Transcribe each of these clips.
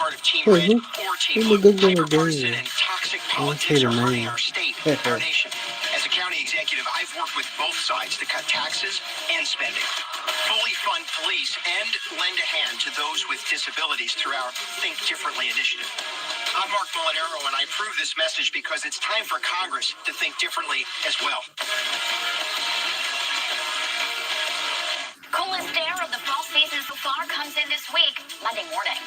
part of Team Red or Team Blue. Hyperpartisan and toxic politics are hurting our state, our nation. As a county executive, I've worked with both sides to cut taxes and spending, fully fund police, and lend a hand to those with disabilities through our Think Differently initiative. I'm Mark Molinaro, and I approve this message because it's time for Congress to think differently as well. Coolest air of the fall season so far comes in this week, Monday morning.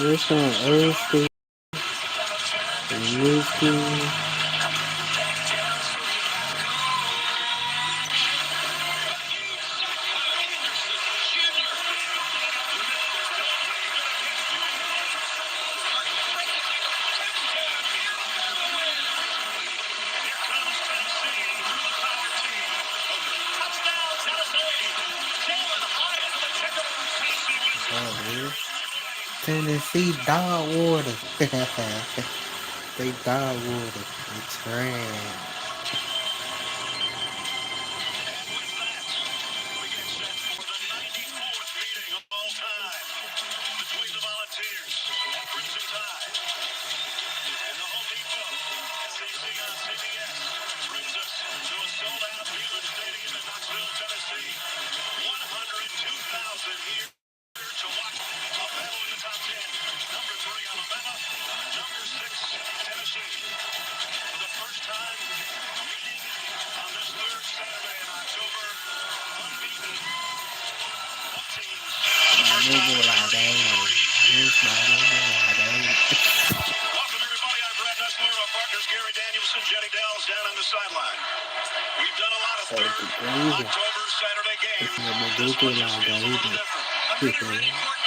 It's on Earth School, New School. Tennessee dog water. They dog water. It's trash. We've done a lot of October Saturday games. This one just feels a little different. I'm ready to report,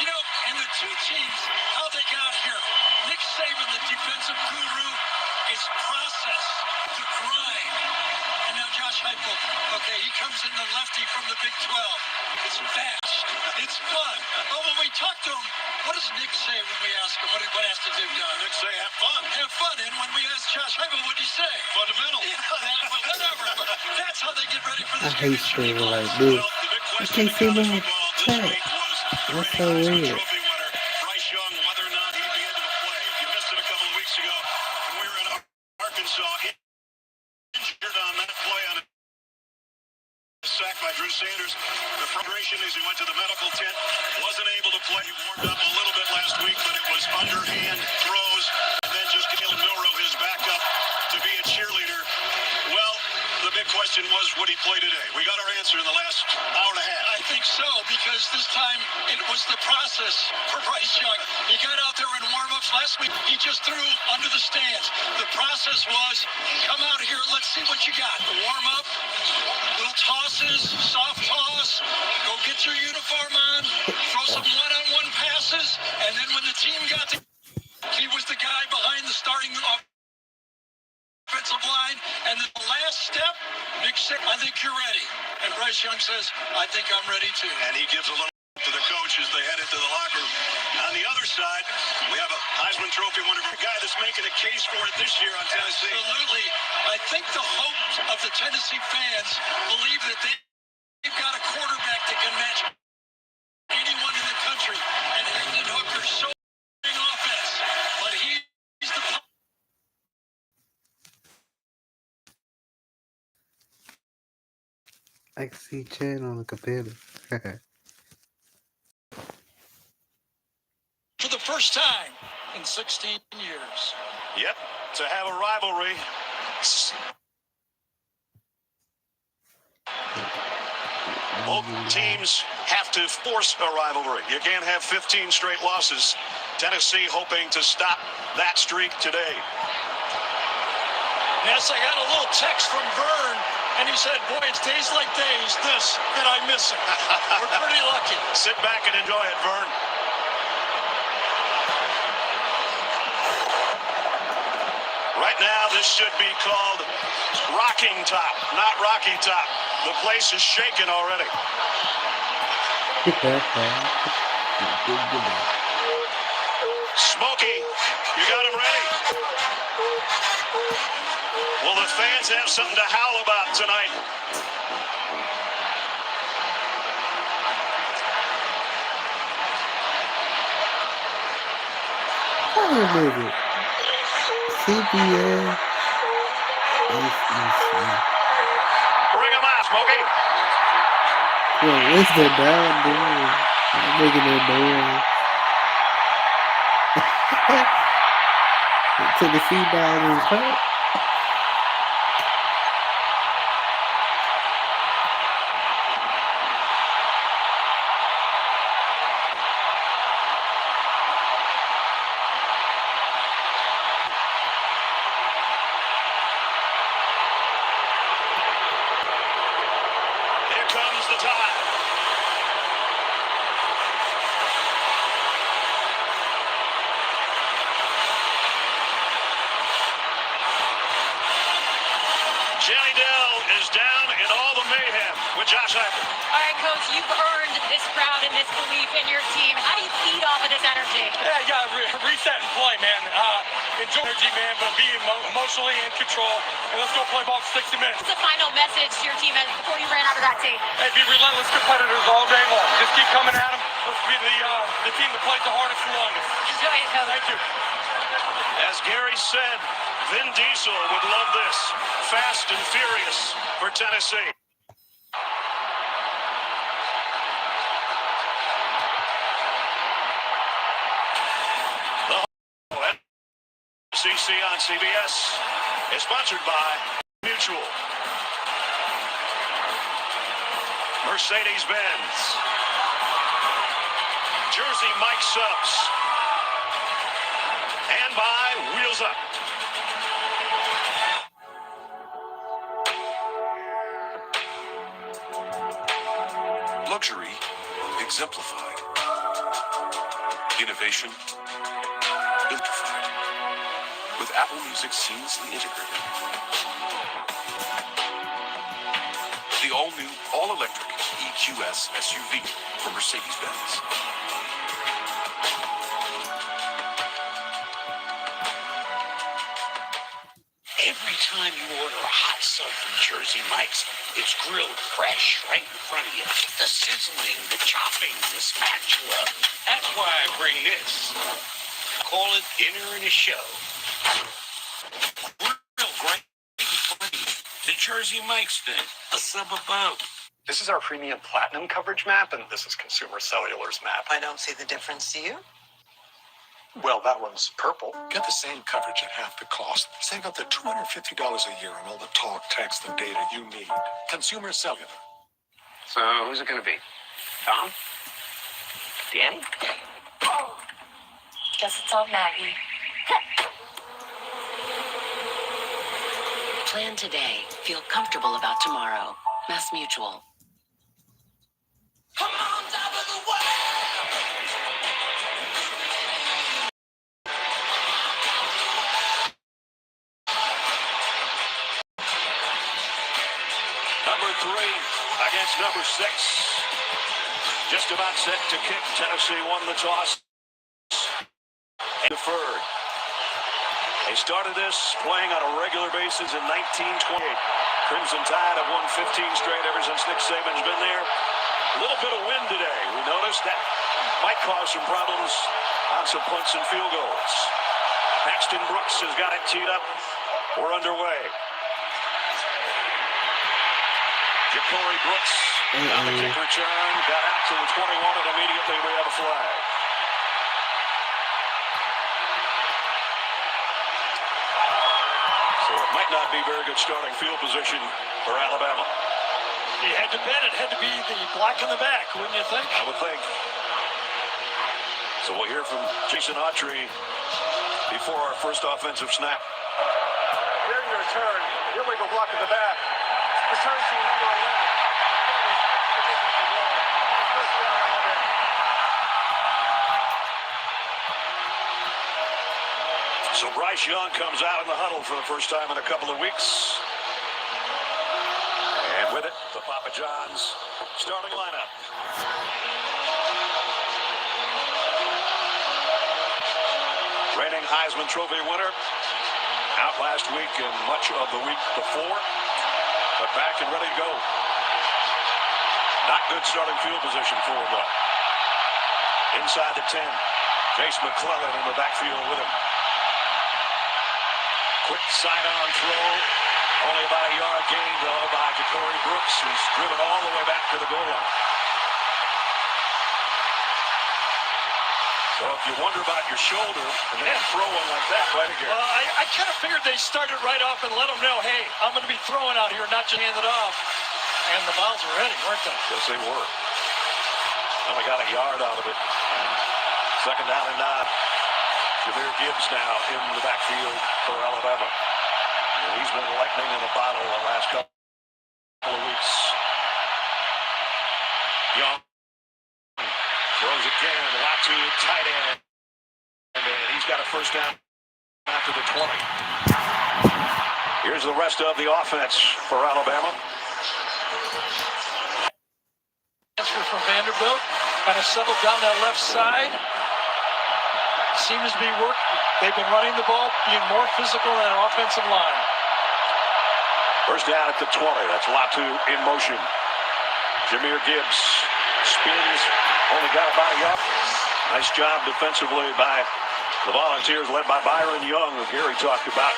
and the two teams, how they got here. Nick Saban, the defensive guru, is process, the grind. And now Josh Heupel, okay, he comes in the lefty from the Big 12. It's fast. It's fun. But when we talk to him, what does Nick say when we ask him what has to do? Nick say, have fun. Have fun. And when we ask Josh Heupel, what did he say? Fundamental. Whatever. But that's how they get ready for this game. I hate streaming like this. I can't see my chat. What's so weird? Bryce Young, whether or not he'd be able to play. If you missed it a couple of weeks ago, we were in Arkansas, injured on that play on a sack by Drew Sanders. The frustration as he went to the medical tent, wasn't able to play. He warmed up a little bit last week, but it was underhand throws, and then just Jalen Milroe, his backup, to be a cheerleader. Well, the big question was, would he play today? We got our answer in the last hour and a half. I think so, because this time it was the process for Bryce Young. He got out there in warm-ups last week. He just threw under the stands. The process was, come out here, let's see what you got. Warm up, little tosses, soft toss, go get your uniform on, throw some one-on-one passes, and then when the team got to, he was the guy behind the starting offensive line, and the last step, Nick said, I think you're ready. And Bryce Young says, I think I'm ready too. And he gives a little to the coach as they head into the locker room. On the other side, we have a Heisman Trophy winner, a guy that's making a case for it this year on Tennessee. Absolutely. I think the hopes of the Tennessee fans believe that they've got a quarterback that can match anyone in the country. And Hendon Hooker's so offense. But he's the I can see chat on the computer. for the first time in 16 years. Yep, to have a rivalry. Both teams have to force a rivalry. You can't have 15 straight losses. Tennessee hoping to stop that streak today. Yes, I got a little text from Vern, and he said, boy, it's days like days, that I miss it. We're pretty lucky. Sit back and enjoy it, Vern. Right now, this should be called Rocking Top, not Rocky Top. The place is shaking already. Smokey, you got him ready. Will the fans have something to howl about tonight? CBS. Bring him out, Smokey. Yo, what's the dog doing? I'm making that noise. Tennessee dog is hurt. Here comes the Tide. Jenny Dell is down in all the mayhem with Josh Heupel. All right, Coach, you've earned this crowd and this belief in your team. How do you feed off of this energy? Yeah, you got to reset and play, man. Enjoy energy, man, but be emotionally in control. And let's go play ball for 60 minutes. What's the final message to your team before you ran out of that tape? Hey, be relentless competitors all day long. Just keep coming at them. Let's be the team that plays the hardest and longest. Enjoy it, Coach. Thank you. As Gary said, Vin Diesel would love this. Fast and furious for Tennessee. The CC on CBS is sponsored by Mutual. Mercedes-Benz. Jersey Mike Subs. And by Wheels Up. Luxury exemplified. Innovation amplified. With Apple Music seamlessly integrated. The all-new, all-electric EQS SUV from Mercedes-Benz. Every time you order a hot sub from Jersey Mike's, it's grilled fresh right in front of you. The sizzling, the chopping, the spatula. That's why I bring this. Call it dinner and a show. Real great in front of you. The Jersey Mike's thing. A sub above. This is our premium platinum coverage map, and this is consumer cellular's map. I don't see the difference to you. Well, that one's purple. Get the same coverage at half the cost. Save up to $250 a year on all the talk, text, and data you need. Consumer Cellular. So who's it going to be? Tom? Danny? Guess it's all Maggie. Plan today. Feel comfortable about tomorrow. Mass Mutual. Come on, top of the world! Number 3 against number 6. Just about set to kick. Tennessee won the toss and deferred. They started this playing on a regular basis in 1928. Crimson Tide have won 15 straight ever since Nick Saban's been there. A little bit of wind today. We noticed that might cause some problems on some punts and field goals. Paxton Brooks has got it teed up. We're underway. Ja'Cory Brooks on the kick return. Got out to the 21 and immediately we have a flag. So it might not be very good starting field position for Alabama. He had to bet it had to be the block in the back, wouldn't you think? I would think. So we'll hear from Jason Autry before our first offensive snap. During the return, illegal block in the back. Return to number 11. So Bryce Young comes out in the huddle for the first time in a couple of weeks. And with it, the Papa John's starting lineup. Reigning Heisman Trophy winner, out last week and much of the week before, but back and ready to go. Not good starting field position for him, though. Inside the 10, Chase McClellan in the backfield with him. Quick sidearm throw, only about a yard gain, though, by Ja'Cory Brooks, who's driven all the way back to the goal line. So if you wonder about your shoulder, and then throw one like that right again. Well, I kind of figured they started right off and let them know, hey, I'm going to be throwing out here, not just hand it off. And the balls were ready, weren't they? Yes, they were. Only got a yard out of it. Second down and 9. Jameer Gibbs now in the backfield for Alabama. And he's been lightning in a bottle the last couple of weeks. Young throws again, out to tight end. And he's got a first down after the 20. Here's the rest of the offense for Alabama. Transfer from Vanderbilt, kind of settled down that left side. Seems to be working. They've been running the ball, being more physical than an offensive line. First down at the 20. That's Latu in motion. Jameer Gibbs spins, only got about a yard. Nice job defensively by the Volunteers, led by Byron Young, who Gary talked about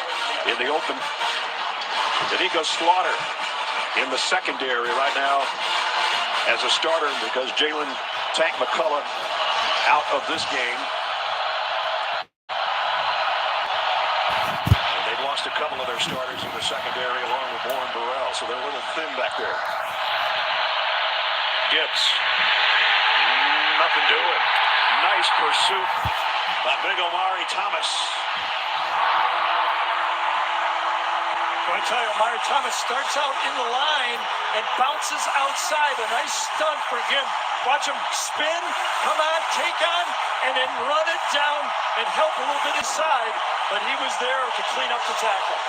in the open. Danica Slaughter in the secondary right now as a starter because Jalen Tank McCullough out of this game. And they've lost a couple of their starters in the secondary along with Warren Burrell, so they're a little thin back there. Gibbs. Nothing doing. Nice pursuit by big Omari Thomas. I tell you, Omari Thomas starts out in the line and bounces outside. A nice stunt for him. Watch him spin, come on, take on, and then run it down and help a little bit inside. But he was there to clean up the tackle.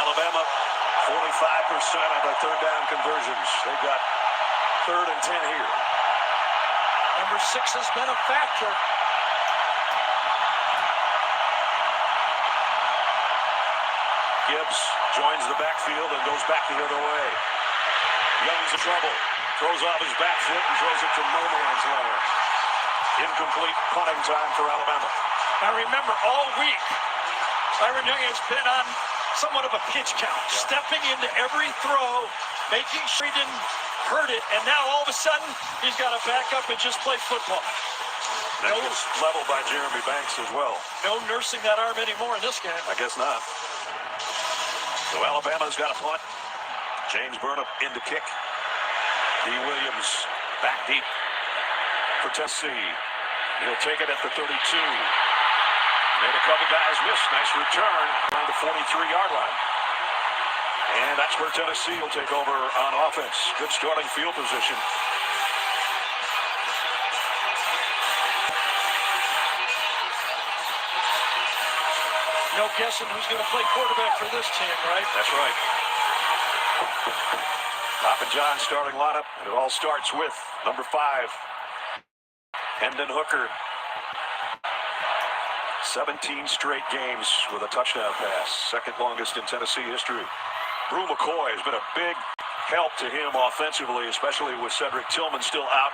Alabama, 45% of their third down conversions. They've got 3rd and 10 here. Number 6 has been a factor. Gibbs joins the backfield and goes back the other way. Young's in trouble. Throws off his back foot and throws it to no man's land. Incomplete punting time for Alabama. Now remember, all week, Byron Young has been on somewhat of a pitch count, stepping into every throw, making sure he didn't hurt it, and now all of a sudden, he's got to back up and just play football. That was leveled by Jeremy Banks as well. No nursing that arm anymore in this game. I guess not. So Alabama's got a punt. James Burnham in to kick. D. Williams back deep for Tennessee. He'll take it at the 32. Made a couple guys miss. Nice return around the 43-yard line. And that's where Tennessee will take over on offense. Good starting field position. No guessing who's going to play quarterback for this team, right? That's right. Papa John starting lineup, and it all starts with number 5, Hendon Hooker. 17 straight games with a touchdown pass, second longest in Tennessee history. Brew McCoy has been a big help to him offensively, especially with Cedric Tillman still out.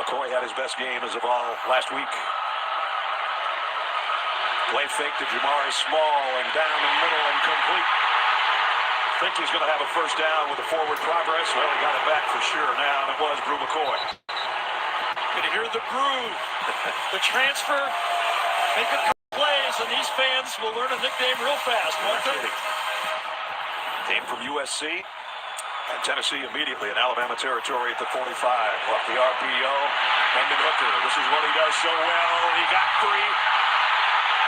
McCoy had his best game as of all last week. Play fake to Jamari Small and down the middle and complete. Think he's going to have a first down with the forward progress. Well, he got it back for sure now, and it was Brew McCoy. Going to hear the brew, the transfer, make a couple plays, and these fans will learn a nickname real fast, won't they? Came from USC. And Tennessee immediately in Alabama territory at the 45. Off the RPO. Hendon Hooker. This is what he does so well. He got free.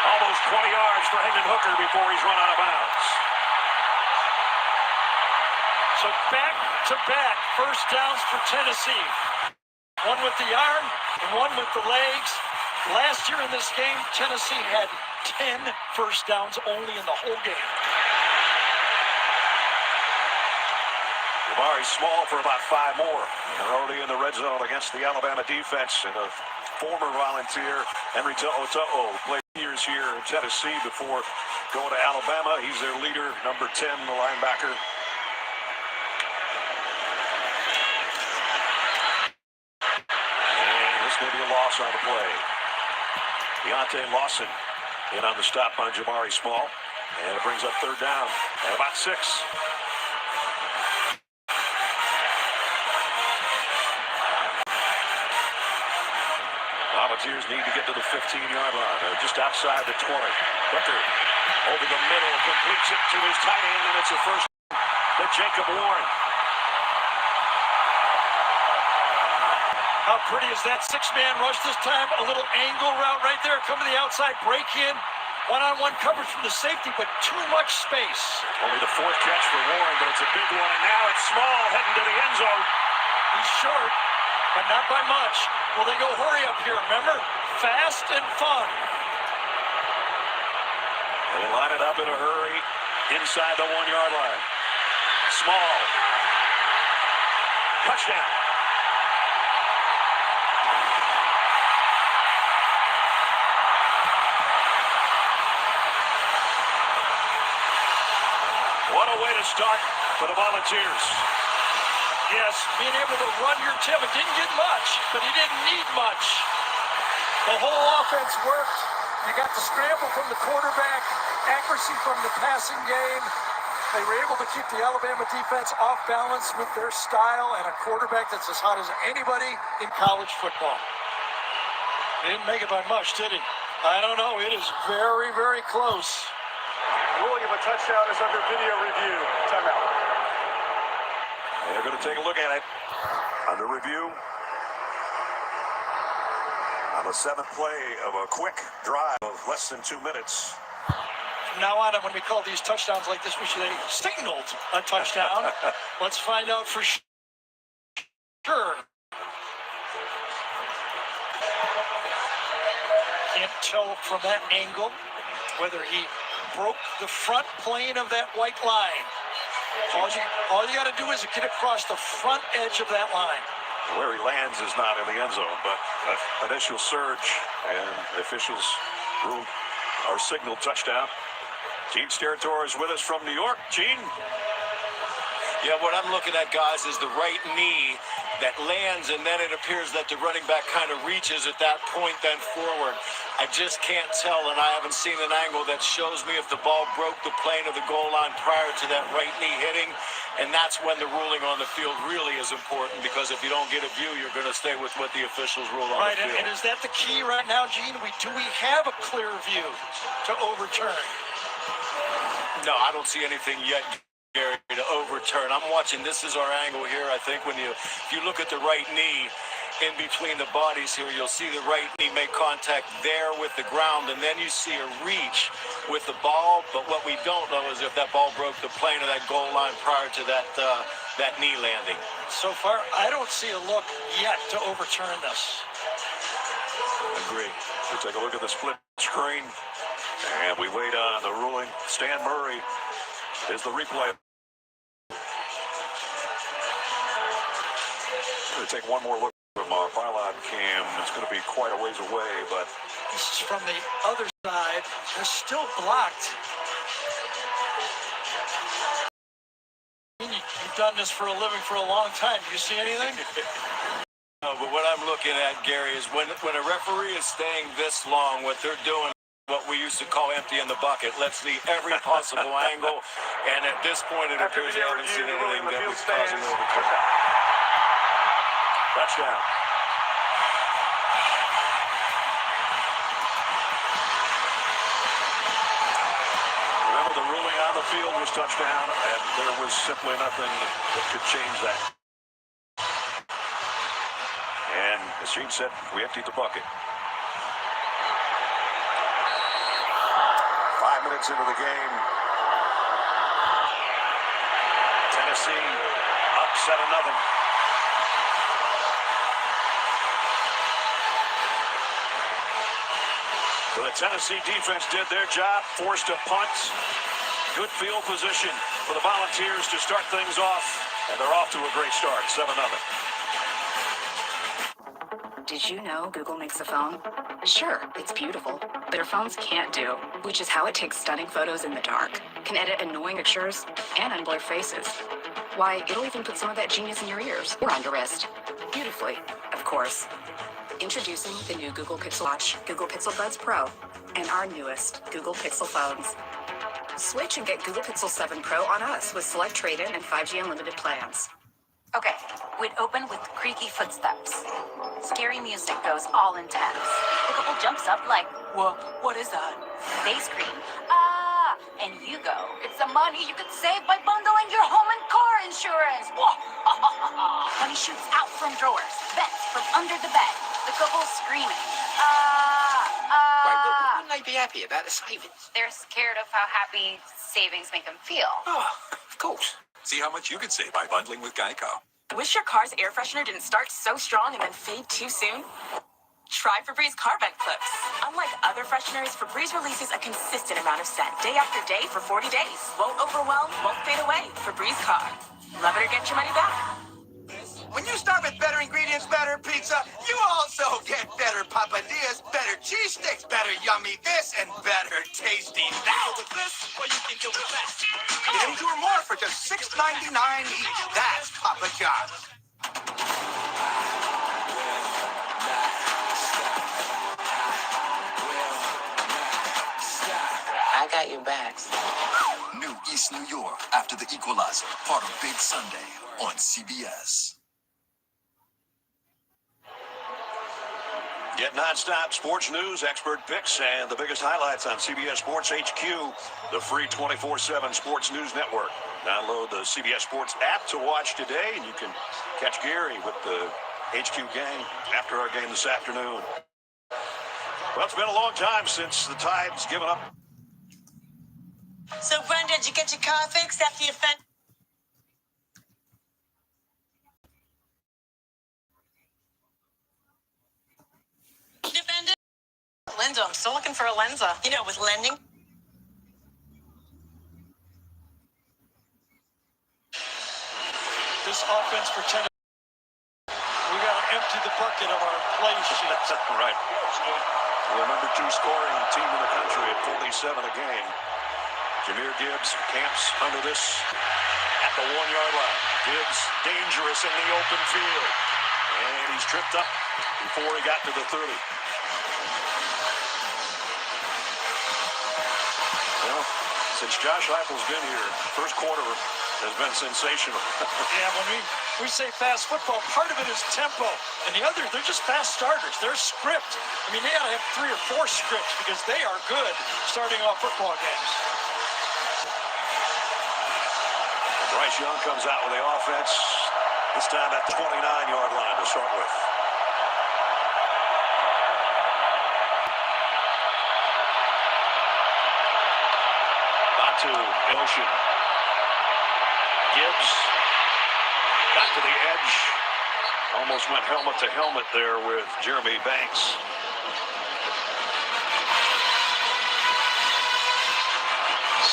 Almost 20 yards for Hendon Hooker before he's run out of bounds. So back-to-back first downs for Tennessee. One with the arm and one with the legs. Last year in this game, Tennessee had 10 first downs only in the whole game. Jabari Small for about 5 more. They're already in the red zone against the Alabama defense. And a former Volunteer, Henry To'o, played years here in Tennessee before going to Alabama. He's their leader, number 10, the linebacker. And this may be a loss on the play. Deontay Lawson in on the stop on Jabari Small. And it brings up third down at about 6. Volunteers need to get to the 15-yard line. They're just outside the 20. Hooker over the middle, completes it to his tight end, and it's a first to Jacob Warren. How pretty is that 6-man rush this time? A little angle route right there. Come to the outside, break in. One-on-one coverage from the safety, but too much space. Only the 4th catch for Warren, but it's a big one, and now it's Small heading to the end zone. He's short, but not by much. Well, they go hurry up here, remember? Fast and fun. They line it up in a hurry inside the 1-yard line. Small. Touchdown. What a way to start for the Volunteers. Yes, being able to run your tip. It didn't get much, but he didn't need much. The whole offense worked. You got the scramble from the quarterback, accuracy from the passing game. They were able to keep the Alabama defense off balance with their style and a quarterback that's as hot as anybody in college football. He didn't make it by much, did he? I don't know. It is very, very close. Ruling of a touchdown is under video review. Timeout. They're going to take a look at it. Under review. On the 7th play of a quick drive of less than 2 minutes. From now on, when we call these touchdowns like this, we should say signaled a touchdown. Let's find out for sure. Can't tell from that angle whether he broke the front plane of that white line. All you got to do is get across the front edge of that line. Where he lands is not in the end zone, but an initial surge, and the officials ruled our signal touchdown. Gene Steratore is with us from New York. Gene? Yeah, what I'm looking at, guys, is the right knee that lands, and then it appears that the running back kind of reaches at that point then forward. I just can't tell, and I haven't seen an angle that shows me if the ball broke the plane of the goal line prior to that right knee hitting, and that's when the ruling on the field really is important, because if you don't get a view, you're going to stay with what the officials rule on the field. And is that the key right now, Gene? Do we have a clear view to overturn? No, I don't see anything yet, Gary, to overturn. I'm watching. This is our angle here. I think if you look at the right knee in between the bodies here, you'll see the right knee make contact there with the ground, and then you see a reach with the ball. But what we don't know is if that ball broke the plane of that goal line prior to that knee landing. So far, I don't see a look yet to overturn this. Agree. We'll take a look at the split screen, and we wait on the ruling. Stan Murray is the replay. We're going to take one more look from our pylon cam. It's going to be quite a ways away, but this is from the other side. They're still blocked. You've done this for a living for a long time. Do you see anything? No, but what I'm looking at, Gary, is when a referee is staying this long, what they're doing, what we used to call empty in the bucket. Let's see every possible angle, and at this point, it appears they haven't seen anything that would cause an overturn. Touchdown. Remember the ruling on the the field was touchdown, and there was simply nothing that could change that. And as Gene said, we emptied the bucket. 5 minutes into the game, Tennessee up 7-0. So the Tennessee defense did their job, forced a punt. Good field position for the Volunteers to start things off, and they're off to a great start, 7-0. Did you know Google makes a phone? Sure, it's beautiful, but your phones can't do, which is how it takes stunning photos in the dark, can edit annoying pictures, and unblur faces. Why, it'll even put some of that genius in your ears or on your wrist. Beautifully, of course. Introducing the new Google Pixel Watch, Google Pixel Buds Pro, and our newest Google Pixel phones. Switch and get Google Pixel 7 Pro on us with select trade-in and 5G unlimited plans. Okay, we'd open with creaky footsteps. Scary music goes all intense. The couple jumps up like, what is that? They scream, ah! And you go, it's the money you could save by bundling your home and car insurance. Money shoots out from drawers, vents from under the bed. The couple screaming, ah! Right, but wouldn't they be happy about the savings? They're scared of how happy savings make them feel. Oh, of course. See how much you could save by bundling with Geico. Wish your car's air freshener didn't start so strong and then fade too soon? Try Febreze car vent clips. Unlike other fresheners, Febreze releases a consistent amount of scent day after day for 40 days. Won't overwhelm, won't fade away. Febreze car. Love it or get your money back. When you start with better ingredients, better pizza, you also get better papadillas, better cheese sticks, better yummy this, and better tasty that. With this, well, you can do it best. Get any two or more for just $6.99 each. That's Papa John's. I got your backs. New East New York after the Equalizer, part of Big Sunday on CBS. Get nonstop sports news, expert picks, and the biggest highlights on CBS Sports HQ, the free 24/7 Sports News Network. Download the CBS Sports app to watch today, and you can catch Gary with the HQ gang after our game this afternoon. Well, it's been a long time since the Tide's given up. So, Brenda, did you get your car fixed after you fent? Defended? Linda, I'm still looking for a Lenza. You know, with lending. This offense for Tennessee, we got to empty the bucket of our play sheet. Right. We're number 2 scoring team in the country at 47 a game. Jahmyr Gibbs camps under this at the 1-yard line. Gibbs dangerous in the open field. And he's tripped up before he got to the 30. Well, since Josh Heupel's been here, first quarter has been sensational. Yeah, when we say fast football, part of it is tempo. And the other, they're just fast starters. They're script. I mean, they got to have 3 or 4 scripts because they are good starting off football games. Bryce Young comes out with the offense, this time at the 29-yard line to start with. Batu, Ocean. Gibbs got to the edge. Almost went helmet to helmet there with Jeremy Banks.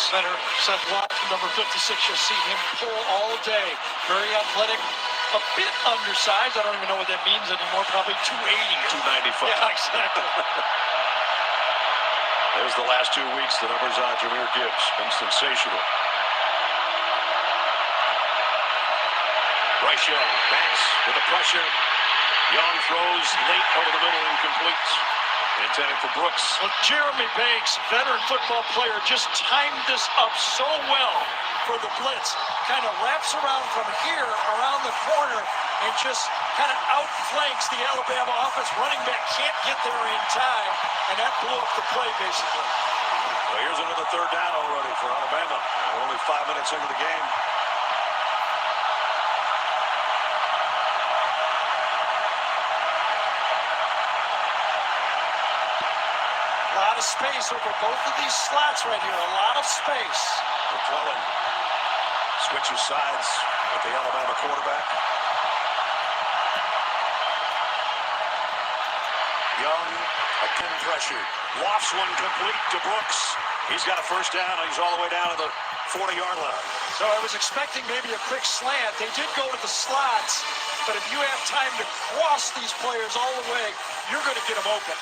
Center, Seth Watson, number 56. You'll see him pull all day. Very athletic, a bit undersized. I don't even know what that means anymore. Probably 280. 295. Yeah, exactly. There's the last 2 weeks. The numbers on Jahmyr Gibbs. Been sensational. Bryce Young, Banks with the pressure. Young throws late over the middle, incomplete. Intended for Brooks. Well, Jeremy Banks, veteran football player, just timed this up so well for the blitz. Kind of wraps around from here, around the corner, and just kind of outflanks the Alabama offense. Running back can't get there in time, and that blew up the play, basically. Well, here's another third down already for Alabama. 5 minutes into the game. A lot of space over both of these slots right here. A lot of space. McClellan switches sides with the Alabama quarterback. Young, again pressured. Lofts one complete to Brooks. He's got a first down. He's all the way down to the 40-yard line. So I was expecting maybe a quick slant. They did go to the slots, but if you have time to cross these players all the way, you're going to get them open.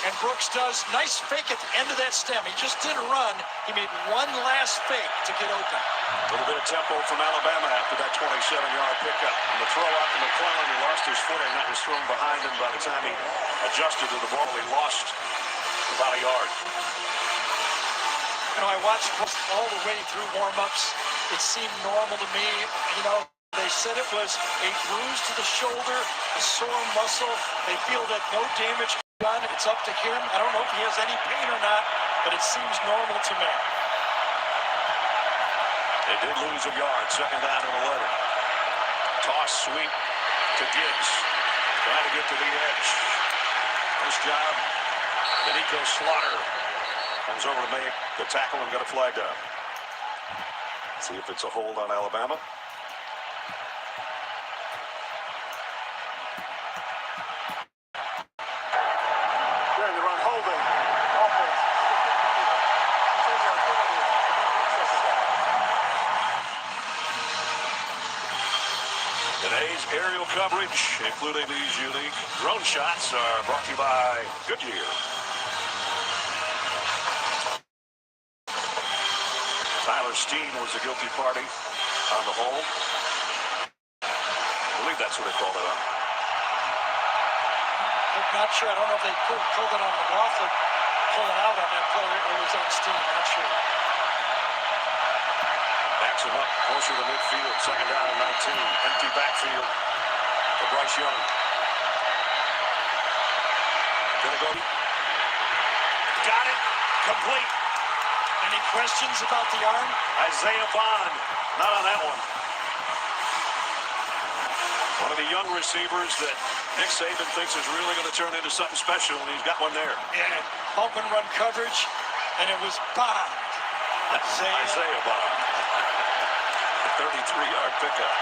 And Brooks does nice fake at the end of that stem. He just didn't run. He made one last fake to get open. A little bit of tempo from Alabama after that 27-yard pickup. And the throw out to McClellan, who lost his footing. That was thrown behind him by the time he adjusted to the ball. He lost about a yard. You know, I watched Brooks all the way through warm-ups. It seemed normal to me. You know, they said it was a bruise to the shoulder, a sore muscle. They feel that no damage done. It's up to him. I don't know if he has any pain or not, but it seems normal to me. They did lose a yard, second down and 11. Toss sweep to Gibbs. Trying to get to the edge. Nice job. Danico Slaughter comes over to make the tackle and got a flag down. See if it's a hold on Alabama. Today's aerial coverage, including these unique drone shots, are brought to you by Goodyear. Tyler Steen was the guilty party on the hold. I believe that's what they called it on. I'm not sure. I don't know if they pulled it on McLaughlin, pulling out on that play, or it was on Steen. Not sure. Backs him up closer to midfield. Second down and 19. Empty backfield for Bryce Young. Gonna go. Got it. Complete. Any questions about the arm? Isaiah Bond. Not on that one. One of the young receivers that Nick Saban thinks is really going to turn into something special, and he's got one there. Yeah. Bump and run coverage, and it was Bond. Isaiah Bond. 33-yard pickup.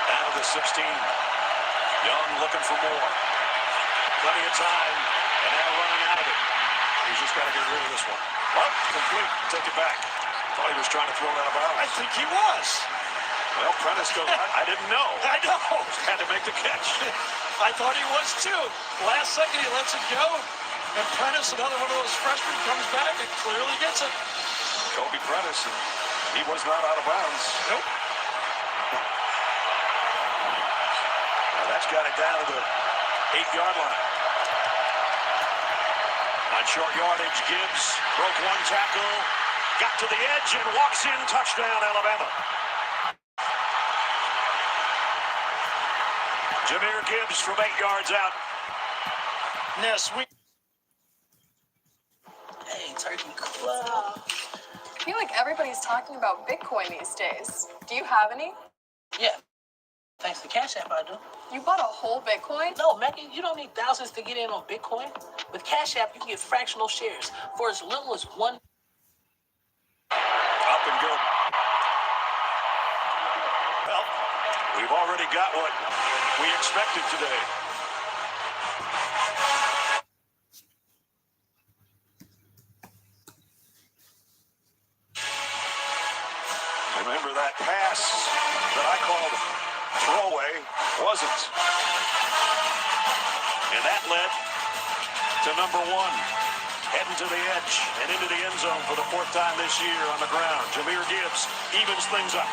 Down to the 16. Young looking for more. Plenty of time, and now running out of it. He's just got to get rid of this one. Oh, complete. Take it back. Thought he was trying to throw it out of bounds. I think he was. Well, Prentice goes, I didn't know. I know. Had to make the catch. I thought he was too. Last second, he lets it go. And Prentice, another one of those freshmen, comes back and clearly gets it. Kobe Prentice, and he was not out of bounds. Nope. Now that's got it down to the 8-yard line. On short yardage, Gibbs broke one tackle, got to the edge, and walks in. Touchdown, Alabama. Jahmyr Gibbs from 8 yards out. Yes, we. Hey, Turkey Club. I feel like everybody's talking about Bitcoin these days. Do you have any? Yeah. Thanks to Cash App, I do. You bought a whole Bitcoin? No, Maggie, you don't need thousands to get in on Bitcoin. With Cash App, you can get fractional shares for as little as $1. Up and good. Well, we've already got what we expected today. Remember that pass that I called throwaway wasn't. And that led to number 1. Heading to the edge and into the end zone for the 4th time this year on the ground. Jahmyr Gibbs evens things up.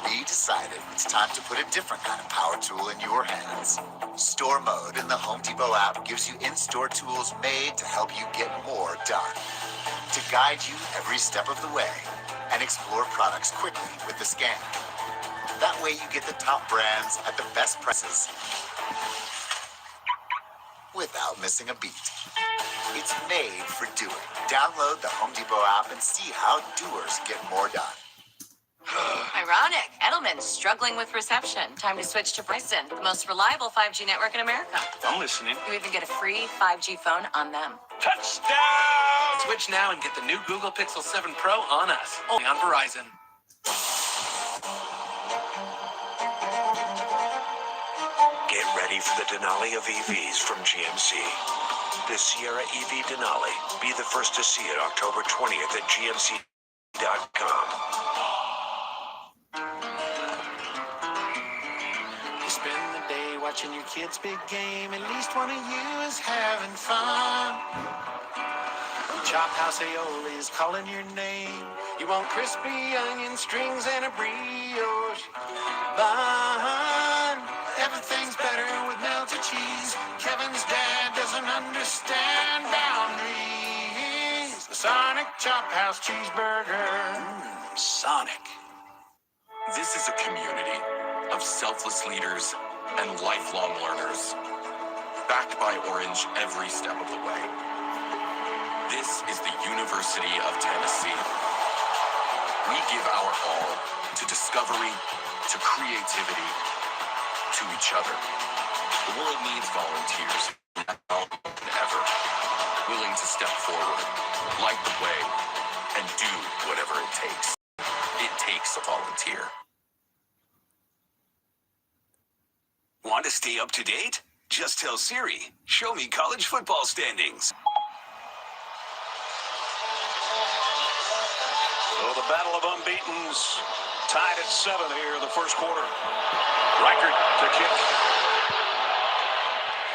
We decided it's time to put a different kind of power tool in your hands. Store Mode in the Home Depot app gives you in-store tools made to help you get more done. To guide you every step of the way and explore products quickly with the scan. That way you get the top brands at the best prices without missing a beat. It's made for doing. Download the Home Depot app and see how doers get more done. Ironic. Edelman's struggling with reception. Time to switch to Bryson, the most reliable 5G network in America. I'm listening. You even get a free 5G phone on them. Touchdown! Switch now and get the new Google Pixel 7 Pro on us. Only on Verizon. Get ready for the Denali of EVs from GMC. The Sierra EV Denali. Be the first to see it October 20th at gmc.com. You spend the day watching your kids' big game. At least one of you is having fun. Chop House Aioli is calling your name. You want crispy onion strings and a brioche bun. Everything's better with melted cheese. Kevin's dad doesn't understand boundaries. The Sonic Chop House cheeseburger. Sonic. This is a community of selfless leaders and lifelong learners, backed by Orange every step of the way. This is the University of Tennessee. We give our all to discovery, to creativity, to each other. The world needs volunteers now more than ever, willing to step forward, light the way, and do whatever it takes. It takes a volunteer. Want to stay up to date? Just tell Siri, show me college football standings. So the battle of unbeatens tied at 7 here in the first quarter. Reichert to kick.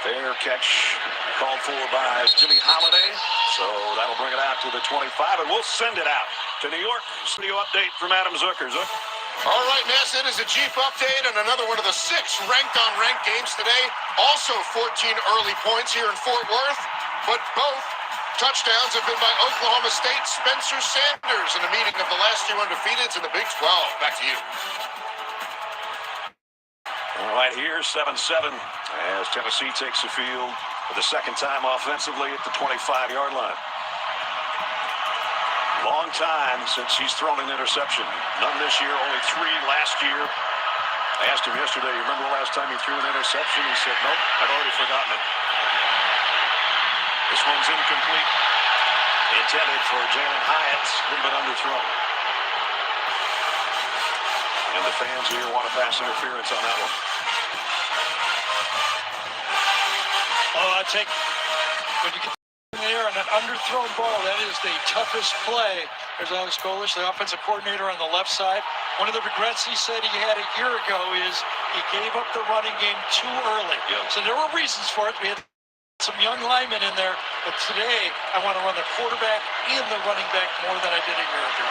Fair catch called for by Jimmy Holiday. So that'll bring it out to the 25, and we'll send it out to New York. Studio update from Adam Zucker. All right, Ness, it is a Jeep update and another one of the 6 ranked-on-ranked games today. Also 14 early points here in Fort Worth, but both touchdowns have been by Oklahoma State's Spencer Sanders in a meeting of the last 2 undefeateds in the Big 12. Back to you. All right, here, 7-7, as Tennessee takes the field for the second time offensively at the 25-yard line. Long time since he's thrown an interception. None this year, only 3 last year. I asked him yesterday, you remember the last time he threw an interception? He said, nope, I've already forgotten it. This one's incomplete. Intended for Jalen Hyatt, a little bit underthrown. And the fans here want a pass interference on that one. Oh, I take when you get there on an underthrown ball, that is the toughest play. There's Alex Golish, the offensive coordinator on the left side. One of the regrets he said he had a year ago is he gave up the running game too early. Yep. So there were reasons for it. We had some young linemen in there, but today I want to run the quarterback and the running back more than I did a year ago.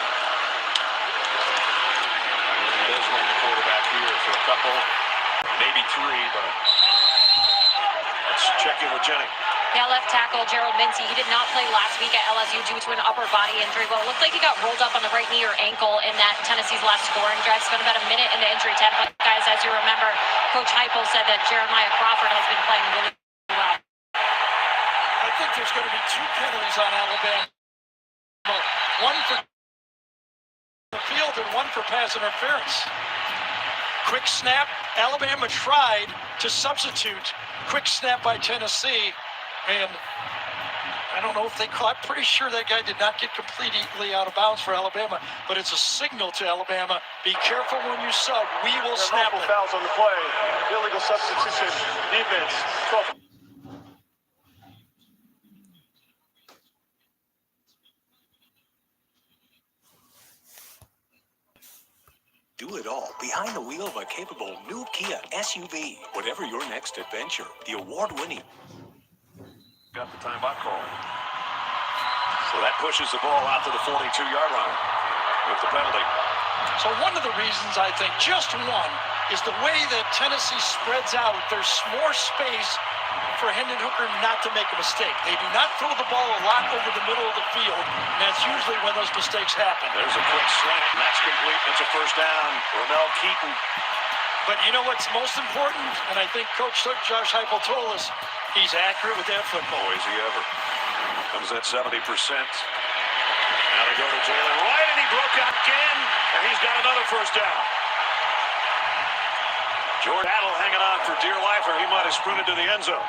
He does run the quarterback here for a couple, maybe 3, but let's check in with Jenny. Yeah, left tackle Gerald Mincy. He did not play last week at LSU due to an upper body injury. Well, it looked like he got rolled up on the right knee or ankle in that Tennessee's last scoring drive. Spent about a minute in the injury tent. But guys, as you remember, Coach Heupel said that Jeremiah Crawford has been playing really well. I think there's going to be 2 penalties on Alabama. One for the field and one for pass interference. Quick snap. Alabama tried to substitute. Quick snap by Tennessee. And I don't know if they caught. I'm pretty sure that guy did not get completely out of bounds for Alabama, but it's a signal to Alabama. Be careful when you sub. We will snap it. Fouls on the play. Illegal substitution. Defense. Do it all behind the wheel of a capable new Kia SUV. Whatever your next adventure, the award-winning. Got the timeout call. So that pushes the ball out to the 42-yard line with the penalty. So one of the reasons, I think, just one, is the way that Tennessee spreads out. There's more space for Hendon Hooker not to make a mistake. They do not throw the ball a lot over the middle of the field, and that's usually when those mistakes happen. There's a quick slant, and that's complete. It's a first down. Ramel Keaton. But you know what's most important, and I think Coach Josh Heupel told us, he's accurate with that football. Boy, is he ever. Comes at 70%. Now they go to Jalen Wright, and he broke out again, and he's got another first down. Jordan Battle hanging on for dear life, or he might have sprinted to the end zone.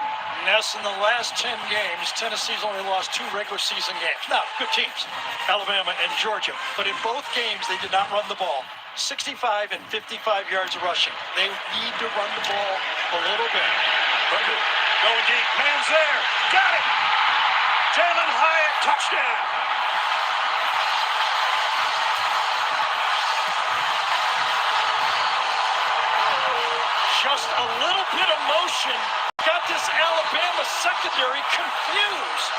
Ness, in the last 10 games, Tennessee's only lost 2 regular season games. Now, good teams, Alabama and Georgia. But in both games, they did not run the ball. 65 and 55 yards of rushing. They need to run the ball a little bit. Going deep. Man's there. Got it. Jalen Hyatt, touchdown. Just a little bit of motion got this Alabama secondary confused.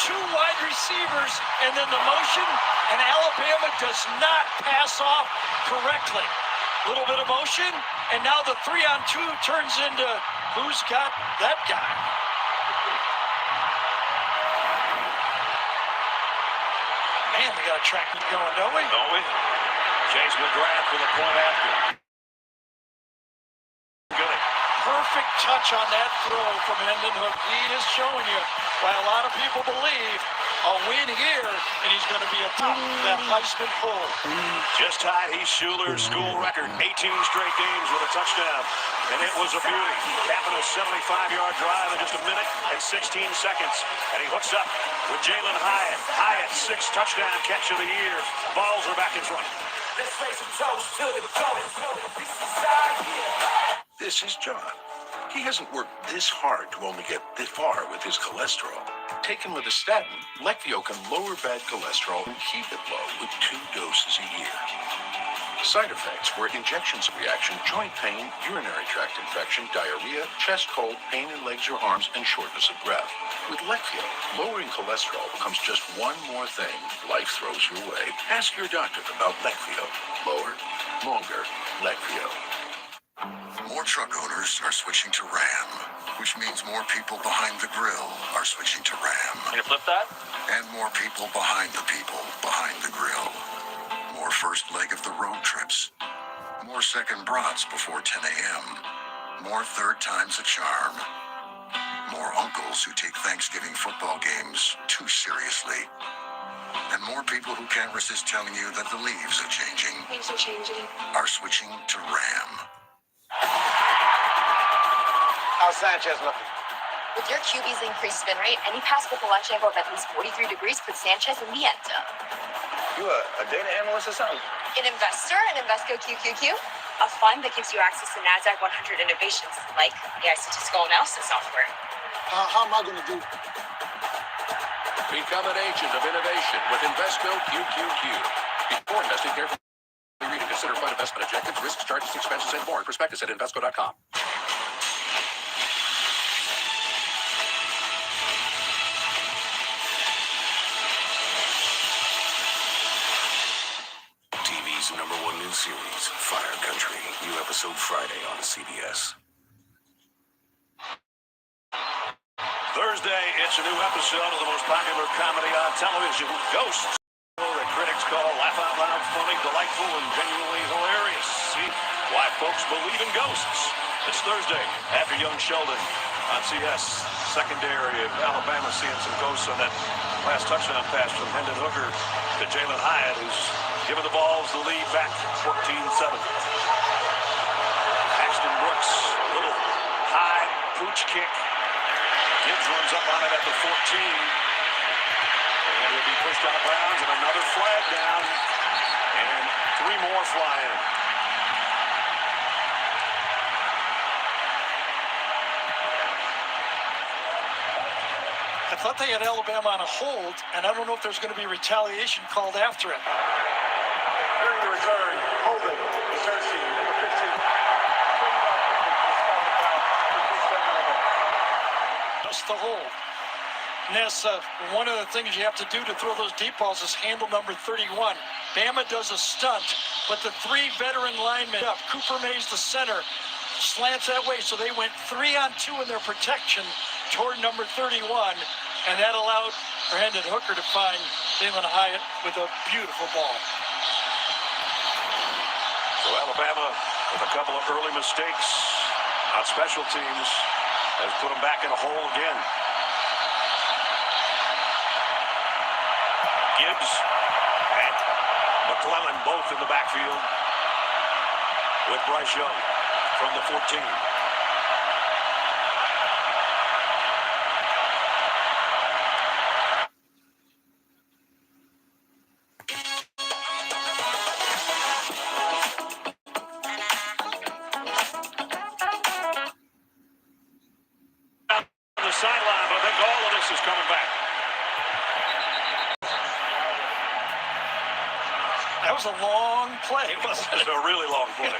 2 wide receivers and then the motion, and Alabama does not pass off correctly. Little bit of motion, and now the 3-on-2 turns into who's got that guy. Man, we got a track meet going, don't we? Don't we? Chase McGrath with a point after. Perfect touch on that throw from Hendon Hook. He is showing you why a lot of people believe a win here, and he's going to be atop that Heisman poll. Just tied Heath Schuler's school record, 18 straight games with a touchdown, and it was a beauty. Capping a 75-yard drive in just a minute and 16 seconds, and he hooks up with Jalen Hyatt. Hyatt, 6th touchdown catch of the year. Balls are back in front. Let's raise some toast to the goals. This is our year. This is John. He hasn't worked this hard to only get this far with his cholesterol. Taken with a statin, Leqvio can lower bad cholesterol and keep it low with 2 doses a year. Side effects were injections reaction, joint pain, urinary tract infection, diarrhea, chest cold, pain in legs or arms, and shortness of breath. With Leqvio, lowering cholesterol becomes just one more thing life throws your way. Ask your doctor about Leqvio. Lower, longer, Leqvio. More truck owners are switching to Ram, which means more people behind the grill are switching to Ram. Can you flip that? And more people behind the grill. More first leg of the road trips. More second brats before 10 a.m. More third time's a charm. More uncles who take Thanksgiving football games too seriously. And more people who can't resist telling you that the leaves are changing. Leaves are changing. Are switching to Ram. How's Sanchez looking? With your QB's increased spin rate, any pass with a launch angle of at least 43 degrees puts Sanchez in the end zone. You a data analyst or something? An investor in Invesco QQQ, a fund that gives you access to NASDAQ 100 innovations like AI statistical analysis software. How am I going to do? Become an agent of innovation with Invesco QQQ. Before investing, carefully read and consider fund investment objectives, risks, charges, expenses, and more. Prospectus at Invesco.com. TV's #1 new series, Fire Country. New episode Friday on CBS. Thursday, it's a new episode of the most popular comedy on television, Ghosts. That critics call laugh out loud, funny, delightful, and genuinely hilarious. See why folks believe in ghosts. It's Thursday after young Sheldon on CS. Secondary of Alabama seeing some ghosts on that last touchdown pass from Hendon Hooker to Jalen Hyatt, who's given the Vols the lead back 14-7. Paxton Brooks, little high pooch kick. Gibbs runs up on it at the 14. And he'll be pushed out of bounds, and another flag down. And 3 more flying. I thought they had Alabama on a hold, and I don't know if there's going to be retaliation called after it. During the return, holding the search team, number 15. Just the hold. Ness, one of the things you have to do to throw those deep balls is handle number 31. Bama does a stunt, but the 3 veteran linemen up. Cooper Mays, the center, slants that way, so they went 3-on-2 in their protection toward number 31, and that allowed Hendon Hooker to find Jalen Hyatt with a beautiful ball. So Alabama, with a couple of early mistakes on special teams, has put them back in a hole again. and McClellan both in the backfield with Bryce Young from the 14. On the sideline, but I think all of this is coming back. That was a long play, wasn't it? It was a really long play.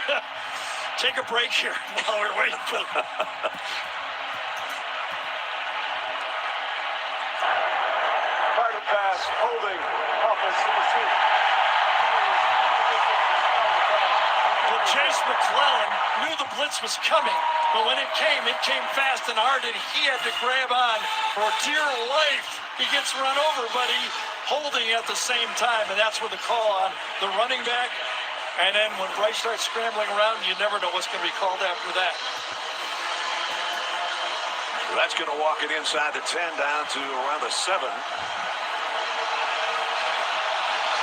Take a break here while we're waiting for Carter pass, holding, offense to the seat. Well, Chase McClellan knew the blitz was coming, but when it came fast and hard, and he had to grab on for dear life. He gets run over, but he holding at the same time, and that's where the call on the running back. And then when Bryce starts scrambling around, you never know what's going to be called after that. That's going to walk it inside the 10 down to around the 7.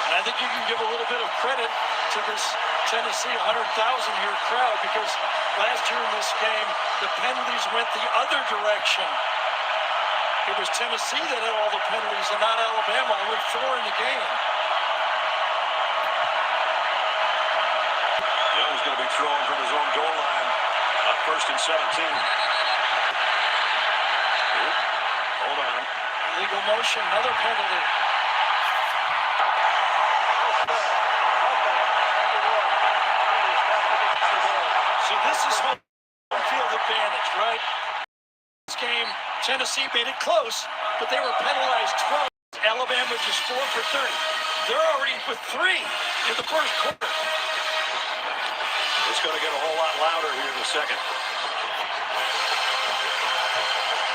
And I think you can give a little bit of credit to this Tennessee 100,000-year crowd, because last year in this game, the penalties went the other direction. It was Tennessee that had all the penalties and not Alabama, only 4 in the game. Young's going to be throwing from his own goal line on 1st and 17. Hold on. Illegal motion, another penalty. So this is home field advantage, right? This game, Tennessee made it close, but they were penalized 12. Alabama just 4 for 30. They're already with 3 in the first quarter. It's going to get a whole lot louder here in the second.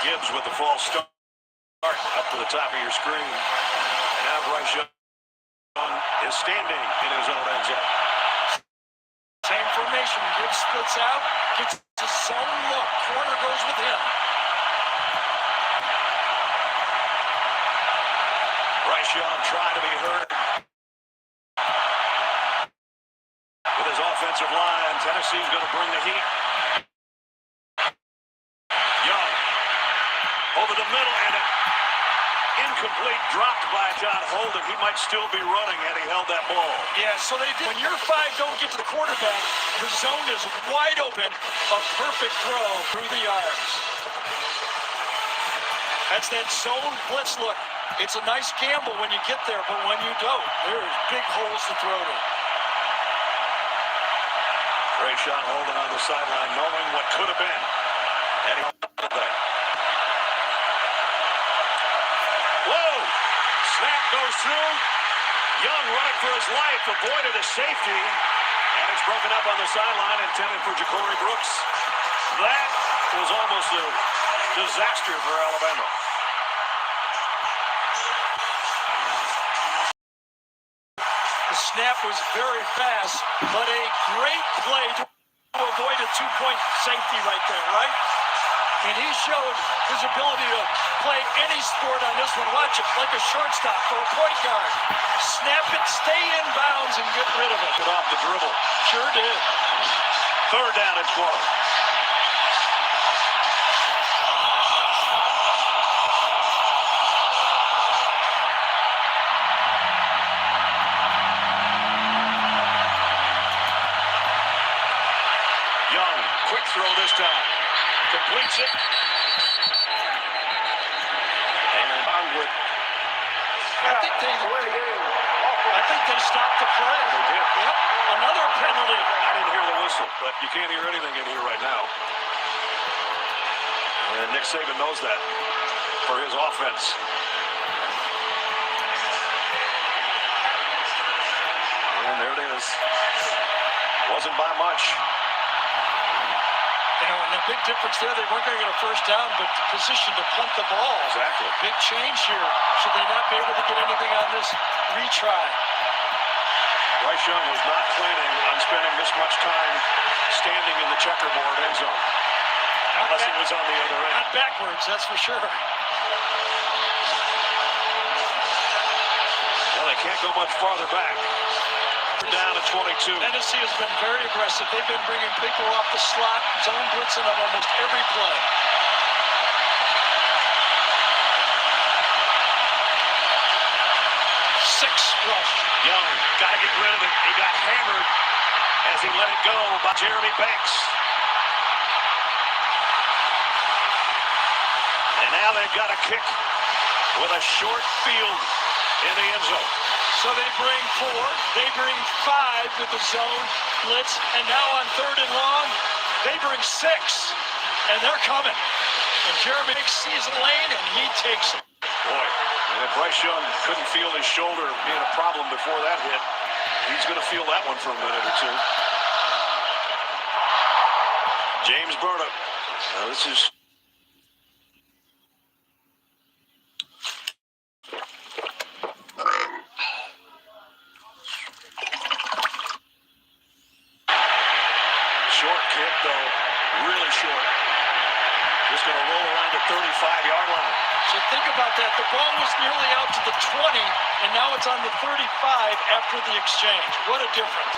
Gibbs with the false start up to the top of your screen. And now Bryce Young is standing in his own end zone. Same formation. Gibbs splits out, gets his zone look. Corner goes with him. Bryce Young trying to be heard. With his offensive line, Tennessee's going to bring the heat. Young over the middle, and it incomplete, dropped by John Holden. He might still be running had he held that ball. Yeah, so they did. When your 5 don't get to the quarterback, the zone is wide open. A perfect throw through the arms. That's that zone blitz look. It's a nice gamble when you get there, but when you don't, there's big holes to throw to. Great shot holding on the sideline, knowing what could have been. And he there. Whoa! Snap goes through. Young running for his life, avoided a safety. And it's broken up on the sideline, intended for Ja'Cory Brooks. That was almost a disaster for Alabama. The snap was very fast, but a great play to avoid a 2-point safety right there, right? And he showed his ability to play any sport on this one. Watch it, like a shortstop or a point guard. Snap it, stay in bounds, and get rid of it. Get off the dribble. Sure did. 3rd down and 12. Quick throw this time. Completes it. And onward. I think they stopped the play. They did. Yep. Another penalty. I didn't hear the whistle, but you can't hear anything in here right now. And Nick Saban knows that for his offense. And there it is. Wasn't by much. You know, and the big difference there, they weren't going to get a first down, but position to punt the ball. Exactly. Big change here. Should they not be able to get anything on this retry? Bryce Young was not planning on spending this much time standing in the checkerboard end zone. Unless he was on the other end. Not backwards, that's for sure. Well, they can't go much farther back. Down at 22. Tennessee has been very aggressive. They've been bringing people off the slot, zone blitzing on almost every play. Six rush. Young, got to get rid of it. He got hammered as he let it go by Jeremy Banks. And now they've got a kick with a short field in the end zone. So they bring 4, they bring 5 with the zone blitz, and now on 3rd and long, they bring 6, and they're coming. And Jeremy sees a lane, and he takes it. Boy, and if Bryce Young couldn't feel his shoulder being a problem before that hit, he's going to feel that one for a minute or two. James Berta. Now this is... Short kick, though, really short. Just going to roll around the 35-yard line. So think about that. The ball was nearly out to the 20, and now it's on the 35 after the exchange. What a difference.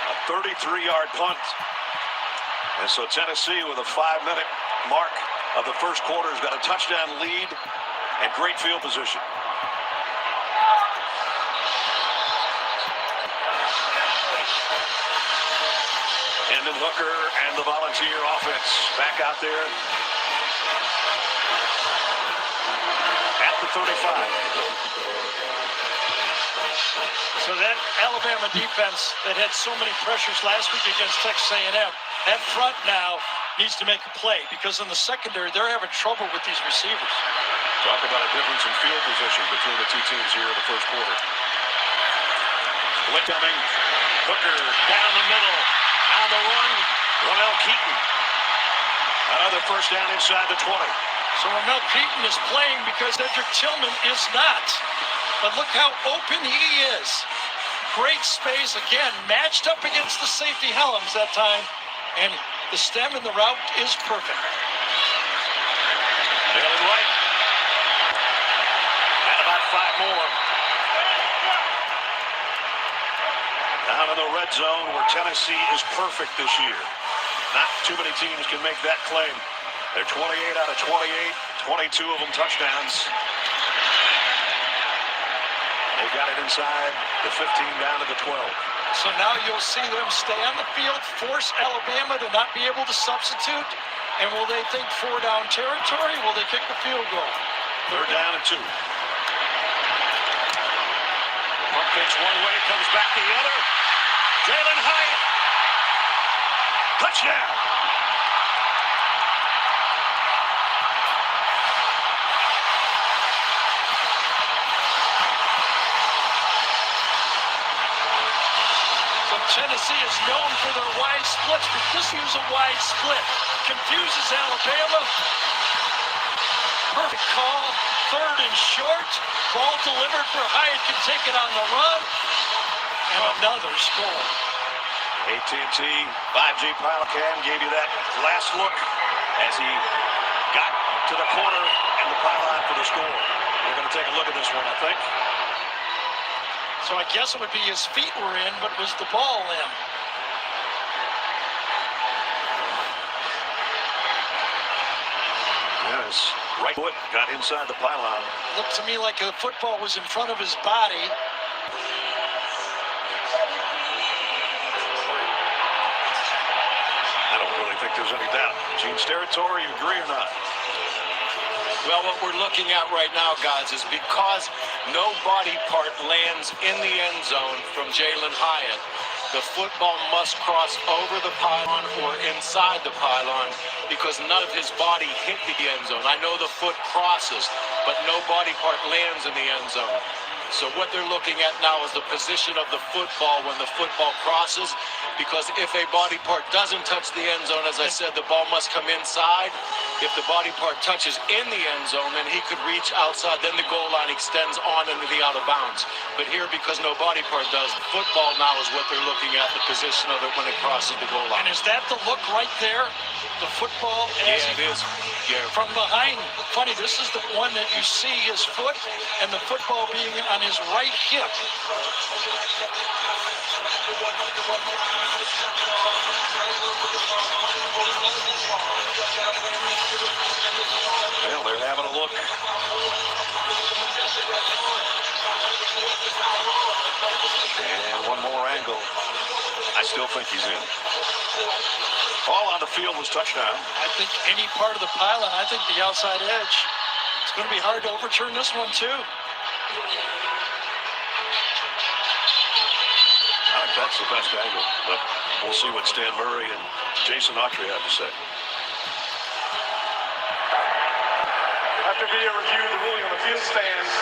A 33-yard punt. And so Tennessee, with a 5-minute mark of the first quarter, has got a touchdown lead and great field position. Hendon Hooker and the Volunteer offense back out there at the 35. So that Alabama defense that had so many pressures last week against Texas A&M, that front now needs to make a play because in the secondary, they're having trouble with these receivers. Talk about a difference in field position between the two teams here in the first quarter. Split coming. Hooker down the middle. On the run, Ramel Keaton. Another first down inside the 20. So Ramel Keaton is playing because Edric Tillman is not. But look how open he is. Great space, again, matched up against the safety Helms that time. And the stem and the route is perfect. Jalen White. And about 5 more. Down in the red zone where Tennessee is perfect this year. Not too many teams can make that claim. They're 28 out of 28, 22 of them touchdowns. They've got it inside the 15 down to the 12. So now you'll see them stay on the field, force Alabama to not be able to substitute. And will they think 4-down territory? Will they kick the field goal? 3rd down and 2. Pump fakes one way, comes back the other. Jalen Hyatt. Touchdown. So Tennessee is known for their wide splits, but this was a wide split. Confuses Alabama. Perfect call. 3rd and short. Ball delivered for Hyatt, can take it on the run. And another score. AT&T 5G Pilot Cam gave you that last look as he got to the corner and the pylon for the score. We're going to take a look at this one, I think. So I guess it would be his feet were in, but was the ball in? Yes, right foot got inside the pylon. Looked to me like the football was in front of his body. I don't really think there's any doubt. Gene's territory, you agree or not? Well, what we're looking at right now, guys, is because no body part lands in the end zone from Jalen Hyatt, the football must cross over the pylon or inside the pylon because none of his body hit the end zone. I know the foot crosses, but no body part lands in the end zone. So what they're looking at now is the position of the football when the football crosses, because if a body part doesn't touch the end zone, as I said, the ball must come inside. If the body part touches in the end zone, then he could reach outside, then the goal line extends on into the out of bounds. But here, because no body part does, the football now is what they're looking at, the position of it when it crosses the goal line. And is that the look right there? The football? Yeah, it is. Yeah, from behind. Funny, this is the one that you see his foot and the football being on his right hip. Well, they're having a look. And one more angle. I still think he's in. Ball on the field was touchdown. I think any part of the pylon, I think the outside edge. It's going to be hard to overturn this one, too. I think that's the best angle. But we'll see what Stan Murray and Jason Autry have to say. After video review, the ruling on the field stands.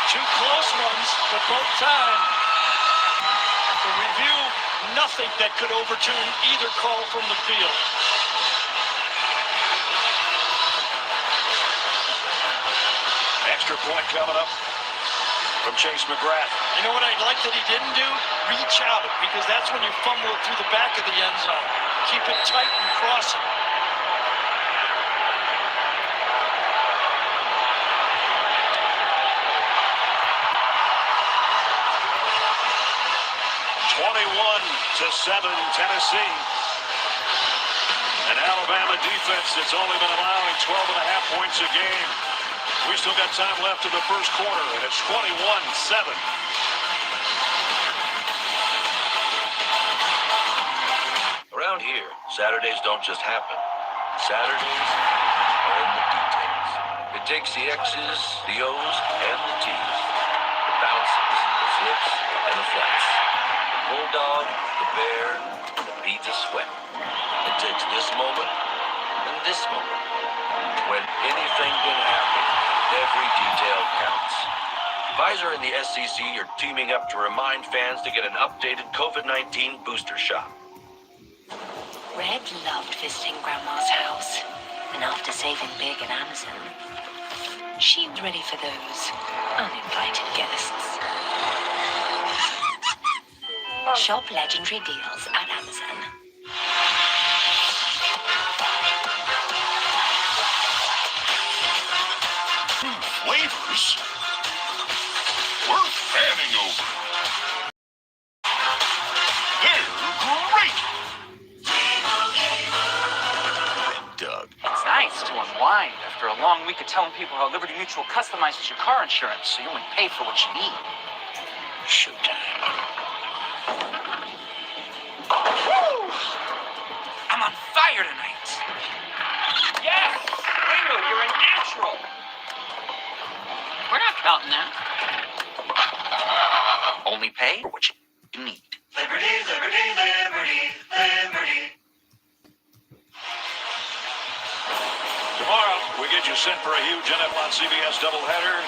Two close ones, but both time. The review, nothing that could overturn either call from the field. Extra point coming up from Chase McGrath. You know what I like that he didn't do? Reach out, because that's when you fumble it through the back of the end zone. Keep it tight and cross it. To 7, Tennessee. An Alabama defense that's only been allowing 12.5 points a game. We still got time left in the first quarter, and it's 21-7. Around here, Saturdays don't just happen. Saturdays are in the details. It takes the X's, the O's, and the T's. The bounces, the flips, and the flats. The bulldog, the bear, the pizza sweat. It takes this moment and this moment. When anything can happen, every detail counts. Pfizer and the SEC are teaming up to remind fans to get an updated COVID-19 booster shot. Red loved visiting Grandma's house, and after saving big at Amazon, she was ready for those uninvited guests. Shop legendary deals at Amazon. Flavors worth fanning over. They're great. Doug. It's nice to unwind after a long week of telling people how Liberty Mutual customizes your car insurance so you only pay for what you need. Showtime. Woo! I'm on fire tonight. Yes! Ringo, you're a natural. We're not counting that. Only pay for what you need. Liberty, liberty, liberty, liberty. Tomorrow, we get you set for a huge NFL on CBS doubleheader.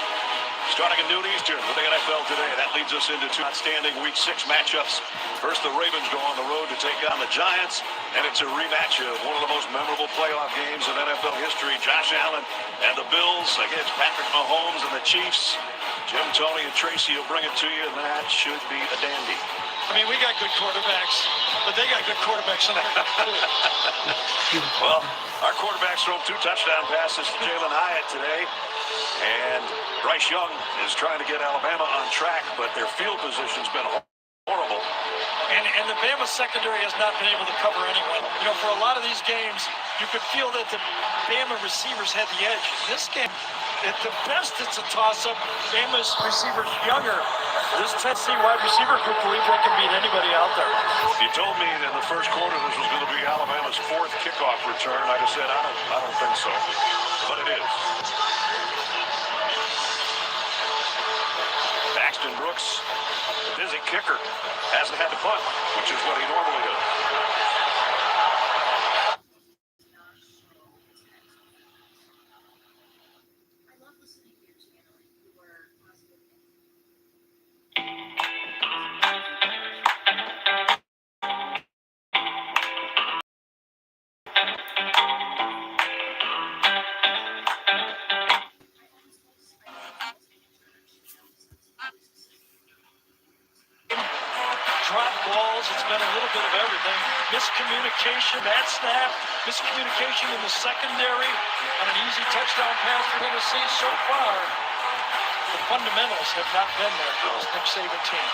Starting at noon Eastern with the NFL Today. That leads us into two outstanding Week 6 matchups. First, the Ravens go on the road to take on the Giants, and it's a rematch of one of the most memorable playoff games in NFL history. Josh Allen and the Bills against Patrick Mahomes and the Chiefs. Jim, Tony, and Tracy will bring it to you, and that should be a dandy. I mean, we got good quarterbacks, but they got good quarterbacks in there. Well, our quarterback's thrown 2 touchdown passes to Jalen Hyatt today. And Bryce Young is trying to get Alabama on track, but their field position's been horrible. And the Bama secondary has not been able to cover anyone. You know, for a lot of these games, you could feel that the Bama receivers had the edge. This game, at the best, it's a toss-up. Bama's receivers younger. This Tennessee wide receiver group believes they can beat anybody out there. You told me in the first quarter this was going to be Alabama's 4th kickoff return. I just said, I don't think so. But it is. Baxton Brooks, the busy kicker, hasn't had to punt, which is what he normally does. Drop balls, it's been a little bit of everything. Miscommunication. miscommunication, that snap, miscommunication in the secondary, and an easy touchdown pass for Tennessee so far. The fundamentals have not been there for this Nick Saban team.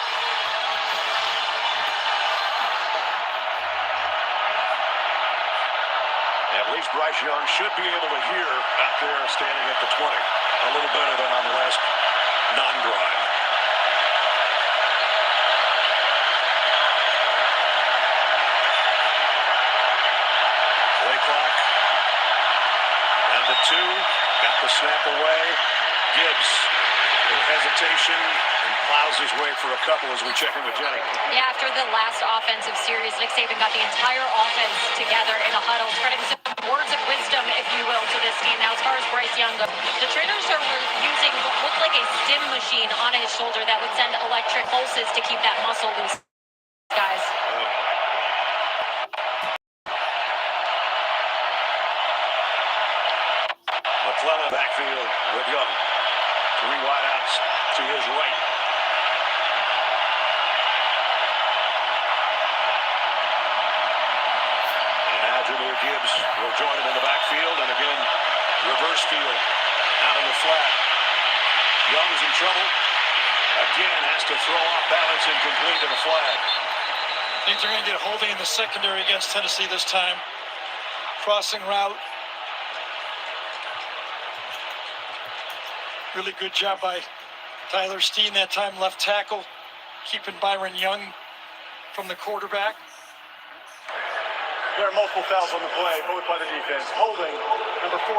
At least Bryce Young should be able to hear out there standing at the 20. A little better than on the last non-drive. Play clock. And the 2. Got the snap away. Gibbs. Little hesitation. And plows his way for a couple as we check in with Jenny. Yeah, after the last offensive series, Nick Saban got the entire offense together in a huddle, spreading some words of wisdom, if you will, to this team. Now, as far as Bryce Young goes, the trainers are using what looked like a stim machine on his shoulder that would send electric pulses to keep that muscle loose, guys. McClellan backfield with Young. 3 wideouts to his right. And now Jahmyr Gibbs will join him in the backfield. And again, reverse field out in the flat. Young's in trouble. Again, has to throw off balance, incomplete, and a flag. I think they're going to get holding in the secondary against Tennessee this time. Crossing route. Really good job by Tyler Steen that time, left tackle, keeping Byron Young from the quarterback. There are multiple fouls on the play, both by the defense. Holding, number 14.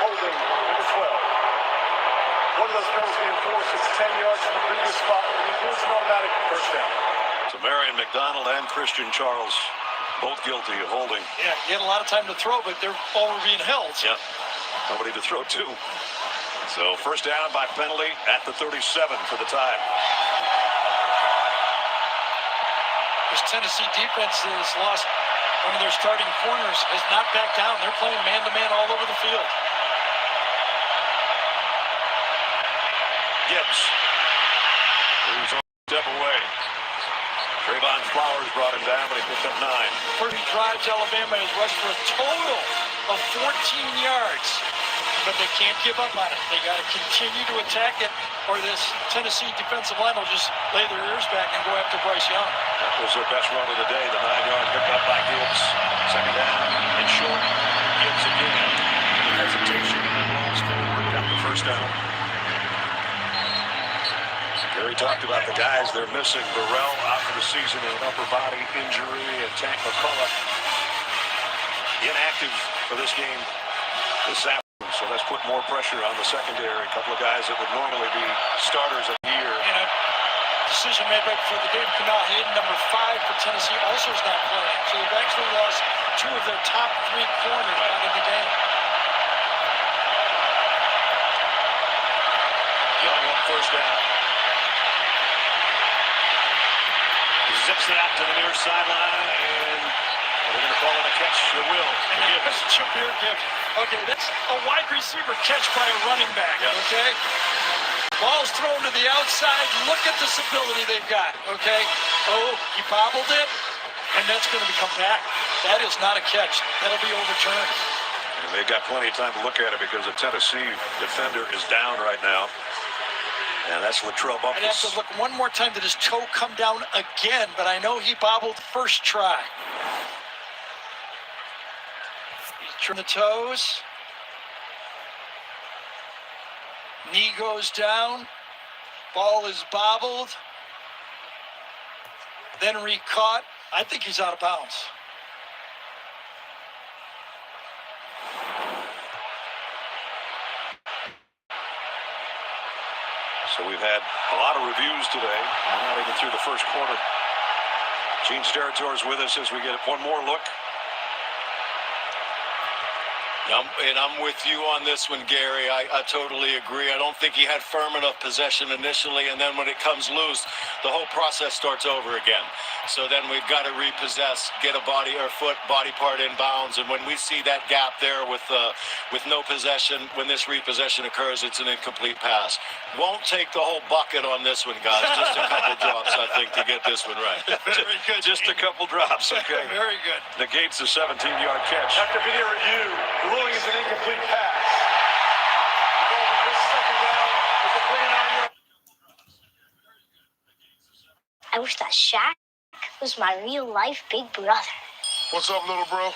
Holding, number 12. One of those penalties being enforced is 10 yards from the previous spot. It includes an automatic first down. So Marion McDonald and Christian Charles both guilty of holding. Yeah, he had a lot of time to throw, but they're all were being held. Yeah, nobody to throw to. So first down by penalty at the 37 for the Tide. This Tennessee defense has lost one of their starting corners, has not backed down. They're playing man-to-man all over the field. Gibbs. Moves on step away. Trayvon Flowers brought him down, but he picked up 9. 30 drives, Alabama has rushed for a total of 14 yards. But they can't give up on it. They got to continue to attack it, or this Tennessee defensive line will just lay their ears back and go after Bryce Young. That was their best run of the day, the 9-yard pickup by Gibbs. Second down and short. Gibbs again. Hesitation and rolls forward. Got the first down. Gary talked about the guys they're missing. Burrell out for the season with an upper body injury, and Tank McCullough inactive for this game this afternoon. So that's put more pressure on the secondary. A couple of guys that would normally be starters of the year. And a decision made right before the game. Kamal Hayden, number 5 for Tennessee, also is not playing. So they've actually lost 2 of their top 3 corners out of the game. Young on first down. He zips it out to the near sideline, and they're going to call it a catch. They will. That's Jahmyr Gibbs. Okay, that's a wide receiver catch by a running back, okay? Ball's thrown to the outside. Look at this ability they've got, okay? Oh, he bobbled it, and that's going to become back. That is not a catch. That'll be overturned. And they've got plenty of time to look at it because the Tennessee defender is down right now. And that's Latrell Bumpus. I'd have to look one more time. Did his toe come down again? But I know he bobbled first try. Turn the toes. Knee goes down. Ball is bobbled. Then re-caught. I think he's out of bounds. So we've had a lot of reviews today. We're not even through the first quarter. Gene Steratore is with us as we get one more look. I'm with you on this one, Gary. I totally agree. I don't think he had firm enough possession initially, and then when it comes loose, the whole process starts over again. So then we've got to repossess, get a body or body part in bounds, and when we see that gap there with no possession, when this repossession occurs, it's an incomplete pass. Won't take the whole bucket on this one, guys. Just a couple drops, I think, to get this one right. Very good. Just a couple drops, okay. Very good. Negates the 17-yard catch. After video review, the ruling is an incomplete pass. The ball for this second round is a 29-yard. I wish that Shaq was my real-life big brother. What's up, little bro?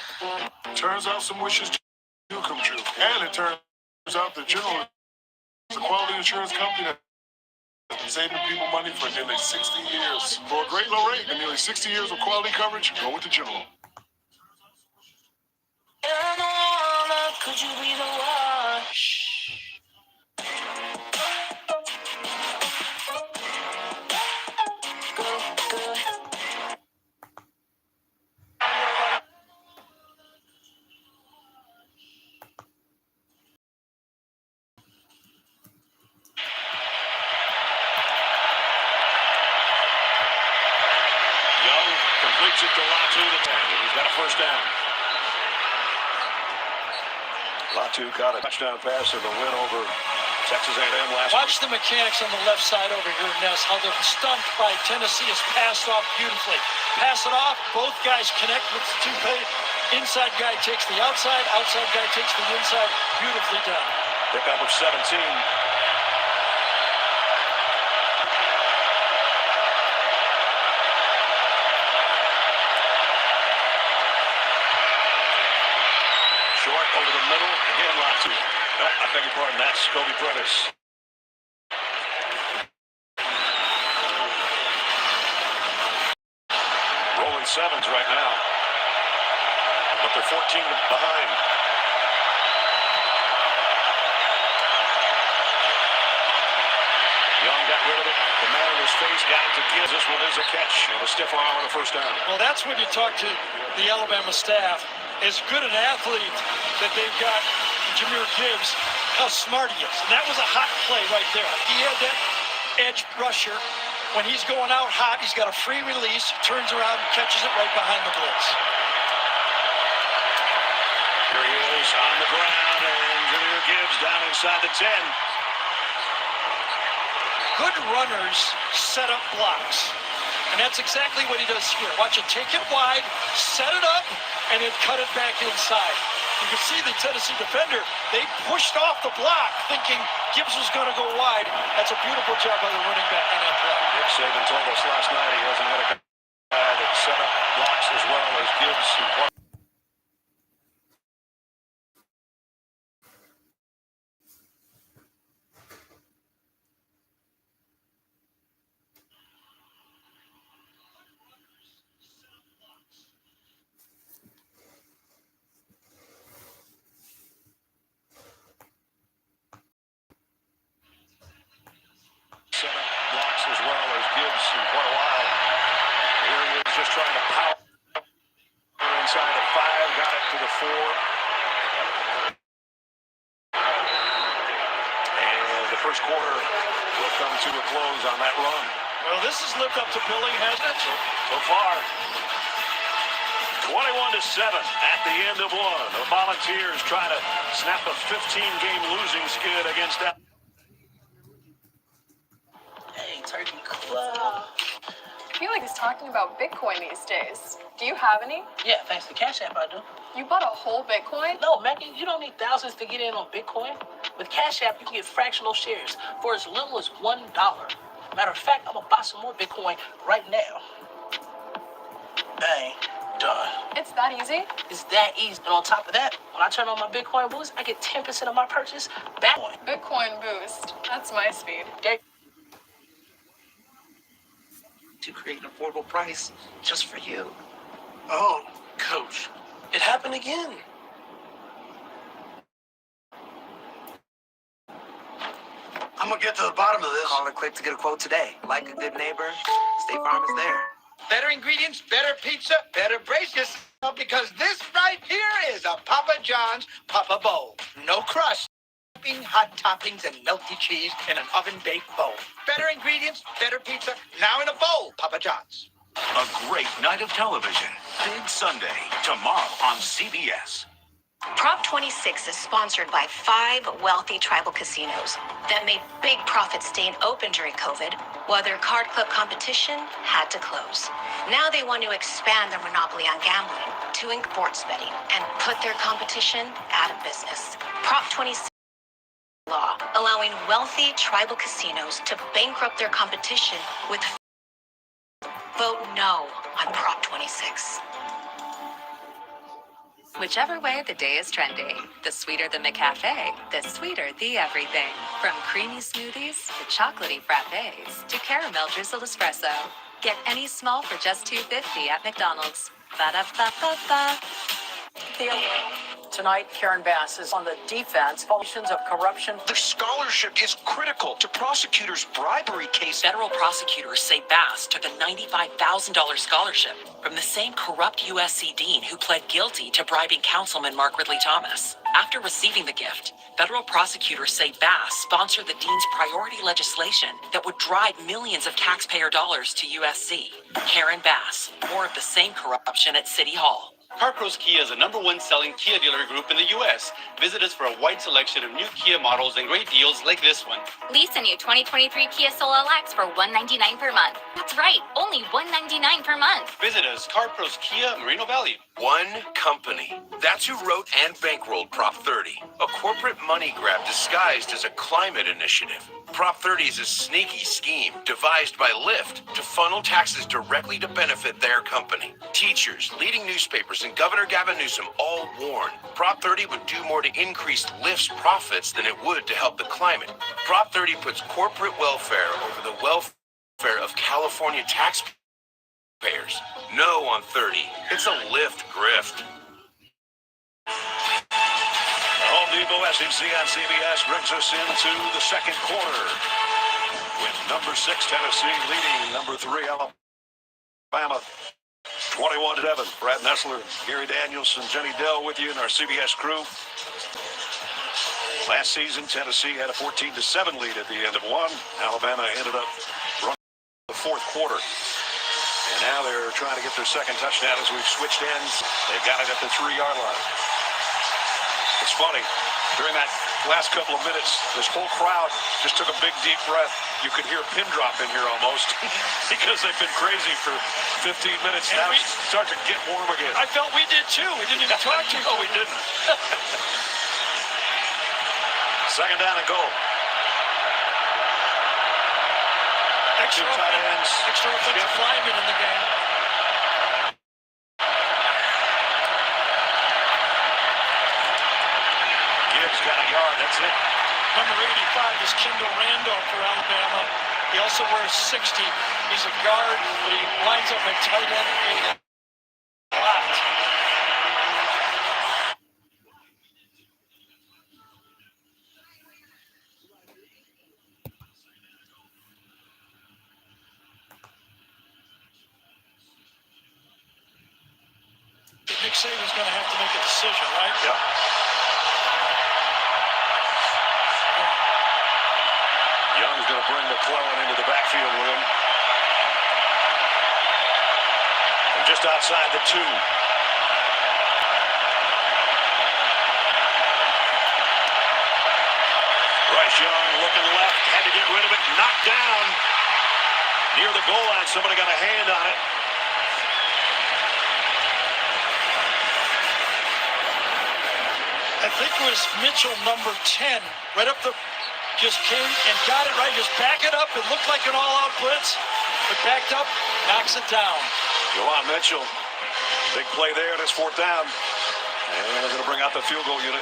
Turns out some wishes do come true. And it turns out that General is a quality insurance company that has been saving people money for nearly 60 years. For a great low rate and nearly 60 years of quality coverage, go with the General. Could you be the one? Young completes it to Latu the 10. He's got a first down. Latu caught a touchdown pass in the win over Texas A&M last Watch the mechanics on the left side over here, Ness, how the stunt by Tennessee is passed off beautifully. Pass it off, both guys connect with the two pay. Inside guy takes the outside guy takes the inside. Beautifully done. Pickup of 17. Short over the middle. Again, Latu. No, I beg your pardon. That's Kobe Prentice. Rolling sevens right now. But they're 14 behind. Young got rid of it. The man in his face got it to Gibbs. This one is a catch and a stiff arm on a first down. Well, that's when you talk to the Alabama staff. As good an athlete that they've got, Jahmyr Gibbs, how smart he is. And that was a hot play right there. He had that edge rusher. When he's going out hot, he's got a free release, turns around and catches it right behind the blitz. Here he is on the ground, and Jahmyr Gibbs down inside the 10. Good runners set up blocks. And that's exactly what he does here. Watch it take it wide, set it up, and then cut it back inside. You can see the Tennessee defender, they pushed off the block thinking Gibbs was going to go wide. That's a beautiful job by the running back on that play. Nick Saban told us last night he hasn't had a guy that set up blocks as well as Gibbs. Set up blocks as well as Gibbs in quite a while. Here he is just trying to power inside the 5, got it to the 4. And the first quarter will come to a close on that run. Well, this has lived up to billing, hasn't it? So far, 21-7 at the end of one. The Volunteers try to snap a 15-game losing skid against that. Hey, Turkey Club. I feel like he's talking about Bitcoin these days. Do you have any? Yeah, thanks to Cash App, I do. You bought a whole Bitcoin? No, Maggie, you don't need thousands to get in on Bitcoin. With Cash App, you can get fractional shares for as little as $1. Matter of fact, I'm gonna buy some more Bitcoin right now. Bang, done. It's that easy? It's that easy. And on top of that, when I turn on my Bitcoin boost, I get 10% of my purchase back. Bitcoin boost. That's my speed. To create an affordable price just for you. Oh, Coach, it happened again. I'm gonna get to the bottom of this. Call it quick to get a quote today. Like a good neighbor, State Farm is there. Better ingredients, better pizza, better braces. Because this right here is a Papa John's Papa Bowl. No crust. Hot toppings and melty cheese in an oven-baked bowl. Better ingredients, better pizza, now in a bowl, Papa John's. A great night of television. Big Sunday, tomorrow on CBS. Prop 26 is sponsored by 5 wealthy tribal casinos that made big profits staying open during COVID, while their card club competition had to close. Now they want to expand their monopoly on gambling to sports betting and put their competition out of business. Prop 26 law allowing wealthy tribal casinos to bankrupt their competition with vote no on Prop 26. Whichever way the day is trending, the sweeter the McCafe, the sweeter the everything. From creamy smoothies to chocolatey frappes to caramel drizzled espresso. Get any small for just $2.50 at McDonald's. Ba-da-ba-ba-ba. Tonight, Karen Bass is on the defense. Allegations of corruption. The scholarship is critical to prosecutors' bribery case. Federal prosecutors say Bass took a $95,000 scholarship from the same corrupt USC dean who pled guilty to bribing Councilman Mark Ridley Thomas. After receiving the gift, federal prosecutors say Bass sponsored the dean's priority legislation that would drive millions of taxpayer dollars to USC. Karen Bass, more of the same corruption at City Hall. CarPros Kia is the #1 selling Kia dealer group in the U.S. Visit us for a wide selection of new Kia models and great deals like this one. Lease a new 2023 Kia Soul LX for $199 per month. That's right, only $199 per month. Visit us, CarPros Kia, Moreno Valley. One company. That's who wrote and bankrolled Prop 30, a corporate money grab disguised as a climate initiative. Prop 30 is a sneaky scheme devised by Lyft to funnel taxes directly to benefit their company. Teachers, leading newspapers, and Governor Gavin Newsom all warn Prop 30 would do more to increase Lyft's profits than it would to help the climate. Prop 30 puts corporate welfare over the welfare of California taxpayers. No on 30. It's a Lyft grift. Home Depot SEC on CBS brings us into the second quarter with number 6 Tennessee leading number 3 Alabama 21-7. Brad Nessler, Gary Danielson, Jenny Dell with you and our CBS crew. Last season, Tennessee had a 14-7 lead at the end of one. Alabama ended up running the fourth quarter. And now they're trying to get their second touchdown as we've switched ends. They've got it at the 3-yard line. It's funny, during that last couple of minutes, this whole crowd just took a big, deep breath. You could hear a pin drop in here almost because they've been crazy for 15 minutes. And now it's starting to get warm again. I felt we did too. We didn't even talk to you. No, we didn't. Second down and goal. Extra offensive lineman in the game. Got a yard, that's it. Number 85 is Kendall Randolph for Alabama. He also wears 60. He's a guard, but he lines up at tight end a lot. Nick Saban's going to have to make a decision, right? Yep. Young's going to bring McClellan into the backfield with him. And just outside the 2. Bryce Young looking left, had to get rid of it, knocked down near the goal line. Somebody got a hand on it. I think it was Mitchell, number 10, right up the... Just came and got it right. Just back it up. It looked like an all-out blitz, but backed up, knocks it down. Juwan Mitchell, big play there. It's 4th down. And they're going to bring out the field goal unit.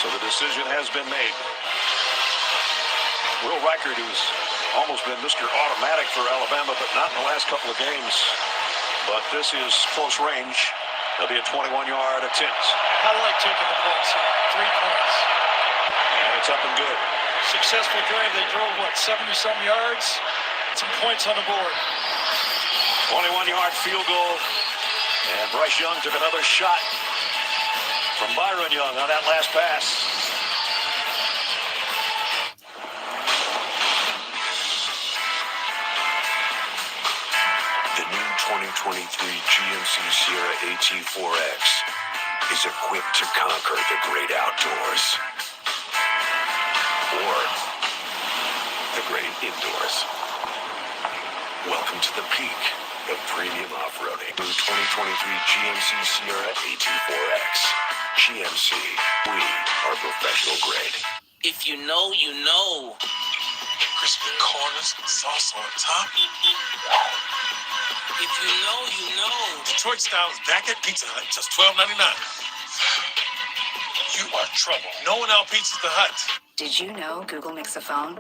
So the decision has been made. Will Reichert, who's almost been Mr. Automatic for Alabama, but not in the last couple of games. But this is close range. There'll be a 21-yard attempt. I like taking the points here. 3 points. And it's up and good. Successful drive. They drove, 70-some yards? Some points on the board. 21-yard field goal And Bryce Young took another shot from Byron Young on that last pass. The new 2023 GMC Sierra AT4X is equipped to conquer the great outdoors. Or the great indoors. Welcome to the peak of premium off-roading. New 2023 GMC Sierra AT4X. GMC, we are professional grade. If you know, you know. Crispy corners, sauce on top. If you know, you know. Detroit style is back at Pizza Hut, just $12.99. You are trouble. No one out Pizza the Hut. Did you know Google makes a phone?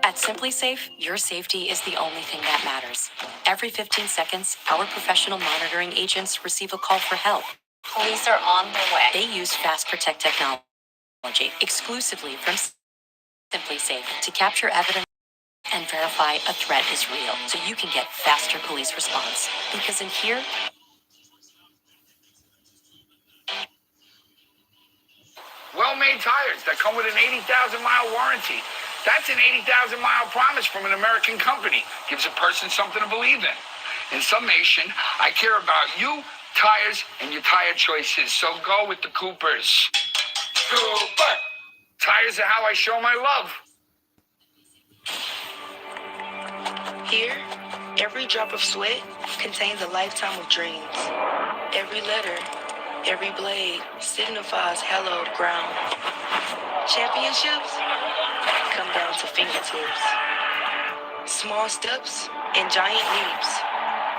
At Simply Safe, your safety is the only thing that matters. Every 15 seconds, our professional monitoring agents receive a call for help. Police are on their way. They use Fast Protect technology exclusively from Simply Safe to capture evidence and verify a threat is real, so you can get faster police response. Because in here, Well-made tires that come with an 80,000-mile warranty. That's an 80,000-mile promise from an American company. Gives a person something to believe in. In summation, I care about you, tires, and your tire choices. So go with the Coopers. Cooper! Tires are how I show my love. Here, every drop of sweat contains a lifetime of dreams. Every letter, every blade signifies hallowed ground. Championships come down to fingertips. Small steps and giant leaps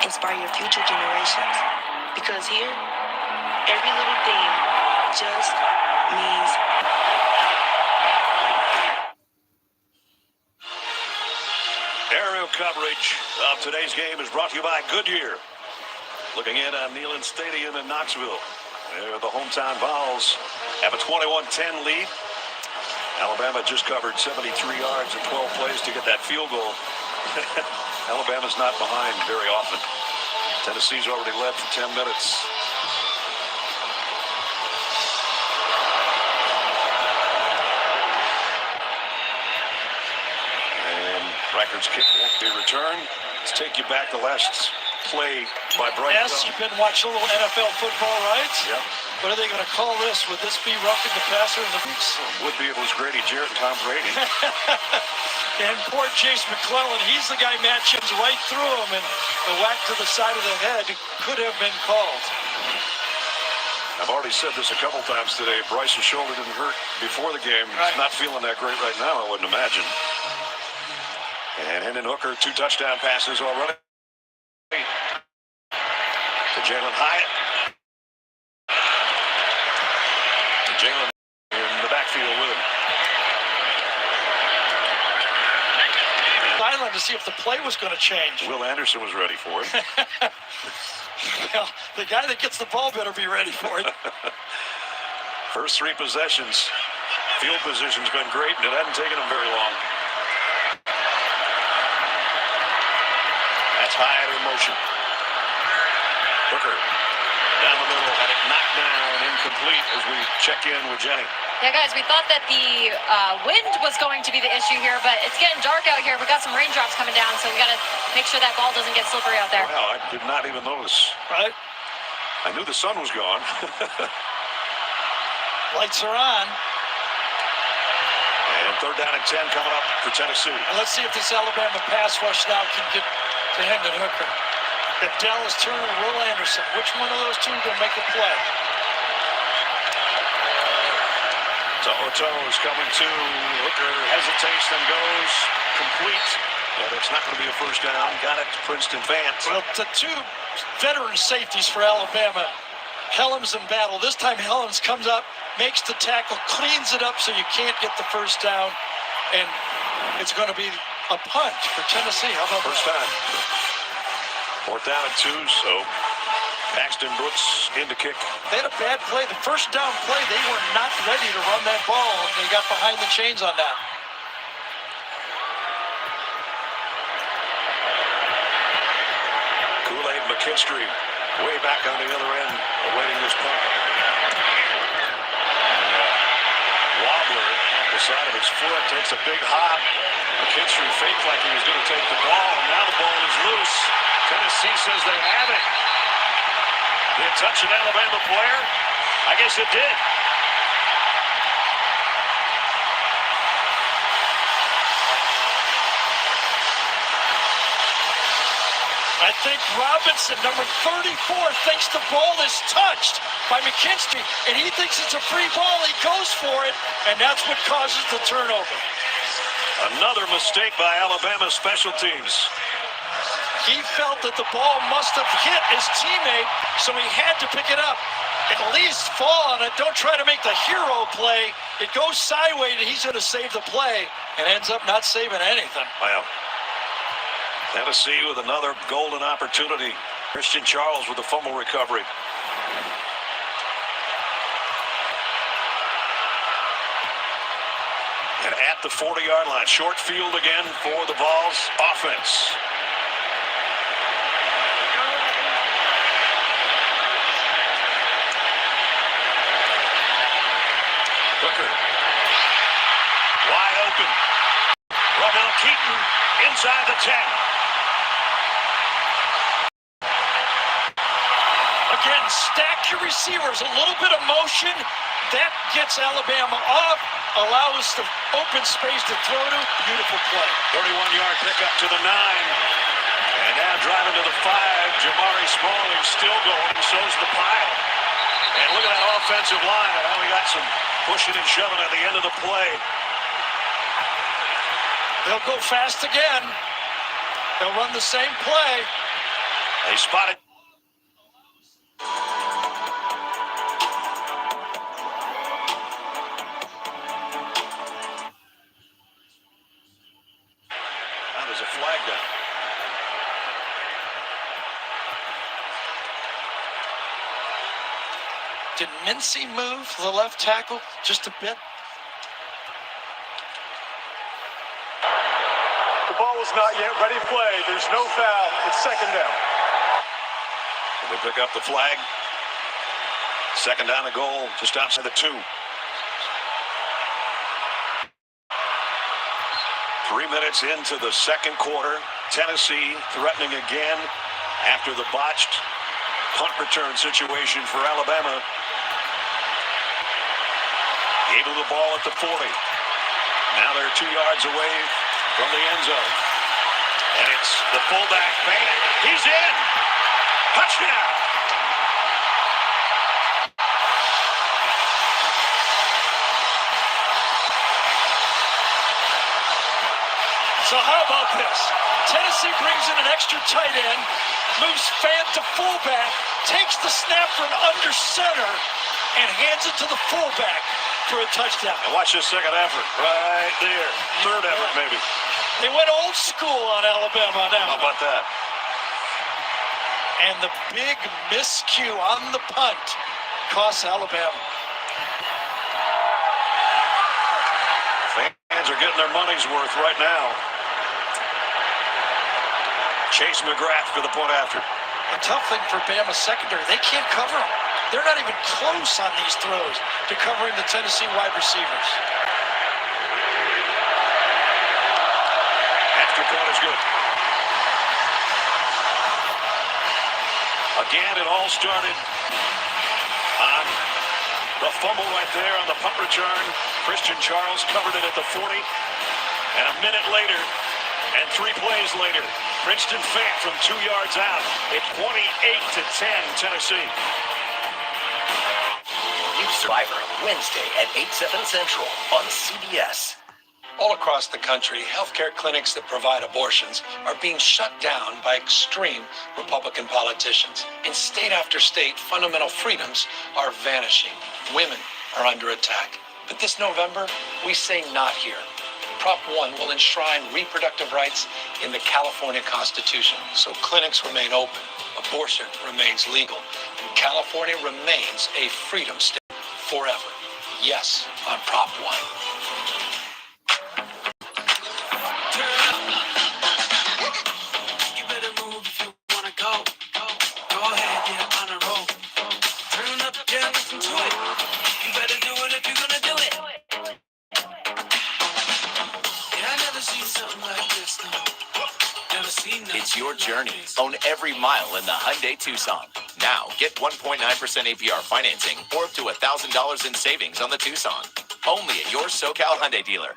inspire your future generations. Because here, every little thing just means. Aerial coverage of today's game is brought to you by Goodyear. Looking in on Neyland Stadium in Knoxville. There, the hometown Vols have a 21-10 lead. Alabama just covered 73 yards in 12 plays to get that field goal. Alabama's not behind very often. Tennessee's already led for 10 minutes. And Reichard's kick won't be returned. Let's take you back to last play by Bryce. Yes, you've been watching a little NFL football, right? Yep. What are they going to call this? Would this be roughing the passer in the weeks? Would be if it was Grady Jarrett and Tom Brady. And poor Chase McClellan, he's the guy Matt chims right through him, and the whack to the side of the head could have been called. I've already said this a couple times today. Bryce's shoulder didn't hurt before the game. He's not feeling that great right now, I wouldn't imagine. And Hendon Hooker, 2 touchdown passes already. To Jalen Hyatt. To Jalen in the backfield with him. Silent to see if the play was going to change. Will Anderson was ready for it. Well, the guy that gets the ball better be ready for it. First 3 possessions. Field position's been great, and it hasn't taken them very long. That's Hyatt in motion. Hooker down the middle, had it knocked down, incomplete as we check in with Jenny. Yeah, guys, we thought that the wind was going to be the issue here, but it's getting dark out here. We got some raindrops coming down, so we got to make sure that ball doesn't get slippery out there. Wow, I did not even notice. Right? I knew the sun was gone. Lights are on. And 3rd down and 10 coming up for Tennessee. And let's see if this Alabama pass rush now can get to Hendon Hooker. Got Dallas Turner and Will Anderson. Which one of those two are going to make a play? Toto is coming to. Hooker hesitates and goes complete. But it's not going to be a first down. Got it to Princeton Vance. Well, the 2 veteran safeties for Alabama. Helms and Battle. This time Helms comes up, makes the tackle, cleans it up so you can't get the first down. And it's going to be a punt for Tennessee. How about first that? time? 4th down and 2, so Paxton Brooks in to kick. They had a bad play. The first down play, they were not ready to run that ball, and they got behind the chains on that. McKinstry way back on the other end, awaiting this punt. Wobbler, the side of his foot, takes a big hop. McKinstry faked like he was going to take the ball, and now the ball is loose. Tennessee says they have it. Did it touch an Alabama player? I guess it did. I think Robinson, number 34, thinks the ball is touched by McKinstry, and he thinks it's a free ball. He goes for it, and that's what causes the turnover. Another mistake by Alabama special teams. He felt that the ball must have hit his teammate, so he had to pick it up. At least fall on it. Don't try to make the hero play. It goes sideways, and he's going to save the play, and ends up not saving anything. Wow. Tennessee with another golden opportunity. Christian Charles with the fumble recovery. And at the 40-yard line, short field again for the Vols offense. Booker. Wide open. Romel Keaton inside the 10. Again, stack your receivers. A little bit of motion. That gets Alabama off. Allows the open space to throw to. Beautiful play. 31-yard pickup to the 9. And now driving to the 5. Jamari Smalley still going. So's the pile. And look at that offensive line. Now we got some pushing and shoving at the end of the play. They'll go fast again. They'll run the same play. They spotted. Now there's a flag down. Did Mincy move the left tackle just a bit? The ball was not yet ready to play. There's no foul. It's second down. They pick up the flag. Second down and goal, just outside the 2. 3 minutes into the second quarter. Tennessee threatening again after the botched punt return situation for Alabama. Gave him the ball at the 40. Now they're 2 yards away from the end zone. And it's the fullback fan. He's in. Touchdown. So how about this? Tennessee brings in an extra tight end, moves Fant to fullback, takes the snap from under center, and hands it to the fullback for a touchdown. And watch this second effort right there. Third effort, maybe. They went old school on Alabama now. How about that? And the big miscue on the punt costs Alabama. Fans are getting their money's worth right now. Chase McGrath for the point after. A tough thing for Bama's secondary. They can't cover them. They're not even close on these throws to covering the Tennessee wide receivers. Extra point is good. Again, it all started on the fumble right there on the punt return. Christian Charles covered it at the 40. And a minute later, and 3 plays later, Princeton Fant from 2 yards out. It's 28-10 Tennessee. New Survivor, Wednesday at 8/7 Central on CBS. All across the country, healthcare clinics that provide abortions are being shut down by extreme Republican politicians. In state after state, fundamental freedoms are vanishing. Women are under attack. But this November, we say not here. Prop 1 will enshrine reproductive rights in the California Constitution, so clinics remain open, abortion remains legal, and California remains a freedom state forever. Yes, on Prop 1. your journey. Own every mile in the Hyundai Tucson. Now, get 1.9% APR financing or up to $1,000 in savings on the Tucson. Only at your SoCal Hyundai dealer.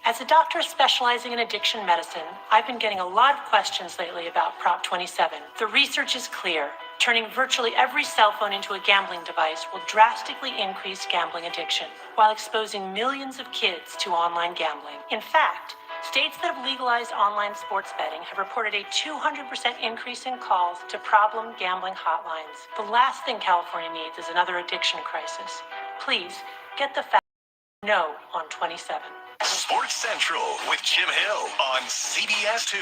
As a doctor specializing in addiction medicine, I've been getting a lot of questions lately about Prop 27. The research is clear. Turning virtually every cell phone into a gambling device will drastically increase gambling addiction, while exposing millions of kids to online gambling. In fact, states that have legalized online sports betting have reported a 200% increase in calls to problem gambling hotlines. The last thing California needs is another addiction crisis. Please, get the fact no on 27. Sports Central with Jim Hill on CBS 2.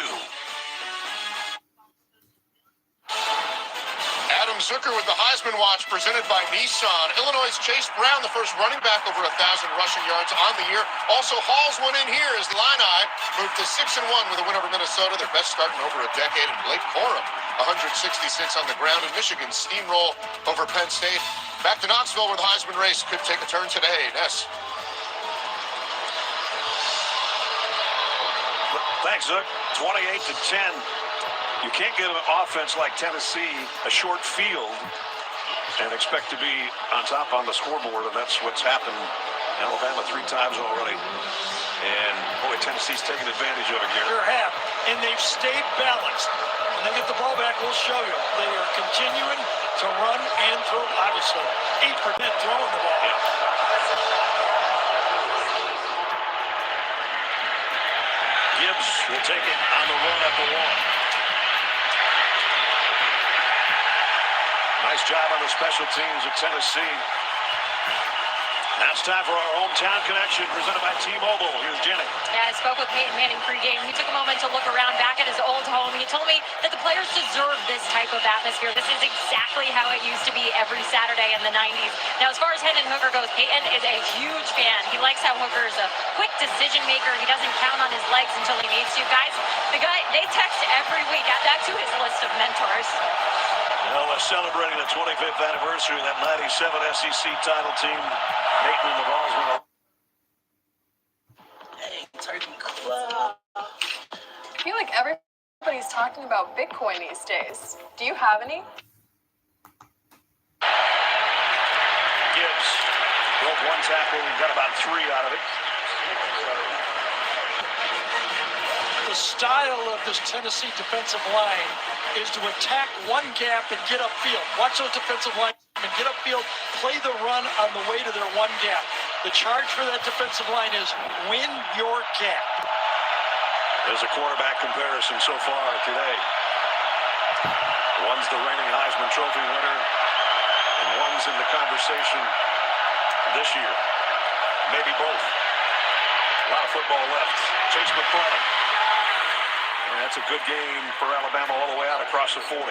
Adam Zucker with the Heisman Watch presented by Nissan. Illinois' Chase Brown, the first running back over 1,000 rushing yards on the year. Also hauls one in here as the Illini moved to 6-1 with a win over Minnesota, their best start in over a decade. And Blake Corum, 166 on the ground. And Michigan steamroll over Penn State. Back to Knoxville where the Heisman race could take a turn today. Ness. Thanks, Zook. 28-10. You can't give an offense like Tennessee a short field and expect to be on top on the scoreboard, and that's what's happened. Alabama 3 times already. And, boy, Tennessee's taking advantage of it here. Sure have. And they've stayed balanced. When they get the ball back, we'll show you. They are continuing to run and throw, obviously. 8% throwing the ball. Yeah. Gibbs will take it on the run at the 1. Nice job on the special teams of Tennessee. Now it's time for our hometown connection presented by T-Mobile. Here's Jenny. Yeah, I spoke with Peyton Manning pregame. He took a moment to look around back at his old home. He told me that the players deserve this type of atmosphere. This is exactly how it used to be every Saturday in the 90s. Now, as far as Hendon Hooker goes, Peyton is a huge fan. He likes how Hooker is a quick decision maker. He doesn't count on his legs until he needs to. Guys, the guy, they text every week. Add that to his list of mentors. Well, we're celebrating the 25th anniversary of that 97 SEC title team. Peyton and the Vols. Hey, Turkey Club. I feel like everybody's talking about Bitcoin these days. Do you have any? Gibbs broke 1 tackle and got about 3 out of it. The style of this Tennessee defensive line is to attack one gap and get upfield. Watch those defensive linemen get upfield, play the run on the way to their one gap. The charge for that defensive line is win your gap. There's a quarterback comparison so far today. One's the reigning Heisman Trophy winner, and one's in the conversation this year. Maybe both. A lot of football left. Chase McClellan. And that's a good game for Alabama all the way out across the 40.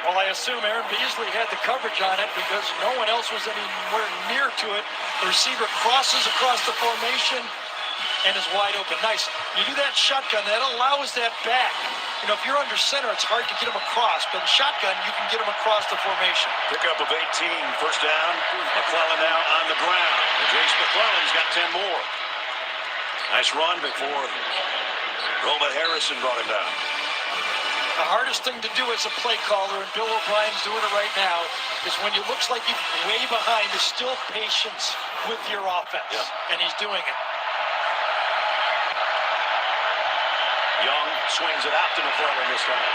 Well, I assume Aaron Beasley had the coverage on it because no one else was anywhere near to it. The receiver crosses across the formation and is wide open. Nice. You do that shotgun, that allows that back. You know, if you're under center, it's hard to get him across. But in shotgun, you can get him across the formation. Pickup of 18, first down. McClellan now on the ground. And Jace McClellan's got 10 more. Nice run before Roman Harrison brought him down. The hardest thing to do as a play caller, and Bill O'Brien's doing it right now, is when it looks like you're way behind, is still patience with your offense. Yeah. And he's doing it. Young swings it out to McClellan this time.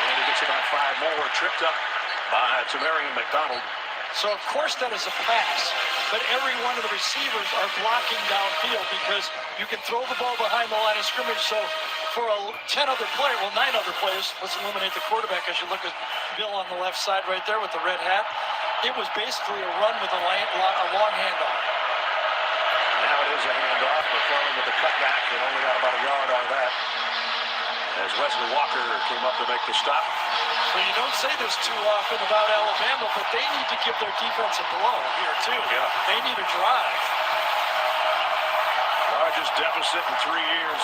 And he gets about 5 more, tripped up by Tamarian McDonald. So, of course, that is a pass. But every one of the receivers are blocking downfield because you can throw the ball behind the line of scrimmage. So, for 10 other players, well, 9 other players, let's eliminate the quarterback as you look at Bill on the left side right there with the red hat. It was basically a run with a long handoff. Now it is a handoff. McClellan with the cutback and only got about a yard out of that. As Wesley Walker came up to make the stop. So you don't say this too often about Alabama, but they need to give their defense a blow here too. Yeah. They need a drive. Largest deficit in 3 years.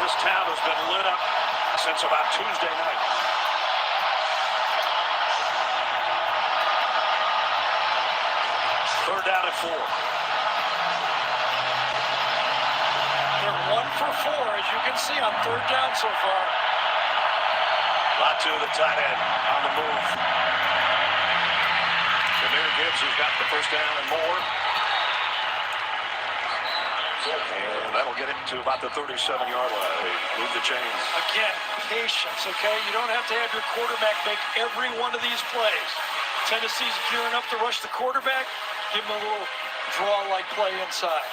This town has been lit up since about Tuesday night. Third down and 4. They're 1 for 4, as you can see, on third down so far. Latu, the tight end, on the move. Jameer Gibbs has got the first down and more. And that'll get it to about the 37-yard line. They move the chains. Again, patience, okay? You don't have to have your quarterback make every one of these plays. Tennessee's gearing up to rush the quarterback. Give him a little draw-like play inside.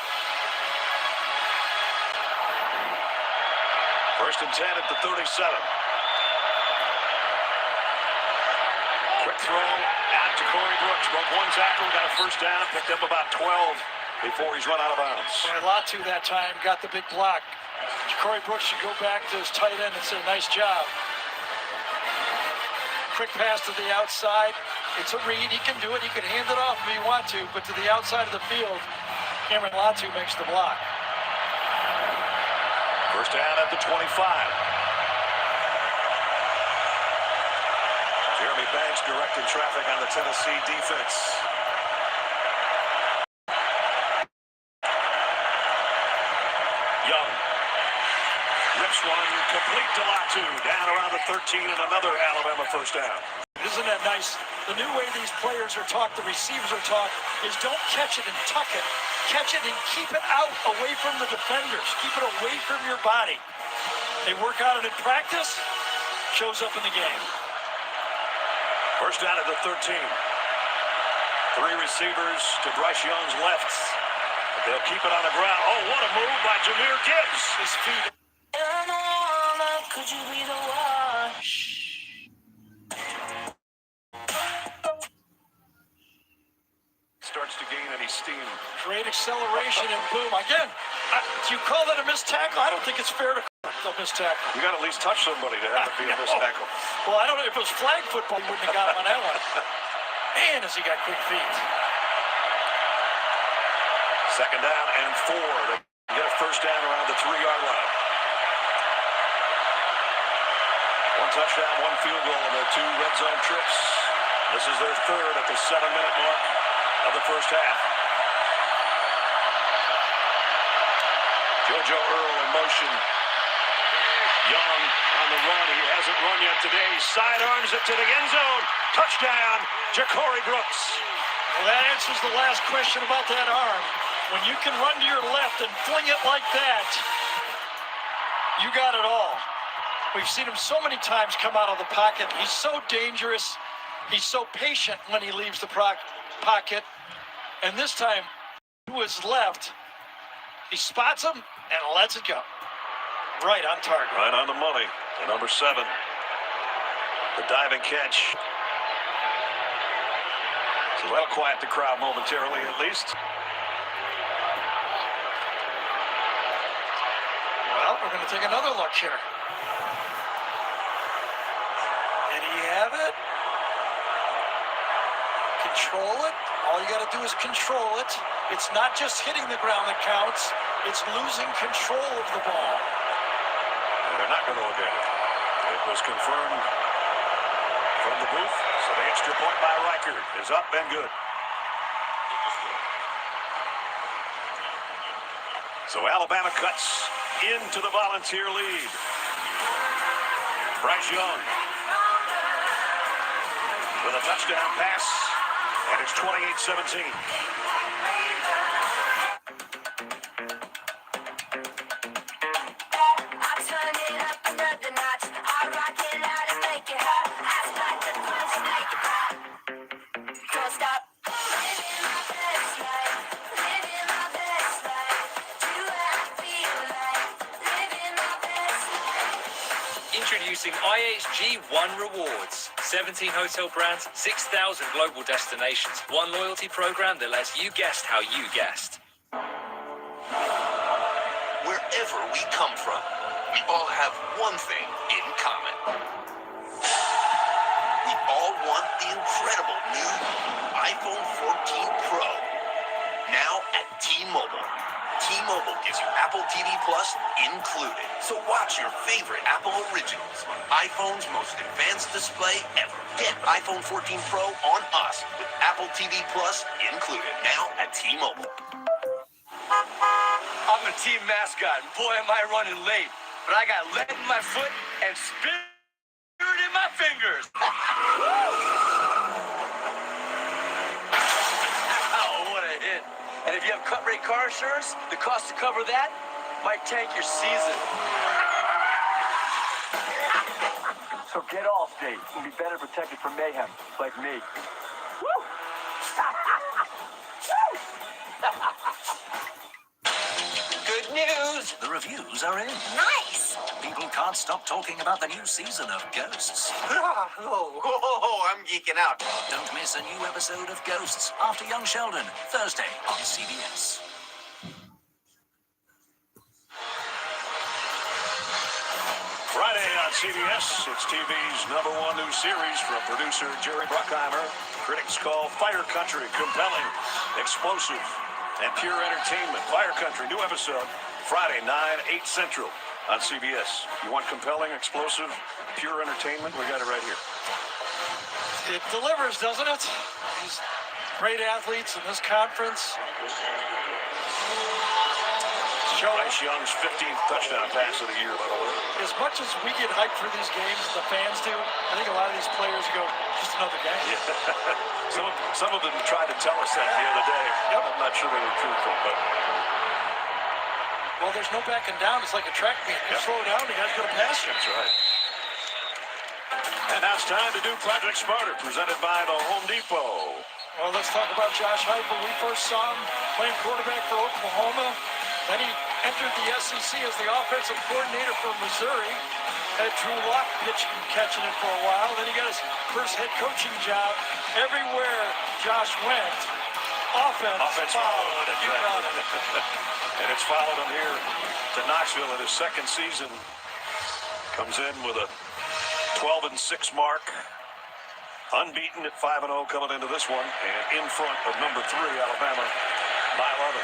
First and 10 at the 37. Quick throw out to Corey Brooks. Broke one tackle, got a first down, picked up about 12 before he's run out of bounds. And Latu that time got the big block. Corey Brooks should go back to his tight end and say, nice job. Quick pass to the outside. It's a read. He can do it. He can hand it off if he wants to, but to the outside of the field, Cameron Latu makes the block. First down at the 25. Jeremy Banks directing traffic on the Tennessee defense. Young. Rips one, complete to Latu. Down around the 13 and another Alabama first down. Isn't that nice? The new way these players are taught, the receivers are taught, is don't catch it and tuck it. Catch it and keep it out away from the defenders. Keep it away from your body. They work on it in practice, shows up in the game. First down at the 13. 3 receivers to Bryce Young's left. They'll keep it on the ground. Oh, what a move by Jameer Gibbs. His feet. Could you be the one? Starts to gain any steam. Great acceleration and boom. Again, do you call that a missed tackle? I don't think it's fair to call it a missed tackle. You got to at least touch somebody to have it be a missed tackle. Well, I don't know. If it was flag football, you wouldn't have got him on that one. Man, has he got quick feet. Second down and 4. They get a first down around the 3-yard line. 1 touchdown, 1 field goal in their 2 red zone trips. This is their third at the 7-minute mark of the first half. JoJo Earl in motion. Young on the run. He hasn't run yet today. Sidearms it to the end zone. Touchdown, Ja'Cory Brooks. Well, that answers the last question about that arm. When you can run to your left and fling it like that, you got it all. We've seen him so many times come out of the pocket. He's so dangerous. He's so patient when he leaves the pocket. And this time, to his left, he spots him and lets it go. Right on target. Right on the money. The number 7. The diving catch. So that'll quiet the crowd momentarily at least. Well, we're going to take another look here. Did he have it? Control it. All you got to do is control it. It's not just hitting the ground that counts. It's losing control of the ball. And they're not going to look at it. It was confirmed from the booth. So the extra point by Riker is up and good. So Alabama cuts into the Volunteer lead. Bryce Young with a touchdown pass, and it's 28-17. Introducing IHG One Rewards. 17 hotel brands, 6,000 global destinations. One loyalty program that lets you guest how you guest. Wherever we come from, we all have one thing in common. We all want the incredible new iPhone 14 Pro. Now at T-Mobile. T-Mobile gives you Apple TV Plus included. So watch your favorite Apple originals on iPhone's most advanced display ever. Get iPhone 14 Pro on us with Apple TV Plus included. Now at T-Mobile. I'm the team mascot, and boy, am I running late. But I got lead in my foot and spirit in my fingers. Oh, what a hit. And if you have cut rate car insurance, the cost to cover that might tank your season. So get Allstate and be better protected from mayhem, like me. Woo! Good news! The reviews are in. Nice! People can't stop talking about the new season of Ghosts. I'm geeking out. Don't miss a new episode of Ghosts After Young Sheldon, Thursday on CBS. Friday on CBS, it's TV's #1 new series from producer Jerry Bruckheimer. Critics call Fire Country compelling, explosive, and pure entertainment. Fire Country, new episode, Friday, 9/8 Central on CBS. You want compelling, explosive, pure entertainment? We got it right here. It delivers, doesn't it? These great athletes in this conference. Bryce Young's 15th touchdown pass of the year, by the way. As much as we get hyped for these games, the fans do, I think a lot of these players go, just another game. Yeah. some of them tried to tell us that the other day. Yep. I'm not sure they were truthful, but... Well, there's no backing down. It's like a track meet. You slow down, the guy's going to pass you. That's right. And now it's time to do Project Smarter, presented by the Home Depot. Well, let's talk about Josh Heupel. We first saw him playing quarterback for Oklahoma. Then he entered the SEC as the offensive coordinator for Missouri. Had Drew Lock pitching and catching it for a while. Then he got his first head coaching job. Everywhere Josh went, offense followed. And it's followed him here to Knoxville in his second season. Comes in with a 12-6 mark. Unbeaten at 5-0 coming into this one. And in front of number 3, Alabama, by 11.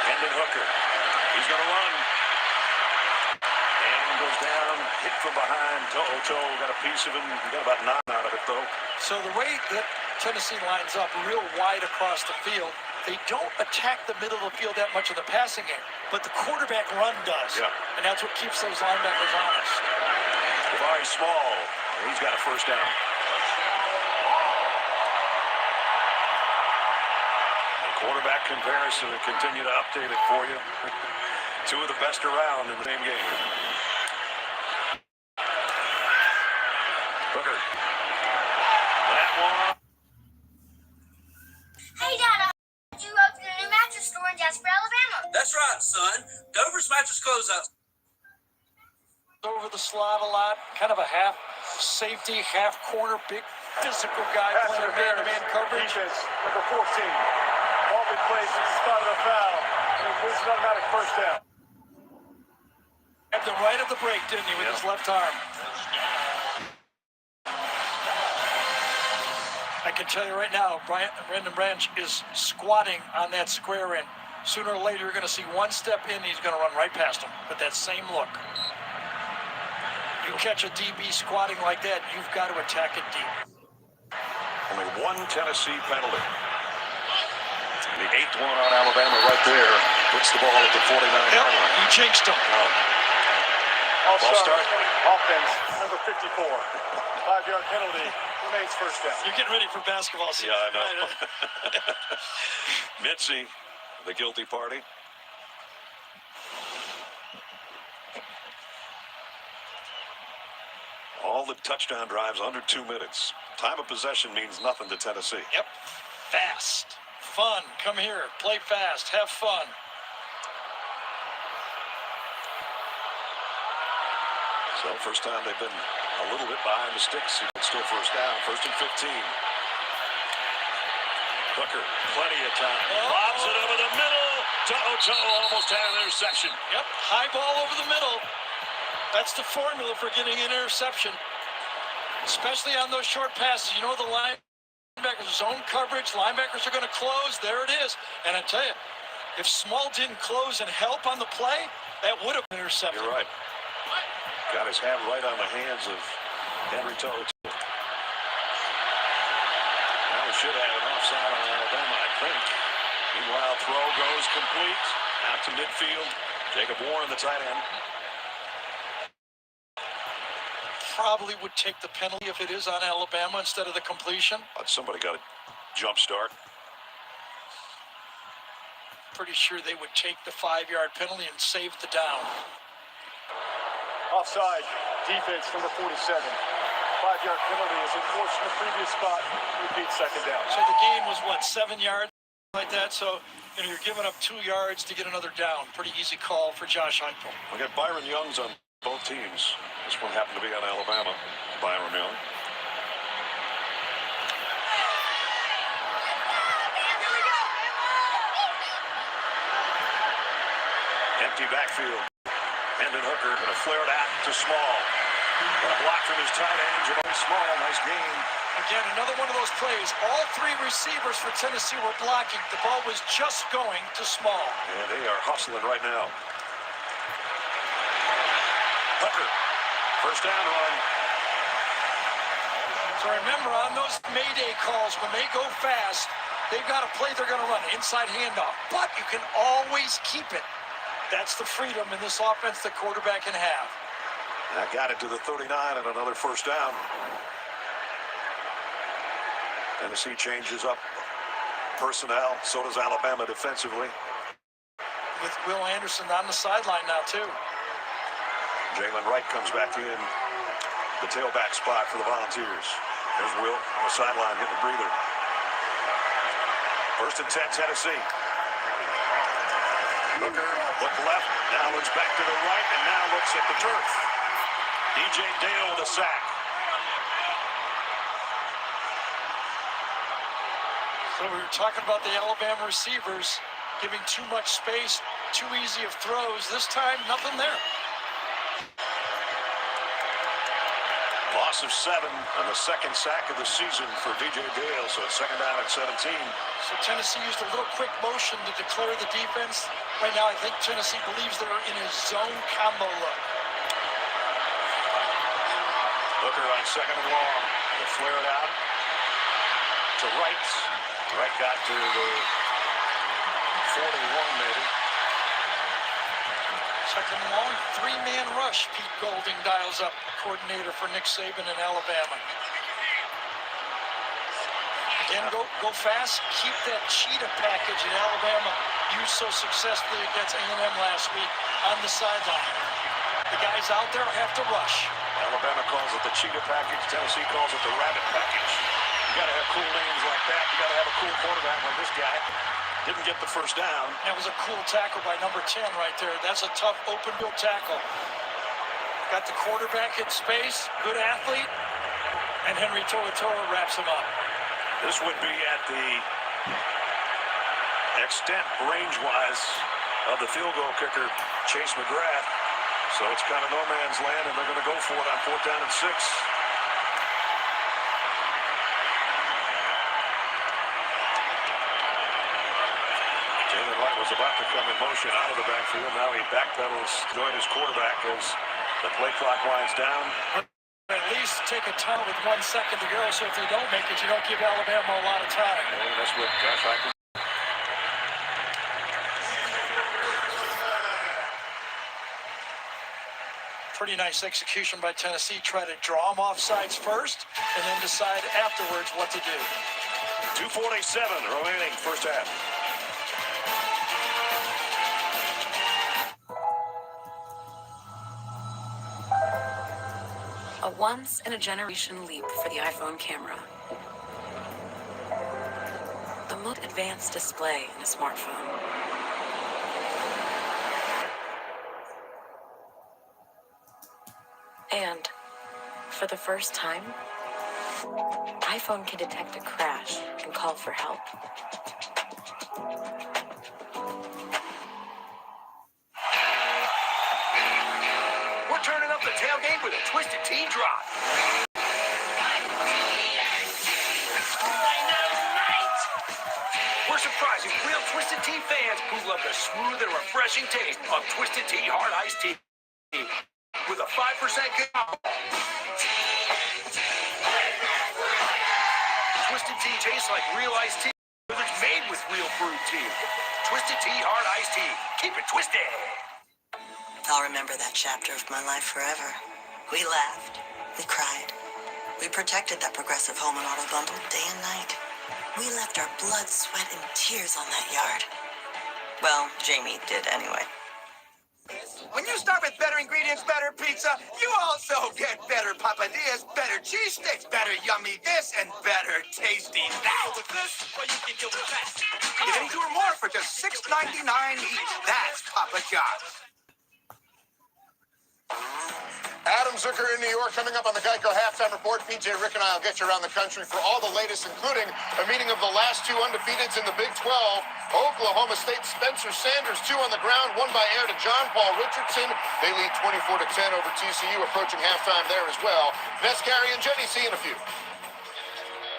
Hendon Hooker. He's going to run. And goes down, hit from behind. Toe got a piece of him. He got about 9 out of it, though. So the way that Tennessee lines up real wide across the field, they don't attack the middle of the field that much in the passing game, but the quarterback run does. Yeah. And that's what keeps those linebackers honest. Jabari Small, he's got a first down. Quarterback comparison, and continue to update it for you. Two of the best around in the same game. Hooker. That one. Hey, Dad, you opened a new mattress store in Jasper, Alabama. That's right, son. Dover's mattress closeout. Over the slot a lot, kind of a half safety, half corner, big physical guy playing man-to-man coverage. Defense, number 14. Ball be placed at the spot of the foul. And includes an automatic first down. At the right of the break, didn't he, with his left arm? I can tell you right now, Brandon Branch is squatting on that square in. Sooner or later, you're going to see one step in, he's going to run right past him with that same look. You catch a DB squatting like that, you've got to attack it deep. Only one Tennessee penalty. The 8th one on Alabama right there. Puts the ball at the 49-yard line. He jinxed him. Ball start. Offense, number 54. 5-yard penalty. Remains first down. You're getting ready for basketball season. Yeah, I know. Mitzi, the guilty party. All the touchdown drives under 2 minutes. Time of possession means nothing to Tennessee. Yep. Fast. Fun. Come here. Play fast. Have fun. So first time they've been a little bit behind the sticks. It's still first down. 1st and 15. Hooker, plenty of time. Lobs it over the middle to Ocho. Almost had an interception. Yep. High ball over the middle. That's the formula for getting an interception, especially on those short passes. You know, the linebackers zone coverage. Linebackers are going to close. There it is. And I tell you, If Small didn't close and help on the play, that would have been intercepted. You're right. Got his hand right on the hands of Henry Toto. Now we should have an offside on Alabama, I think. Meanwhile, throw goes complete. Out to midfield. Jacob Warren, the tight end. Probably would take the penalty if it is on Alabama instead of the completion. But somebody got a jump start. Pretty sure they would take the 5-yard penalty and save the down. Offside, defense, number 47. 5-yard penalty is enforced in the previous spot. Repeat, second down. So the gain was, what, 7 yards? Like that, so you're giving up 2 yards to get another down. Pretty easy call for Josh Heupel. We got Byron Young's on both teams. This one happened to be on Alabama. Byron Young. Empty backfield. Hendon Hooker going to flare it out to Small. Got a block from his tight end, Jerome Small. Nice game. Again, another one of those plays. All 3 receivers for Tennessee were blocking. The ball was just going to Small. Yeah, they are hustling right now. Hooker, first down run. So remember, on those Mayday calls, when they go fast, they've got a play they're going to run, inside handoff. But you can always keep it. That's the freedom in this offense the quarterback can have. That got it to the 39 and another first down. Tennessee changes up personnel. So does Alabama defensively. With Will Anderson on the sideline now, too. Jalen Wright comes back in the tailback spot for the Volunteers. There's Will on the sideline getting a breather. 1st and 10, Tennessee. Hooker, look left, now looks back to the right, and now looks at the turf. DJ Dale with a sack. So we were talking about the Alabama receivers giving too much space, too easy of throws. This time, nothing there. Loss of 7 on the 2nd sack of the season for DJ Dale, so it's 2nd down at 17. So Tennessee used a little quick motion to declare the defense. Right now, I think Tennessee believes they're in a zone combo look. Hooker on 2nd and long. They flare it out to Wright. Wright got to the 41 maybe. 2nd and long, 3-man rush. Pete Golding dials up, coordinator for Nick Saban in Alabama. Again, go fast. Keep that cheetah package that Alabama used so successfully against A&M last week on the sideline. The guys out there have to rush. Alabama calls it the cheetah package. Tennessee calls it the rabbit package. You got to have cool names like that. You got to have a cool quarterback like this guy. Didn't get the first down. That was a cool tackle by number 10 right there. That's a tough open field tackle. Got the quarterback in space. Good athlete. And Henry To'oTo'o wraps him up. This would be at the extent range-wise of the field goal kicker, Chase McGrath. So it's kind of no man's land, and they're going to go for it on 4th down and 6. Jalen Wright was about to come in motion out of the backfield. Now he backpedals, join his quarterback as the play clock winds down. At least take a time with 1 second to go, so if they don't make it, you don't give Alabama a lot of time. And that's what Josh Heupel. Pretty nice execution by Tennessee. Try to draw them off sides first, and then decide afterwards what to do. 2:47 remaining, first half. A once-in-a-generation leap for the iPhone camera. The most advanced display in a smartphone. And, for the first time, iPhone can detect a crash and call for help. We're turning up the tailgate with a Twisted Tea drop. We're surprised surprising real Twisted Tea fans who love the smooth and refreshing taste of Twisted Tea Hard Iced Tea with a 5% alcohol. Twisted Tea tastes like real iced tea because it's made with real brewed tea. Twisted Tea Hard Iced Tea. Keep it twisted. I'll remember that chapter of my life forever. We laughed. We cried. We protected that Progressive home and auto bundle day and night. We left our blood, sweat, and tears on that yard. Well, Jamie did anyway. When you start with better ingredients, better pizza, you also get better papadillas, better cheese sticks, better yummy this, and better tasty that. With this, or you can go with that. Get any two or more for just $6.99 each. That's Papa John's. Adam Zucker in New York coming up on the Geico Halftime Report. PJ, Rick, and I will get you around the country for all the latest, including a meeting of the last two undefeateds in the Big 12. Oklahoma State Spencer Sanders, 2 on the ground, 1 by air to John Paul Richardson. They lead 24-10 over TCU, approaching halftime there as well. Ness, Gary, and Jenny, see you in a few.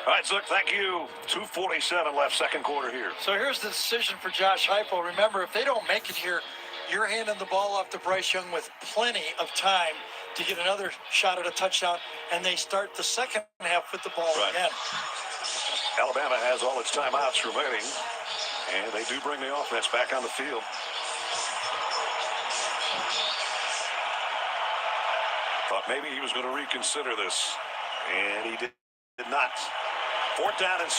All right, Zook, thank you. 2:47 left, second quarter here. So here's the decision for Josh Heupel. Remember, if they don't make it here, you're handing the ball off to Bryce Young with plenty of time to get another shot at a touchdown, and they start the second half with the ball again. Alabama has all its timeouts remaining, and they do bring the offense back on the field. Thought maybe he was going to reconsider this, and he did not. 4th down and 6.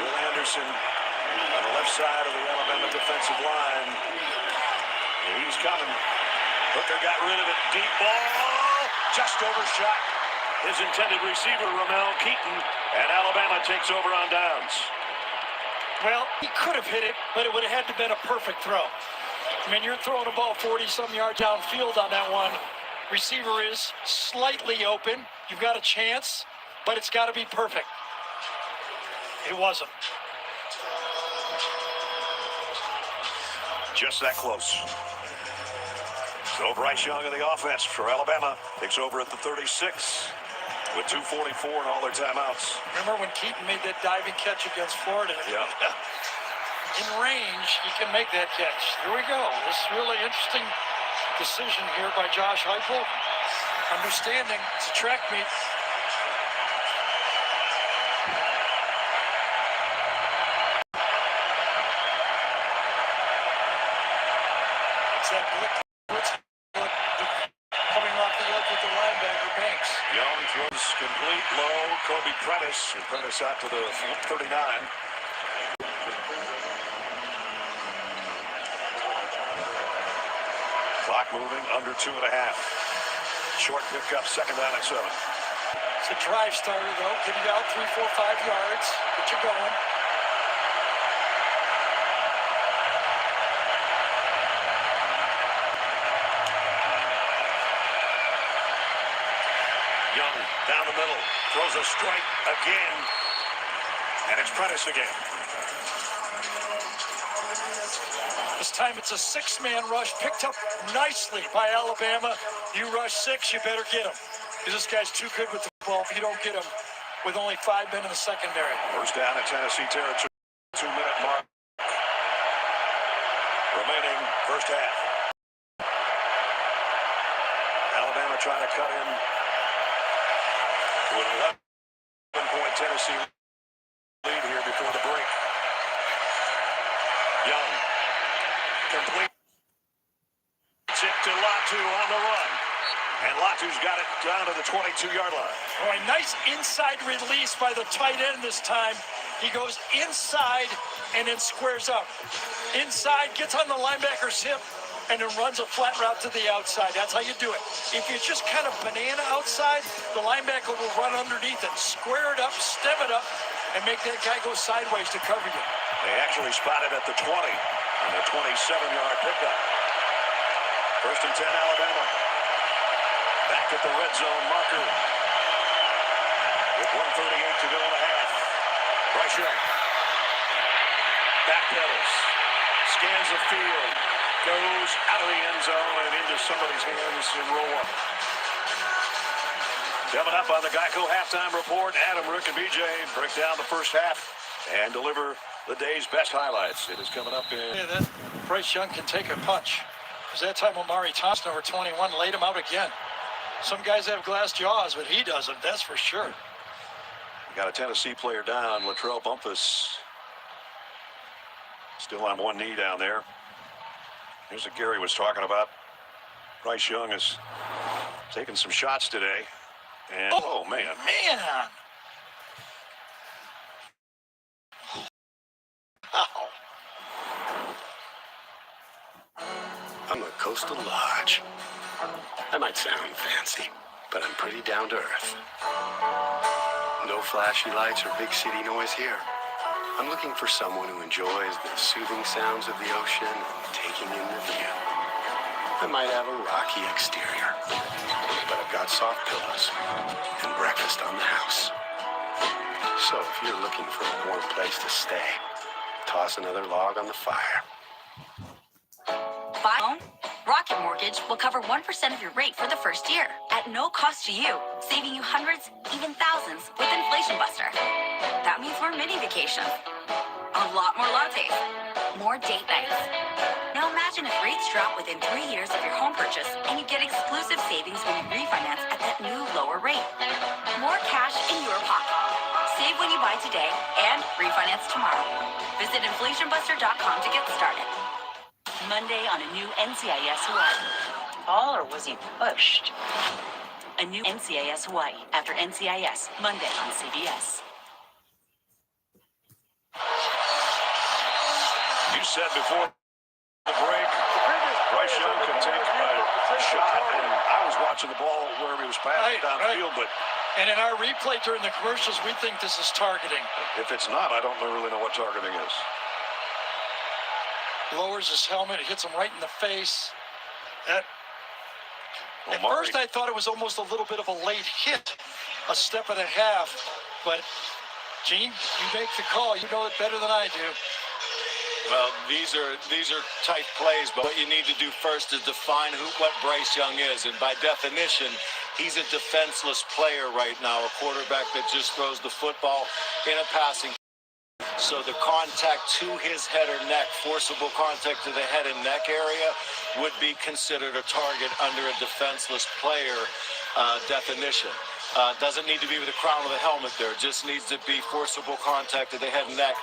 Will Anderson on the left side of the Alabama defensive line. He's coming. Hooker got rid of it. Deep ball. Just overshot his intended receiver, Ramel Keaton. And Alabama takes over on downs. Well, he could have hit it, but it would have had to have been a perfect throw. I mean, you're throwing a ball 40-some yards downfield on that one. Receiver is slightly open. You've got a chance, but it's got to be perfect. It wasn't. Just that close. So Bryce Young of the offense for Alabama takes over at the 36 with 2:44 and all their timeouts. Remember when Keaton made that diving catch against Florida? Yeah. In range, he can make that catch. Here we go. This is really interesting decision here by Josh Heupel. Understanding it's a track meet. It's that blitz coming off the edge with the linebacker Banks. Young throws complete low. Kobe Prentice. And Prentice out to the 39. Clock moving under 2.5. Short pickup, 2nd down and 7. It's a drive starter, though. Get it out 3, 4, 5 yards. Get you going. Young down the middle. Throws a strike again. And it's Prentice again. This time it's a 6-man rush, picked up nicely by Alabama. You rush 6, you better get him. Because this guy's too good with the ball if you don't get him with only 5 men in the secondary. First down in Tennessee territory. 2-minute mark remaining first half. Alabama trying to cut in to an 11-point Tennessee lead here before the break. Young. Complete. Tip to Latu on the run. And Latu's got it down to the 22-yard line. Oh, a nice inside release by the tight end this time. He goes inside and then squares up. Inside, gets on the linebacker's hip, and then runs a flat route to the outside. That's how you do it. If you just kind of banana outside, the linebacker will run underneath it, square it up, stem it up, and make that guy go sideways to cover you. They actually spotted at the 20 on the 27-yard pickup. First and 10, Alabama. Back at the red zone marker with 1:38 to go in the half. Bryce Young. Backpedals. Scans the field. Goes out of the end zone and into somebody's hands in row 1. Coming up on the Geico Halftime Report, Adam, Rick, and BJ break down the first half and deliver the day's best highlights. It is coming up in... Yeah, that Bryce Young can take a punch. Because that time Omari Thompson, number 21, laid him out again. Some guys have glass jaws, but he doesn't, that's for sure. We got a Tennessee player down, Latrell Bumpus. Still on one knee down there. Here's what Gary was talking about. Bryce Young is taking some shots today. And, oh man. Man! Wow. I'm a coastal lodge. That might sound fancy, but I'm pretty down to earth. No flashy lights or big city noise here. I'm looking for someone who enjoys the soothing sounds of the ocean and taking in the view. I might have a rocky exterior, but I've got soft pillows and breakfast on the house. So if you're looking for a warm place to stay, toss another log on the fire. Buy home? Rocket Mortgage will cover 1% of your rate for the first year at no cost to you, saving you hundreds, even thousands with Inflation Buster. That means more mini vacations, a lot more lattes, more date nights. Now imagine if rates drop within 3 years of your home purchase and you get exclusive savings when you refinance at that new lower rate. More cash in your pocket. Save when you buy today and refinance tomorrow. Visit inflationbuster.com to get started. Monday on a new NCIS Hawaii. Ball, or was he pushed? A new NCIS Hawaii after NCIS, Monday on CBS. You said before the break, Bryce Young can take a shot, and I was watching the ball wherever he was passing downfield, but... And in our replay during the commercials, we think this is targeting. If it's not, I don't really know what targeting is. Lowers his helmet, it hits him right in the face. At first, I thought it was almost a little bit of a late hit, a step and a half. But, Gene, you make the call. You know it better than I do. Well, these are tight plays, but what you need to do first is define what Bryce Young is. And by definition, he's a defenseless player right now, a quarterback that just throws the football in a passing. So the contact to his head or neck, forcible contact to the head and neck area, would be considered a target under a defenseless player definition. Doesn't need to be with the crown of the helmet there. Just needs to be forcible contact to the head and neck.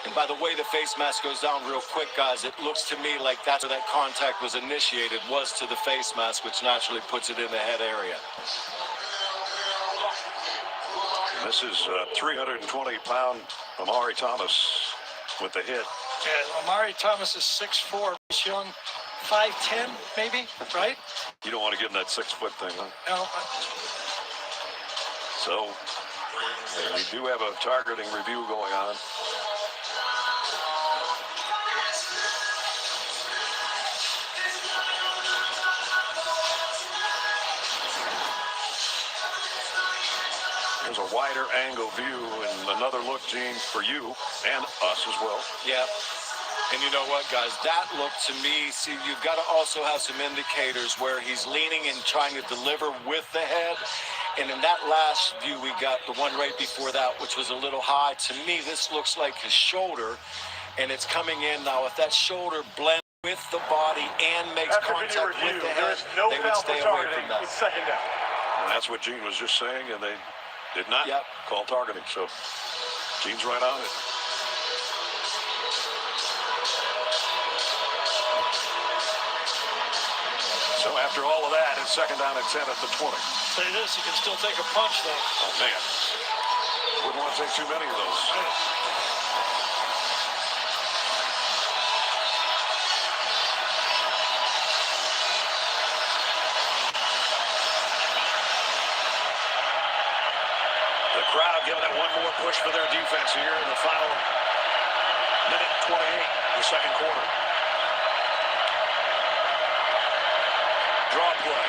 And by the way the face mask goes down real quick, guys, it looks to me like that's where that contact was initiated, was to the face mask, which naturally puts it in the head area. This is 320-pound Omari Thomas with the hit. Yeah, Omari Thomas is 6'4", Bryce Young 5'10", maybe, right? You don't want to give him that 6-foot thing, huh? No. So, we do have a targeting review going on. There's a wider angle view and another look, Gene, for you and us as well. Yeah. And you know what, guys? That look to me, see, you've got to also have some indicators where he's leaning and trying to deliver with the head. And in that last view, we got the one right before that, which was a little high. To me, this looks like his shoulder, and it's coming in now. If that shoulder blends with the body and makes contact with the head, they would stay away from that. It's second down. And that's what Gene was just saying, and they did not call targeting. So Gene's right on it. So after all of that, it's second down and 10 at the 20. Say this, he can still take a punch, though. Oh, man. Wouldn't want to take too many of those. The crowd giving it one more push for their defense here in the final minute 28 of the second quarter. Draw play.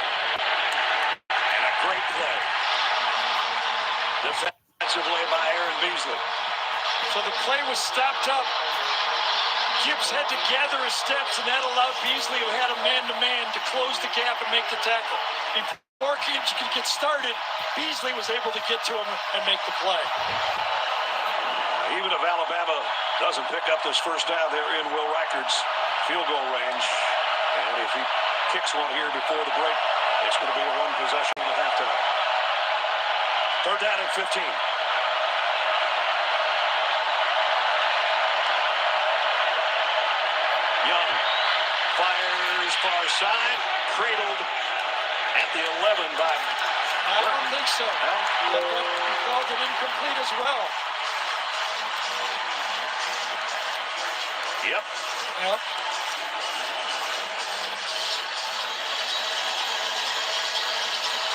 And a great play. Defensively by Aaron Beasley. So the play was stopped up. Gibbs had to gather his steps, and that allowed Beasley, who had a man-to-man, to close the gap and make the tackle. Before Gibbs could get started, Beasley was able to get to him and make the play. Even if Alabama doesn't pick up this first down, they're in Will Reichard's field goal range. And if he kicks one here before the break, it's going to be a one possession at halftime. Third down and 15. Young fires far side, cradled at the 11 by... I don't think so. He called it incomplete as well. Yep.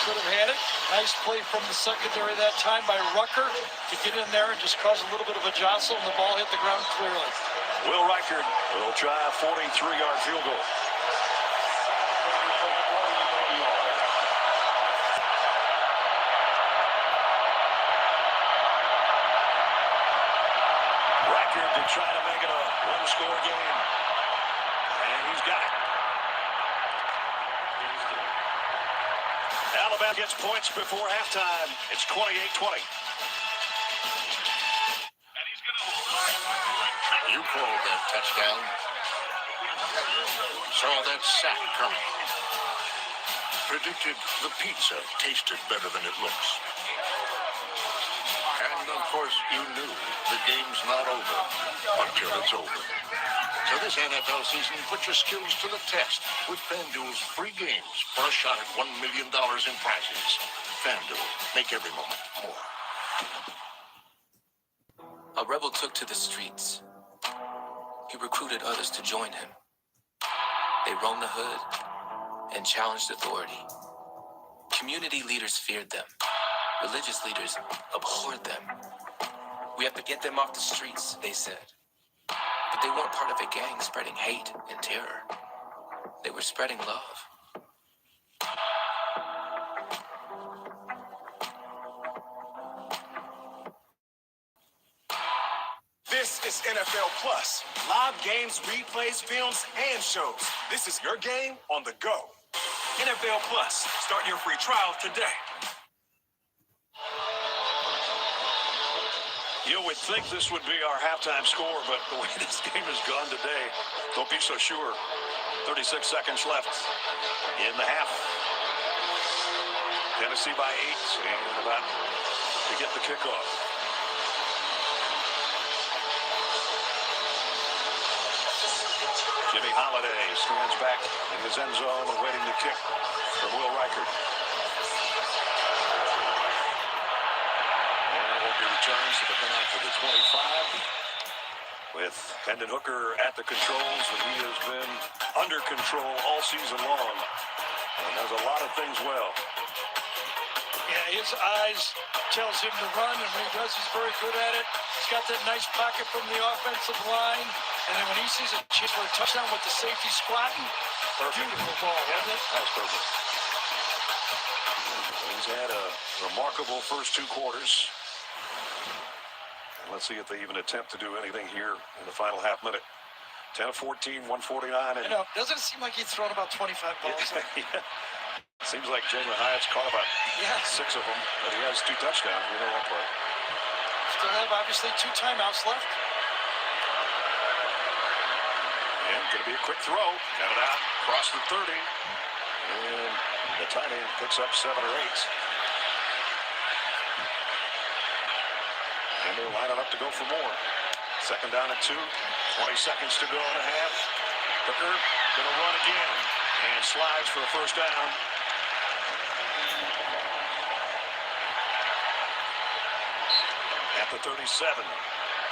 Could have had it. Nice play from the secondary that time by Rucker to get in there and just cause a little bit of a jostle, and the ball hit the ground clearly. Will Reichard will try a 43-yard field goal. Reichard to try to make it a one-score game. And he's got it. Alabama gets points before halftime. It's 28-20. You called that touchdown. Saw that sack coming. Predicted the pizza tasted better than it looks. And of course, you knew the game's not over until it's over. So this NFL season, put your skills to the test with FanDuel's free games for a shot at $1 million in prizes. FanDuel, make every moment more. A rebel took to the streets. He recruited others to join him. They roamed the hood and challenged authority. Community leaders feared them. Religious leaders abhorred them. We have to get them off the streets, they said. But they weren't part of a gang spreading hate and terror. They were spreading love. This is NFL Plus. Live games, replays, films, and shows. This is your game on the go. NFL Plus. Start your free trial today. You would think this would be our halftime score, but the way this game has gone today, don't be so sure. 36 seconds left in the half. Tennessee by 8 and about to get the kickoff. Jimmy Holiday stands back in his end zone awaiting the kick from Will Reichard. Returns to the penalty for the 25 with Hendon Hooker at the controls, and he has been under control all season long and does a lot of things well. Yeah, his eyes tells him to run, and when he does, he's very good at it. He's got that nice pocket from the offensive line, and then when he sees a chance for a touchdown with the safety squatting, beautiful ball, wasn't it? That was perfect. He's had a remarkable first two quarters. Let's see if they even attempt to do anything here in the final half minute. 10 of 14, 149. And I know. Doesn't it seem like he's thrown about 25 balls? Yeah. Seems like Jalen Hyatt's caught about 6 of them, but he has 2 touchdowns. You know that part. Still have, obviously, 2 timeouts left. And going to be a quick throw. Got it out across the 30. And the tight end picks up 7 or 8. And they're lining up to go for more. Second down at 2. 20 seconds to go and a half. Hooker going to run again. And slides for a first down. At the 37.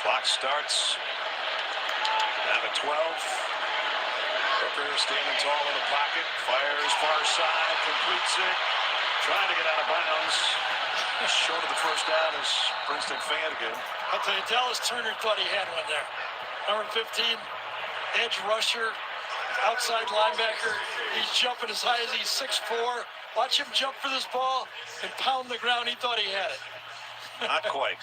Clock starts. Down to 12. Hooker standing tall in the pocket. Fires far side. Completes it. Trying to get out of bounds. Short of the first down is Princeton fan again. I'll tell you, Dallas Turner thought he had one there. Number 15, edge rusher, outside linebacker. He's jumping as high as he's 6'4". Watch him jump for this ball and pound the ground. He thought he had it. Not quite.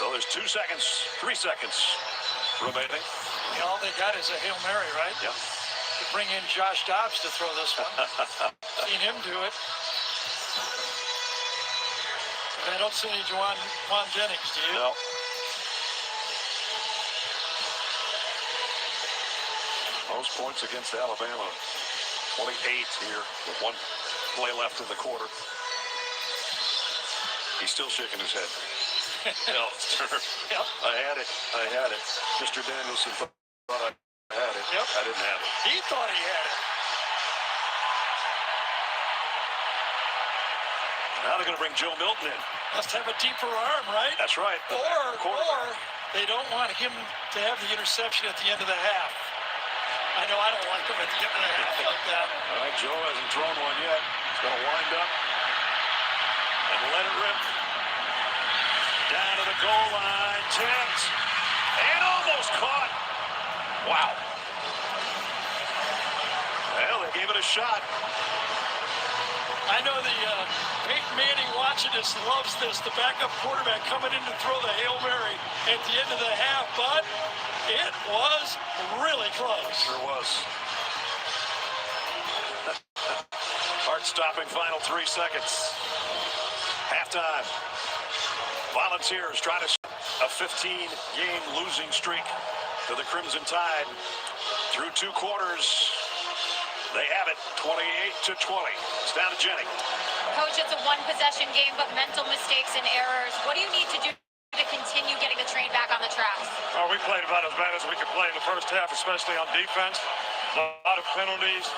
So there's 2 seconds, 3 seconds remaining. Yeah, all they got is a Hail Mary, right? Yep. To bring in Josh Dobbs to throw this one. Seen him do it. I don't see any Juwan Jennings, do you? No. Most points against Alabama. 28 here with 1 play left in the quarter. He's still shaking his head. No, yep. I had it. Mr. Danielson thought I had it. Yep. I didn't have it. He thought he had it. Now they're going to bring Joe Milton in. Must have a deeper arm, right? That's right. Or they don't want him to have the interception at the end of the half. I know I don't like him at the end of the half like that. All right, Joe hasn't thrown one yet. He's going to wind up and let it rip. Down to the goal line, tipped, and almost caught. Wow. Well, they gave it a shot. I know the Peyton Manning watching this loves this. The backup quarterback coming in to throw the Hail Mary at the end of the half, but it was really close. Sure was. Heart-stopping final 3 seconds. Halftime. Volunteers trying to a 15-game losing streak to the Crimson Tide. Through 2 quarters, they have it 28-20. It's down to Jenny. Coach, it's a one-possession game, but mental mistakes and errors. What do you need to do to continue getting the train back on the tracks? Well, we played about as bad as we could play in the first half, especially on defense. A lot of penalties,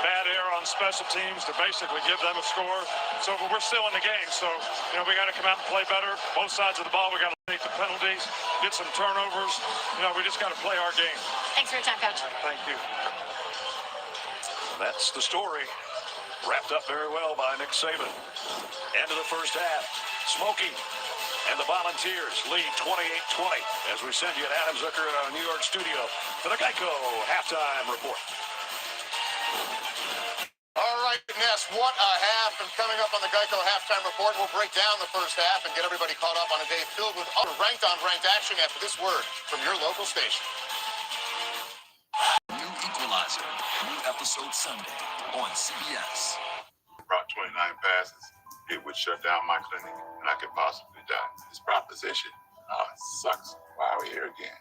bad error on special teams to basically give them a score. So, but we're still in the game. So, we got to come out and play better. Both sides of the ball, we got to take the penalties, get some turnovers. We just got to play our game. Thanks for your time, Coach. Thank you. That's the story. Wrapped up very well by Nick Saban. End of the first half. Smokey and the Volunteers lead 28-20 as we send you to Adam Zucker at our New York studio for the Geico halftime report. All right, Ness, what a half. And coming up on the Geico halftime report, we'll break down the first half and get everybody caught up on a day filled with other ranked-on-ranked action after this word from your local station. New Equalizer, new episode Sunday on CBS. Brought 29 passes, it would shut down my clinic and I could possibly die. This proposition, it sucks. Why are we here again?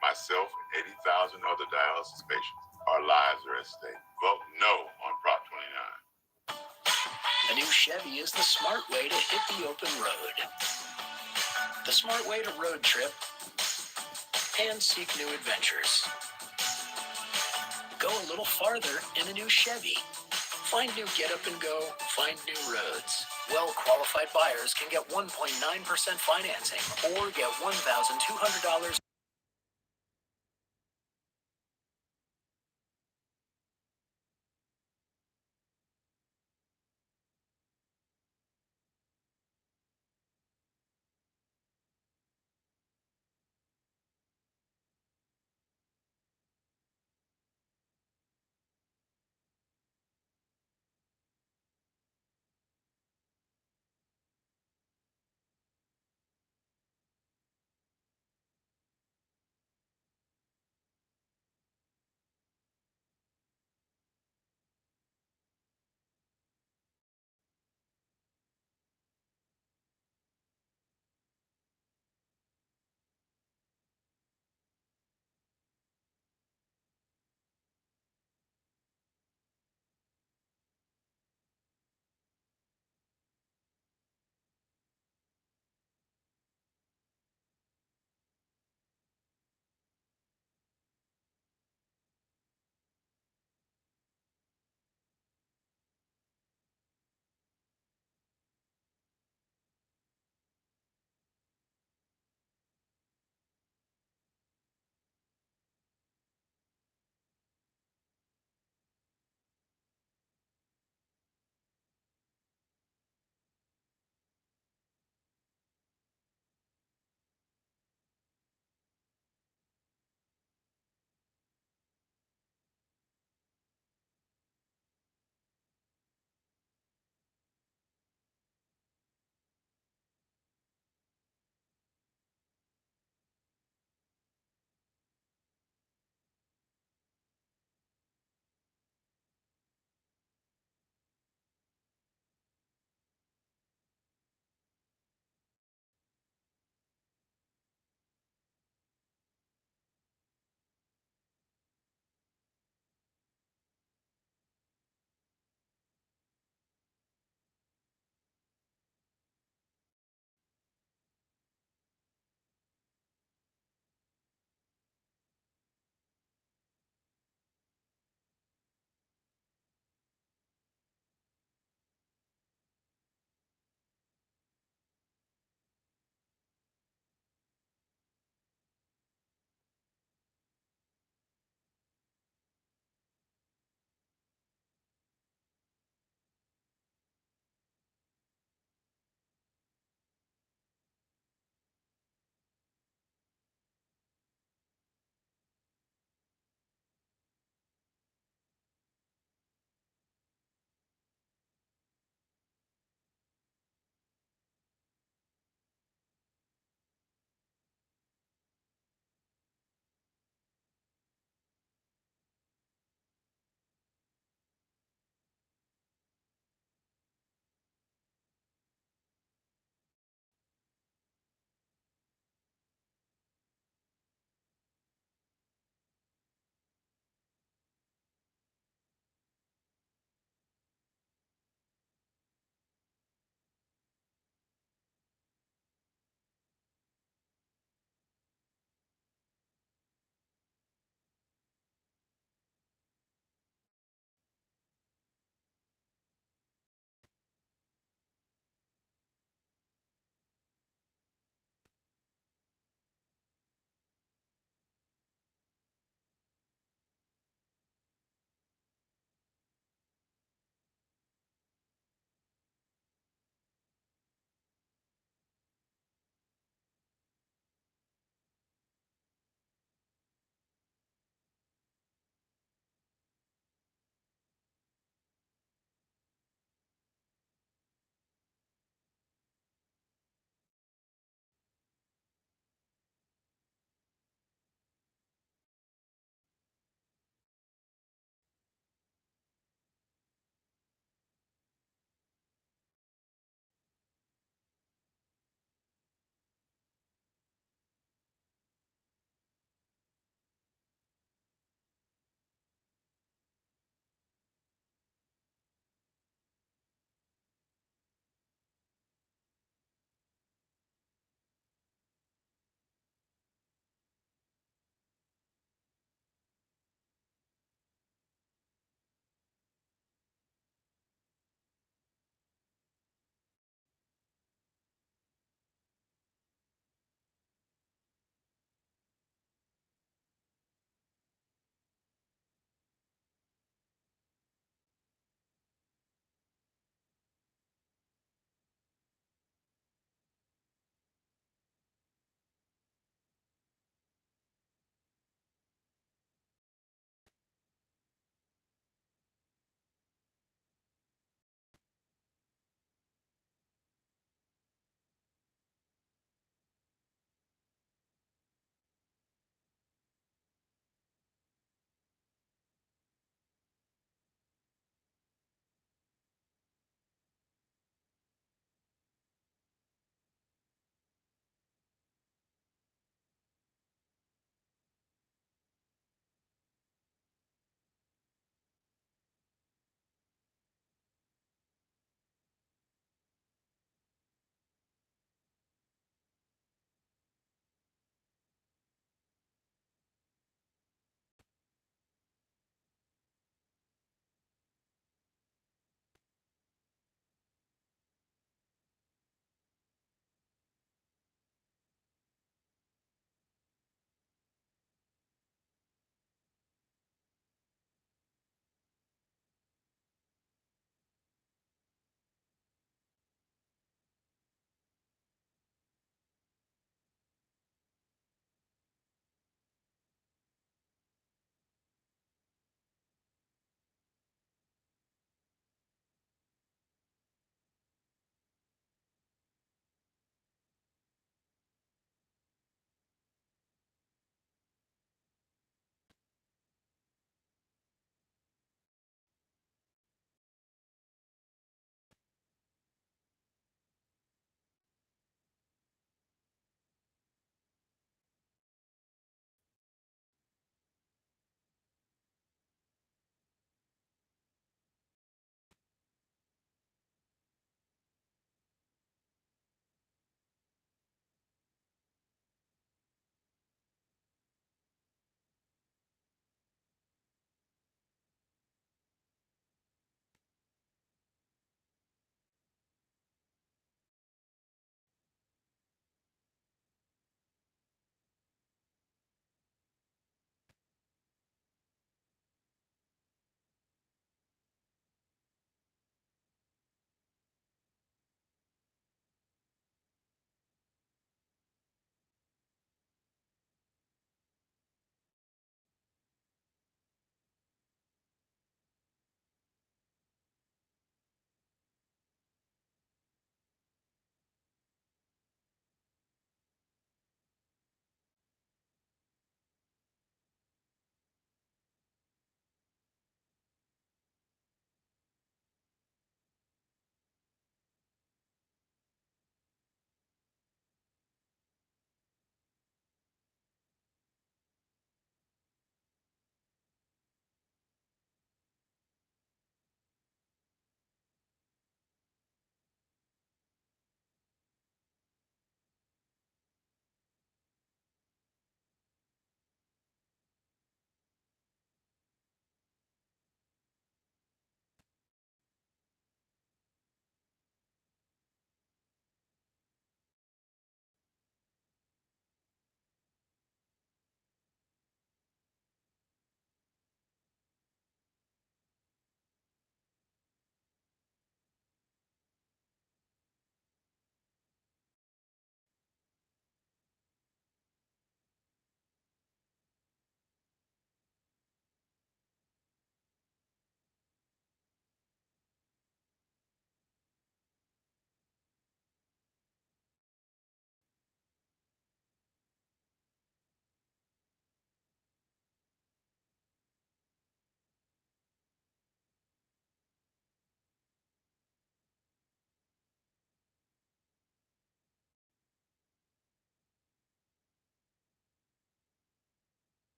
Myself and 80,000 other dialysis patients, our lives are at stake. Vote no on Prop 29. A new Chevy is the smart way to hit the open road. The smart way to road trip and seek new adventures. Go a little farther in a new Chevy. Find new get up and go, find new roads. Well-qualified buyers can get 1.9% financing or get $1,200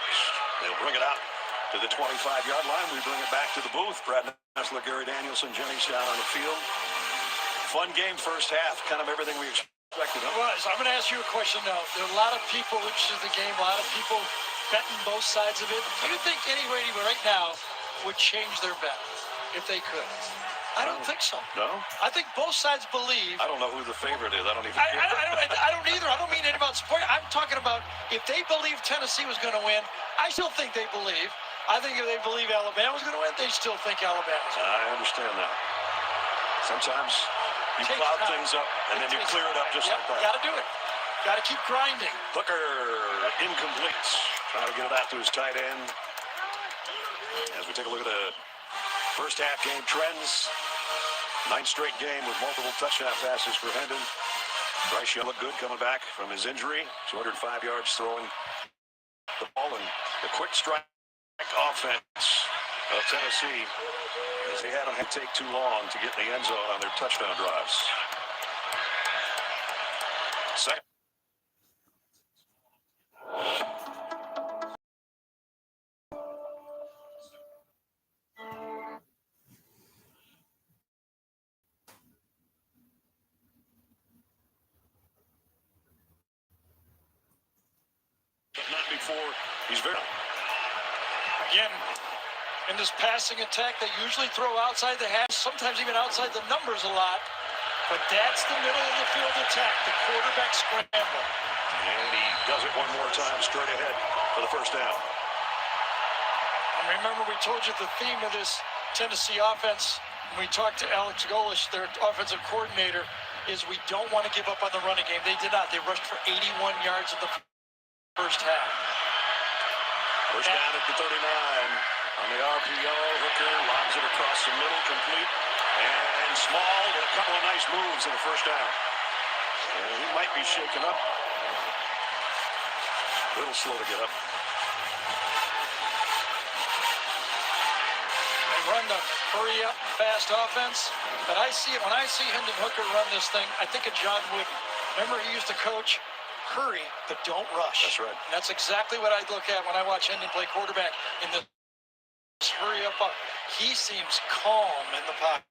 yards. They'll bring it out to the 25-yard line. We bring it back to the booth. Brad Nessler, Gary Danielson, Jenny Stout on the field. Fun game first half, kind of everything we expected. It was. I'm going to ask you a question now. There are a lot of people interested in the game, a lot of people betting both sides of it. Do you think anybody right now would change their bet if they could? I don't think so. No? I think both sides believe. I don't know who the favorite is. I don't even I don't either. I don't mean anything about support. I'm talking about if they believe Tennessee was going to win, I still think they believe. I think if they believe Alabama was going to win, they still think Alabama's going to win. I understand that. Sometimes you cloud things up, and then you clear it up just like that. Got to do it. Got to keep grinding. Hooker, incomplete. Trying to get it out to his tight end. As we take a look at the first half game trends. 9th straight game with multiple touchdown passes for Hendon. Bryce Young looked good coming back from his injury. 205 yards throwing the ball, and the quick strike offense of Tennessee, as they had them take too long to get in the end zone on their touchdown drives. Second. But not before he's very. Again, in this passing attack, they usually throw outside the hash, sometimes even outside the numbers a lot. But that's the middle of the field attack, the quarterback scramble. And he does it one more time straight ahead for the first down. And remember, we told you the theme of this Tennessee offense, when we talked to Alex Golish, their offensive coordinator, is we don't want to give up on the running game. They did not. They rushed for 81 yards in the first half. First down at the 39 on the RPO. Hooker lobs it across the middle, complete. And Small with a couple of nice moves in the first down. And he might be shaken up. A little slow to get up. They run the hurry up fast offense. But I see it when I see Hendon Hooker run this thing, I think of John Wooden. Remember, he used to coach, hurry, but don't rush. That's right. And that's exactly what I look at when I watch Hendon play quarterback in this hurry up. He seems calm in the pocket.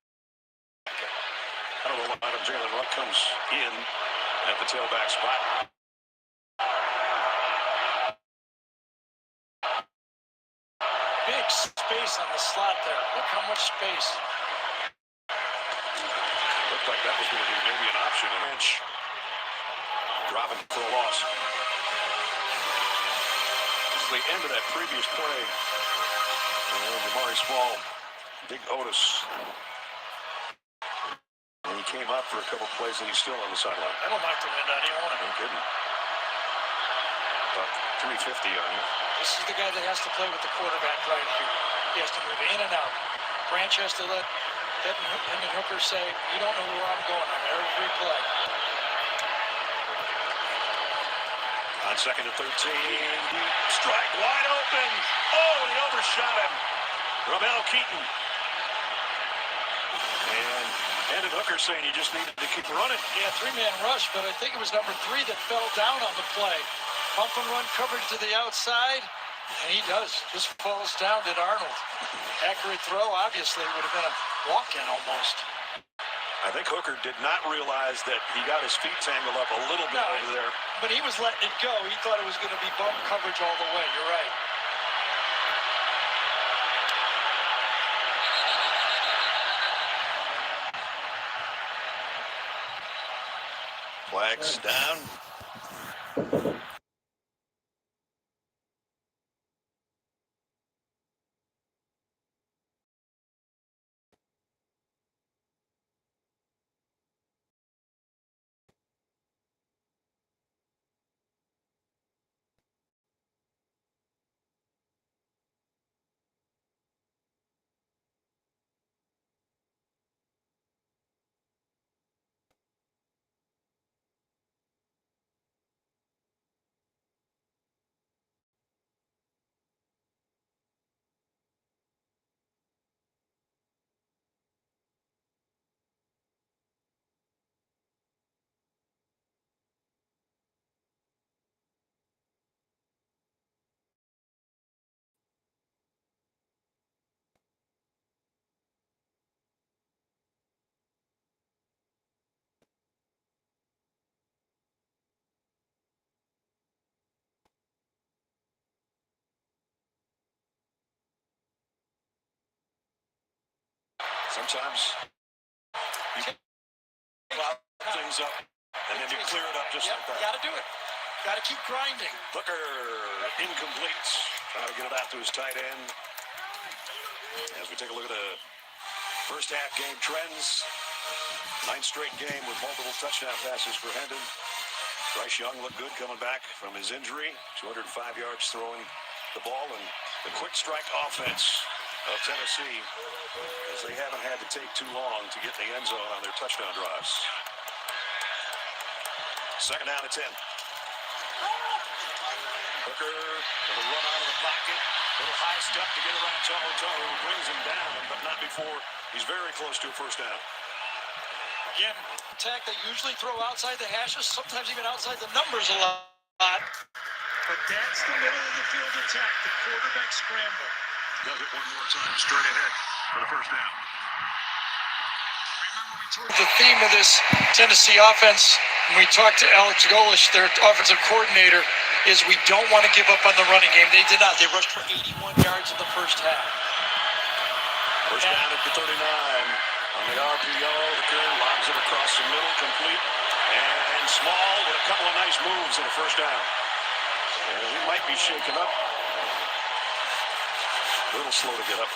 I don't know why Jalen Ruck comes in at the tailback spot. Big space on the slot there. Look how much space. Looked like that was going to be maybe an option. An inch. Dropping for a loss. This is the end of that previous play. And Jamari Small, big Otis. And he came up for a couple plays and he's still on the sideline. That'll knock the wind out of your No kidding. About 350 on you. This is the guy that has to play with the quarterback right here. He has to move in and out. Branch has to let Hendon Hooker say, you don't know where I'm going on every play. On second and 13, deep strike, wide open. Oh, he overshot him. Ramel Keaton. And Hendon Hooker saying he just needed to keep running. Yeah, three-man rush, but I think it was number 3 that fell down on the play. Pump and run coverage to the outside, and he does. Just falls down, did Arnold. Accurate throw, obviously, would have been a walk-in almost. I think Hooker did not realize that he got his feet tangled up a little bit over there. But he was letting it go. He thought it was going to be bump coverage all the way. You're right. Flags down. Sometimes you plow things up, and then you clear it up just like that. Got to do it. Got to keep grinding. Hooker, incomplete. Trying to get it out to his tight end. As we take a look at the first half game trends. 9th straight game with multiple touchdown passes for Hendon. Bryce Young looked good coming back from his injury. 205 yards throwing the ball, and the quick strike offense of Tennessee, as they haven't had to take too long to get in the end zone on their touchdown drives. Second down at 10. Hooker will run out of the pocket. Little high step to get around Toho, who brings him down, but not before he's very close to a first down. Again, attack they usually throw outside the hashes, sometimes even outside the numbers a lot. But that's the middle of the field attack, the quarterback scramble. Does it one more time, straight ahead for the first down. The theme of this Tennessee offense, when we talked to Alex Golish, their offensive coordinator, is we don't want to give up on the running game. They did not. They rushed for 81 yards in the first half. First down at the 39. On the RPO, Hooker lobs it across the middle, complete. And Small with a couple of nice moves in the first down. And he might be shaken up. A little slow to get up.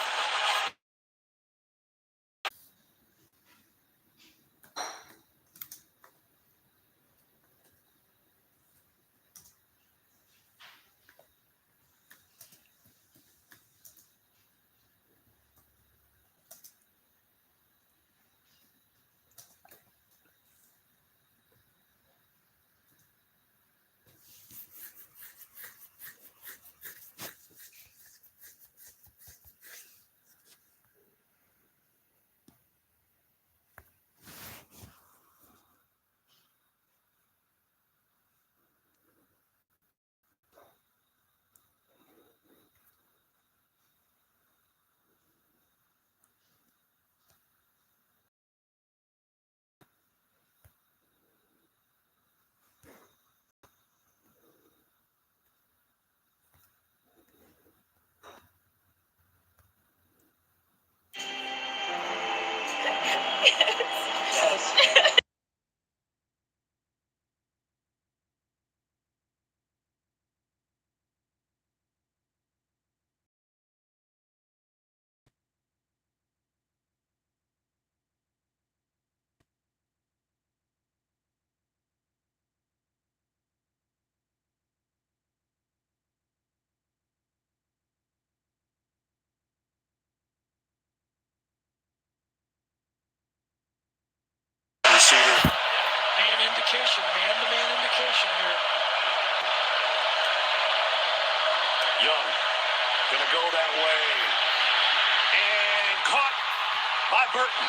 Receiver. Man-to-man indication here. Young, gonna go that way. And caught by Burton.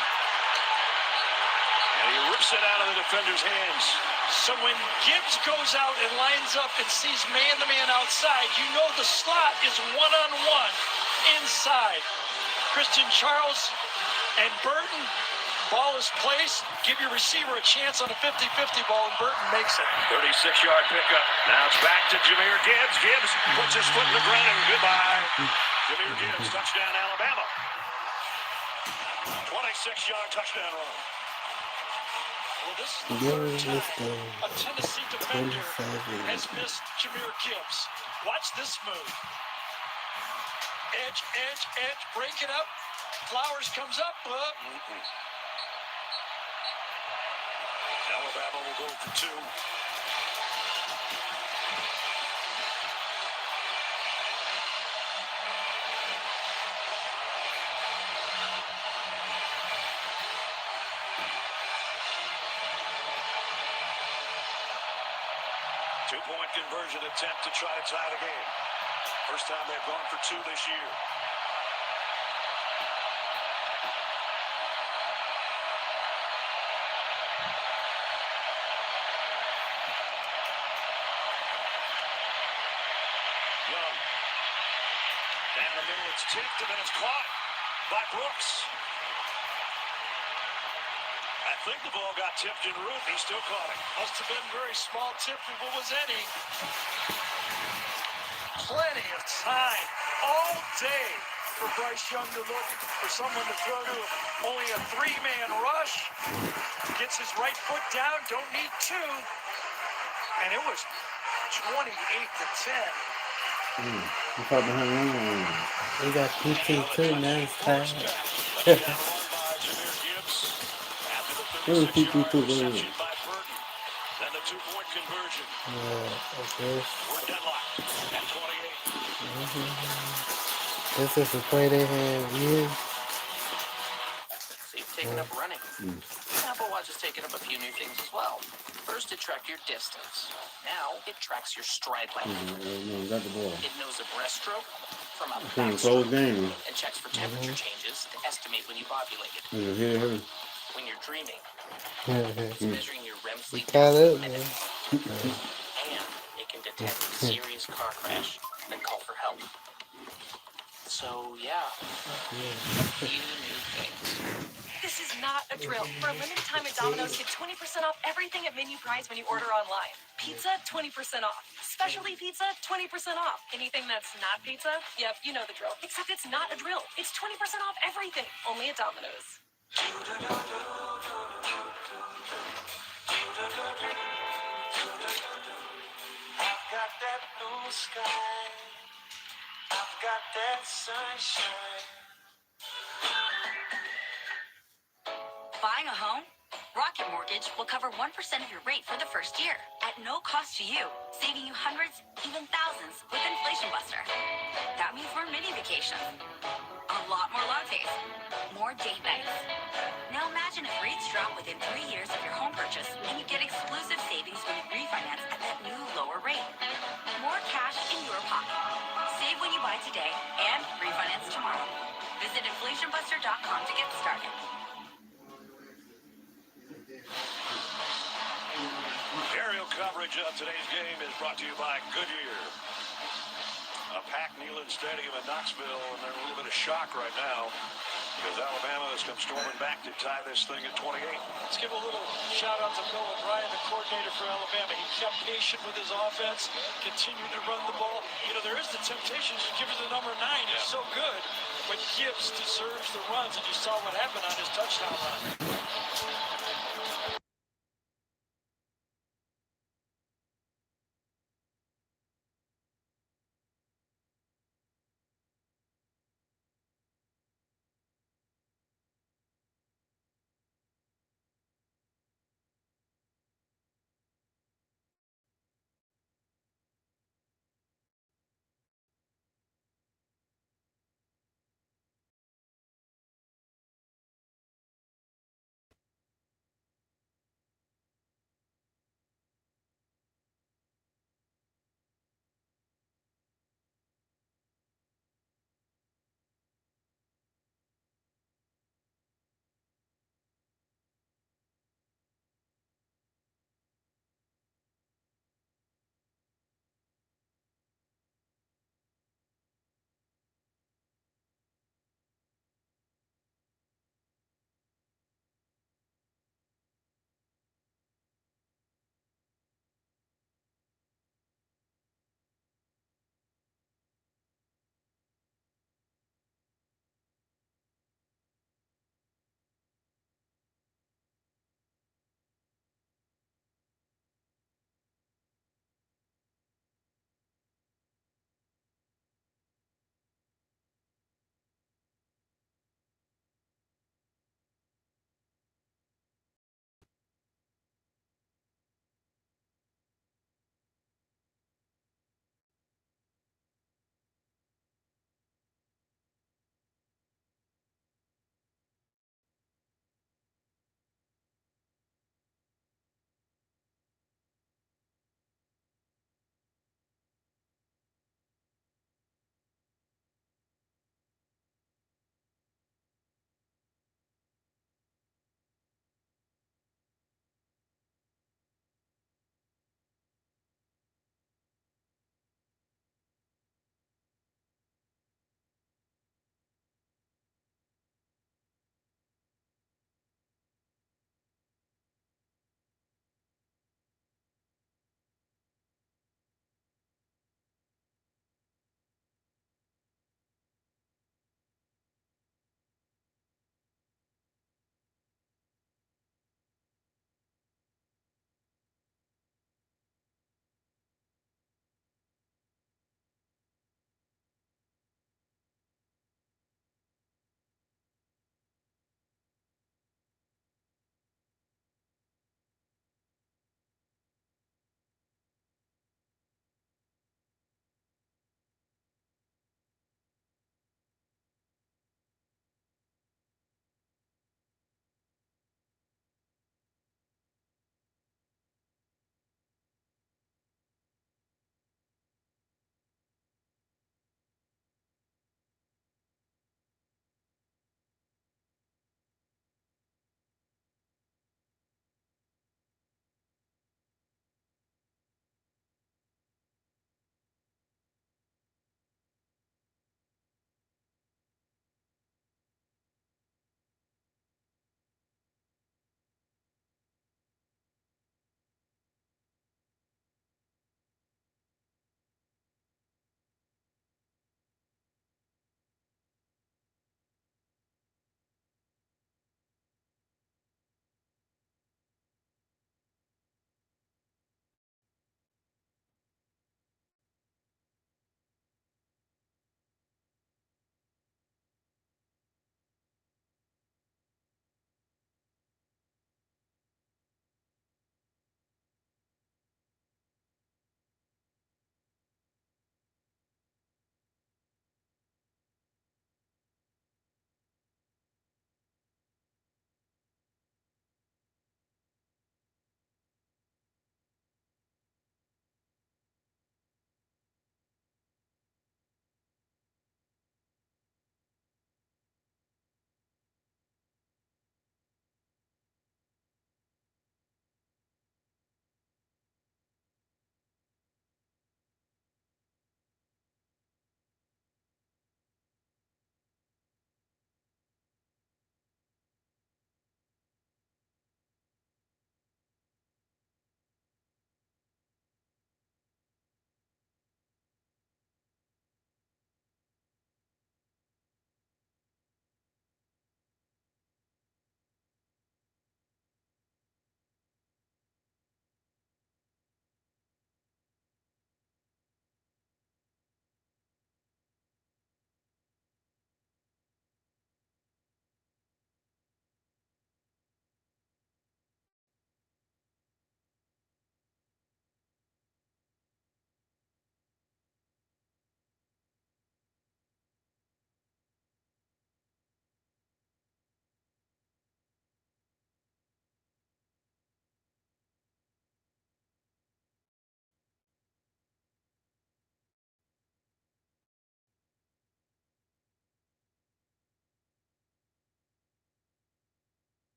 And he rips it out of the defender's hands. So when Gibbs goes out and lines up and sees man-to-man outside, you know the slot is one-on-one inside. Christian Charles and Burton. Ball is placed. Give your receiver a chance on a 50-50 ball, and Burton makes it. 36-yard pickup. Now it's back to Jahmyr Gibbs. Gibbs puts his foot in the ground, and goodbye. Jahmyr Gibbs, touchdown, Alabama. 26-yard touchdown run. Well, this is the third time a Tennessee defender has missed Jahmyr Gibbs. Watch this move. Edge, break it up. Flowers comes up. Alabama will go for two. Two-point conversion attempt to try to tie the game. First time they've gone for two this year. Young. Down the middle, it's tipped, and then it's caught by Brooks. I think the ball got tipped en route, and he still caught it. Must have been very small tip if it was any. Plenty of time all day for Bryce Young to look for someone to throw to. Only a three-man rush. Gets his right foot down. Don't need two. And it was 28-10. He fought behind the line. He got PT too, now it's tied. Where was PT too? Where was it? Then the two-point conversion. Yeah, I guess. We're deadlocked at 28. This is the play they had here. So you've taken up running. Apple Watch has taken up a few new things as well. First, it tracked your distance. Now, it tracks your stride length. No, got the ball. It knows a breaststroke from a Trying to close game. and checks for temperature changes to estimate when you've ovulated. Hit her. When you're dreaming, it's He measuring your REM sleep caught up, man. and it can detect a serious car crash and call for help. So, yeah, a few new things. This is not a drill. For a limited time at Domino's, get 20% off everything at menu price when you order online. Pizza, 20% off. Specialty pizza, 20% off. Anything that's not pizza? Yep, you know the drill. Except it's not a drill. It's 20% off everything. Only at Domino's. I've got that blue sky. I've got that sunshine. Buying a home? Rocket Mortgage will cover 1% of your rate for the first year at no cost to you, saving you hundreds, even thousands with Inflation Buster. That means more mini vacations, a lot more lattes, more date nights. Now imagine if rates drop within 3 years of your home purchase and you get exclusive savings when you refinance at that new lower rate. More cash in your pocket. Save when you buy today and refinance tomorrow. Visit inflationbuster.com to get started. Aerial coverage of today's game is brought to you by Goodyear. A packed Neyland Stadium in Knoxville, and they're in a little bit of shock right now because Alabama has come storming back to tie this thing at 28. Let's give a little shout out to Bill O'Brien, the coordinator for Alabama. He kept patient with his offense, continued to run the ball. You know, there is the temptation to give it the number 9. He's so good, but Gibbs deserves the runs, and you saw what happened on his touchdown run.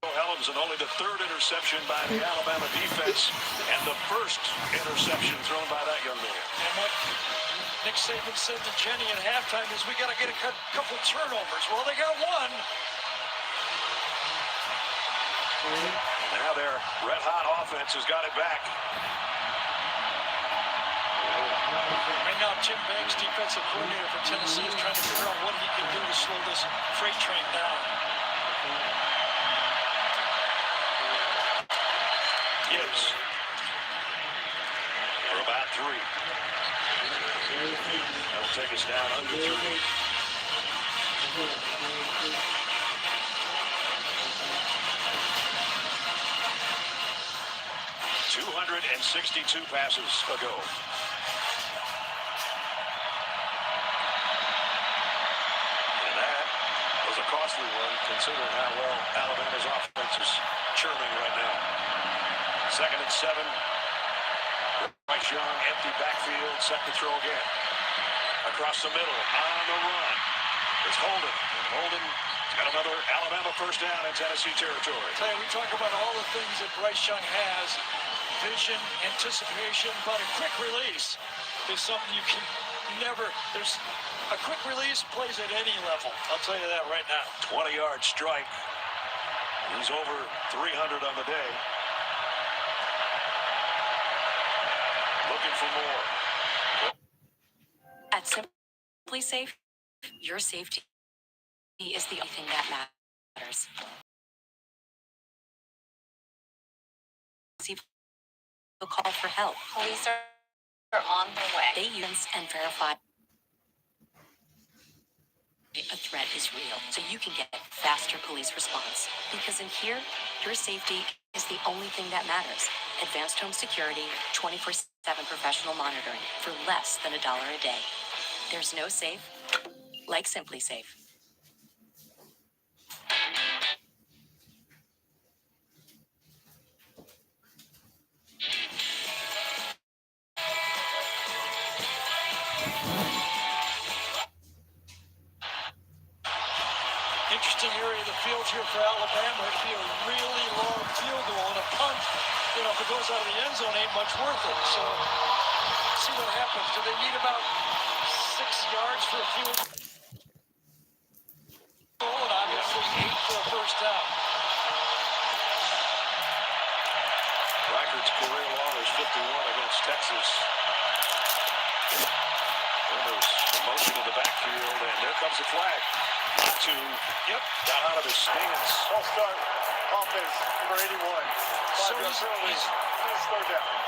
Helms, and only the third interception by the Alabama defense, and the first interception thrown by that young man. And what Nick Saban said to Jenny at halftime is, we got to get a couple turnovers. Well, they got one. Now their red-hot offense has got it back. Right now, Jim Banks, defensive coordinator for Tennessee, is trying to figure out what he can do to slow this freight train down. Gibbs for about 3. That'll take us down under 3. 262 passes ago. And that was a costly one, considering how well Alabama's offense is churning right now. 2nd and 7. Bryce Young, empty backfield, set to throw again. Across the middle, on the run. It's Holden. And Holden's got another Alabama first down in Tennessee territory. Tell you, we talk about all the things that Bryce Young has. Vision, anticipation, but a quick release is something you can never. There's a quick release plays at any level. I'll tell you that right now. 20-yard strike. He's over 300 on the day. Looking for more. At Simply Safe, your safety is the only thing that matters. They'll call for help. Police are on their way. They use and verify a threat is real, so you can get faster police response. Because in here, your safety is the only thing that matters. Advanced home security, 24/7 professional monitoring for less than $1 a day. There's no safe like Simply Safe. Interesting area of the field here for Alabama. It'd be a really long field goal and a punt. You know, if it goes out of the end zone, ain't much worth it. So, see what happens. Do they need about 6 yards for a field goal? And obviously 8 for a first down. Reichard's career long is 51 against Texas. Then there's the motion in the backfield, and there comes the flag. Latu, got out of his stance. False start. Offense, number 81. So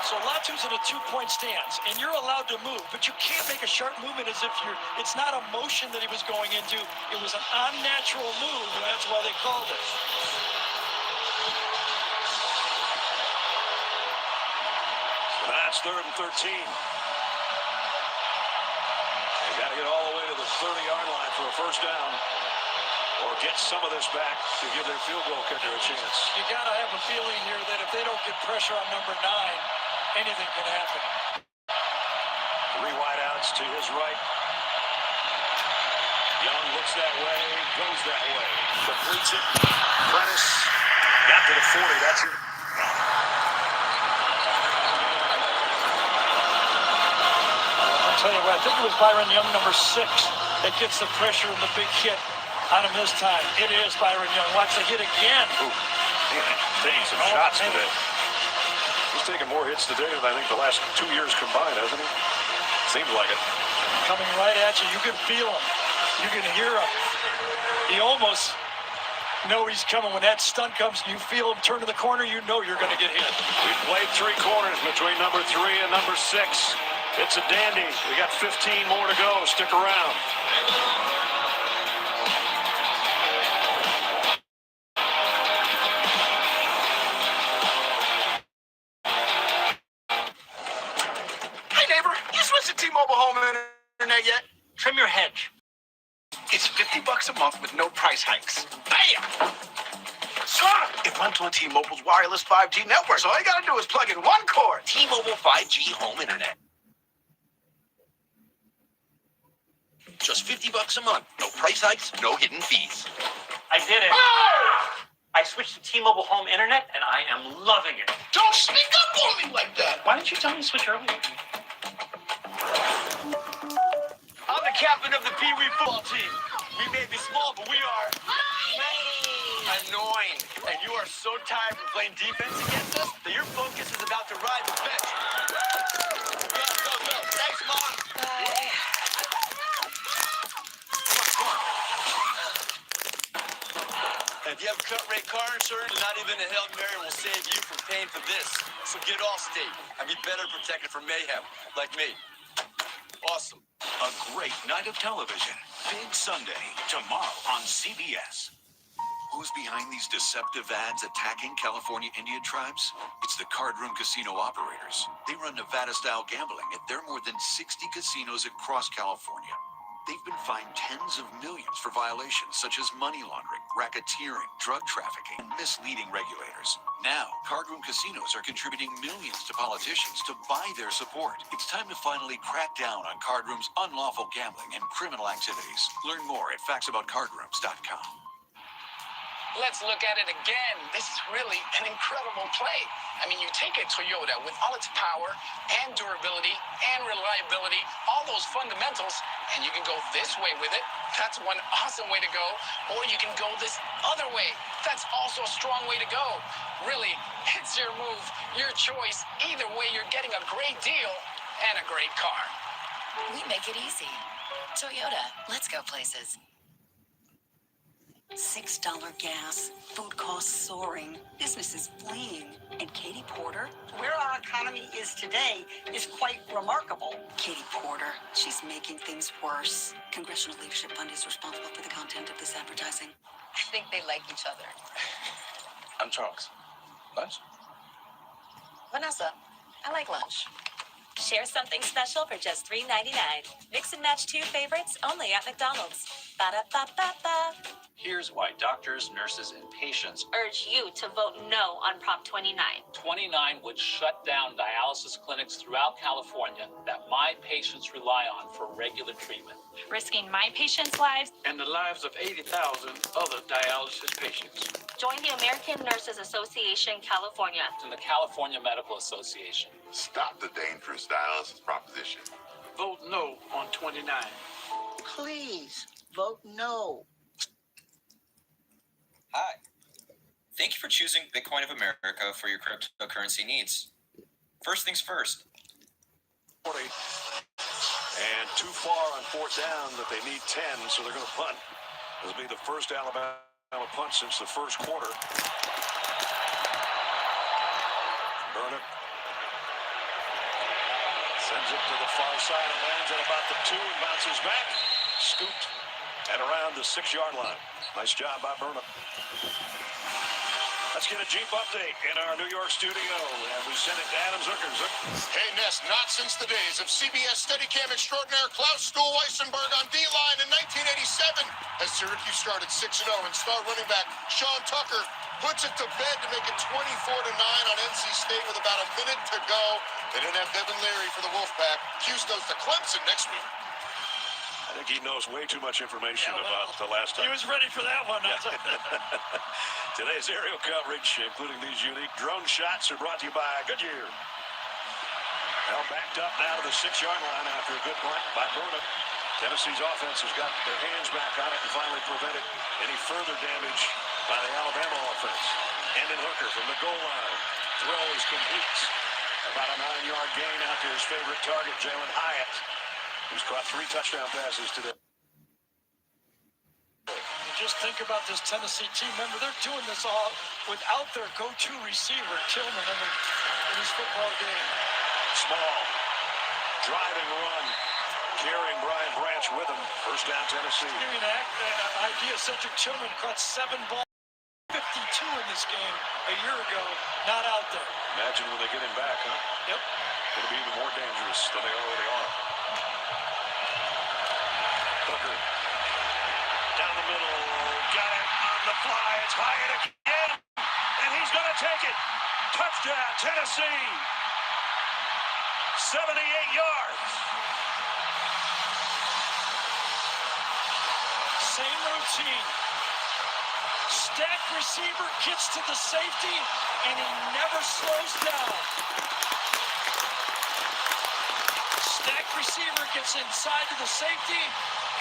So Latu's in a 2-point stance, and you're allowed to move, but you can't make a sharp movement as if it's not a motion that he was going into. It was an unnatural move, and that's why they called it. So that's 3rd and 13. They got to get all the way to the 30-yard line for a first down, or get some of this back to give their field goal kicker a chance. You got to have a feeling here that if they don't get pressure on number 9, anything can happen. 3 wideouts to his right. Young looks that way, goes that way. Completes it. Prentice got to the 40. That's it. I'll tell you what, I think it was Byron Young, number 6, that gets the pressure and the big hit on him this time. It is Byron Young. Watch the hit again. Ooh, man, taking some shots today. He's taking more hits today than I think the last 2 years combined, hasn't he? Seems like it. Coming right at you. You can feel him. You can hear him. You almost know he's coming. When that stunt comes, you feel him turn to the corner, you know you're going to get hit. We played 3 quarters between number 3 and number 6. It's a dandy. We got 15 more to go. Stick around. Hey, neighbor, you switched to T-Mobile home internet yet? Trim your hedge. It's $50 a month with no price hikes. Bam! Son, it runs on T-Mobile's wireless 5G network, so all you gotta do is plug in one cord. T-Mobile 5G home internet. Just $50 a month. No price hikes, no hidden fees. I did it. Oh! I switched to T-Mobile Home Internet, and I am loving it. Don't sneak up on me like that. Why didn't you tell me to switch earlier? I'm the captain of the Pee Wee football team. We may be small, but we are annoying. And you are so tired from playing defense against us that your focus is about to ride the bench. Go, go, go. Thanks, Mom. Bye. And if you have cut-rate car insurance, not even a Hail Mary will save you from paying for this. So get Allstate and be better protected from mayhem, like me. Awesome. A great night of television. Big Sunday, tomorrow on CBS. Who's behind these deceptive ads attacking California Indian tribes? It's the card room casino operators. They run Nevada-style gambling at their more than 60 casinos across California. They've been fined tens of millions for violations such as money laundering, racketeering, drug trafficking, and misleading regulators. Now, cardroom casinos are contributing millions to politicians to buy their support. It's time to finally crack down on cardrooms' unlawful gambling and criminal activities. Learn more at factsaboutcardrooms.com. Let's look at it again. This is really an incredible play. I mean, you take a Toyota with all its power and durability and reliability, all those fundamentals, and you can go this way with it. That's one awesome way to go. Or you can go this other way. That's also a strong way to go. Really, it's your move, your choice. Either way, you're getting a great deal and a great car. We make it easy. Toyota, let's go places. $6 gas, food costs soaring, businesses fleeing, and Katie Porter? Where our economy is today is quite remarkable. Katie Porter, she's making things worse. Congressional Leadership Fund is responsible for the content of this advertising. I think they like each other. I'm Charles. Lunch? Vanessa, I like lunch. Share something special for just $3.99. Mix and match 2 favorites only at McDonald's. Ba-da-ba-ba-ba. Here's why doctors, nurses, and patients Urge you to vote no on Prop 29. 29 would shut down dialysis clinics throughout California that my patients rely on for regular treatment. Risking my patients' lives And the lives of 80,000 other dialysis patients. Join the American Nurses Association California. And the California Medical Association. Stop the dangerous dialysis proposition. Vote no on 29. Please vote no. Hi. Thank you for choosing Bitcoin of America for your cryptocurrency needs. First things first. 40. And too far on fourth down that they need 10, so they're going to punt. This will be the first Alabama punt since the first quarter. Burnett sends it to the far side and lands at about the 2 and bounces back. Scooped at around the 6-yard line. Nice job by Burnett. Let's get a Jeep update in our New York studio, and we send it to Adam Zucker. Hey, Ness, not since the days of CBS Steadicam extraordinaire Klaus Stuhl-Weissenberg on D-line in 1987, as Syracuse started 6-0 and star running back Sean Tucker puts it to bed to make it 24-9 on NC State with about a minute to go. They didn't have Devin Leary for the Wolfpack. Cuse goes to Clemson next week. I think he knows way too much information about the last time. He was ready for that one. Today's aerial coverage, including these unique drone shots, are brought to you by Goodyear. Now backed up now to the 6-yard line after a good punt by Burnett. Tennessee's offense has got their hands back on it and finally prevented any further damage by the Alabama offense. Hendon Hooker from the goal line. Throw is complete. About a 9-yard gain out to his favorite target, Jalen Hyatt, who's caught 3 touchdown passes today. Just think about this Tennessee team. Remember, they're doing this all without their go-to receiver, Tillman, in this football game. Small, driving run, carrying Brian Branch with him. First down, Tennessee. Give you an idea, Cedric Tillman caught 7 balls, 52 in this game a year ago, not out there. Imagine when they get him back, huh? Yep. Going to be even more dangerous than they already are. Hooker. Down the middle, got it on the fly, it's Hyatt again, and he's going to take it. Touchdown, Tennessee. 78 yards. Same routine. stacked receiver gets to the safety, and he never slows down. Stacked receiver gets inside to the safety,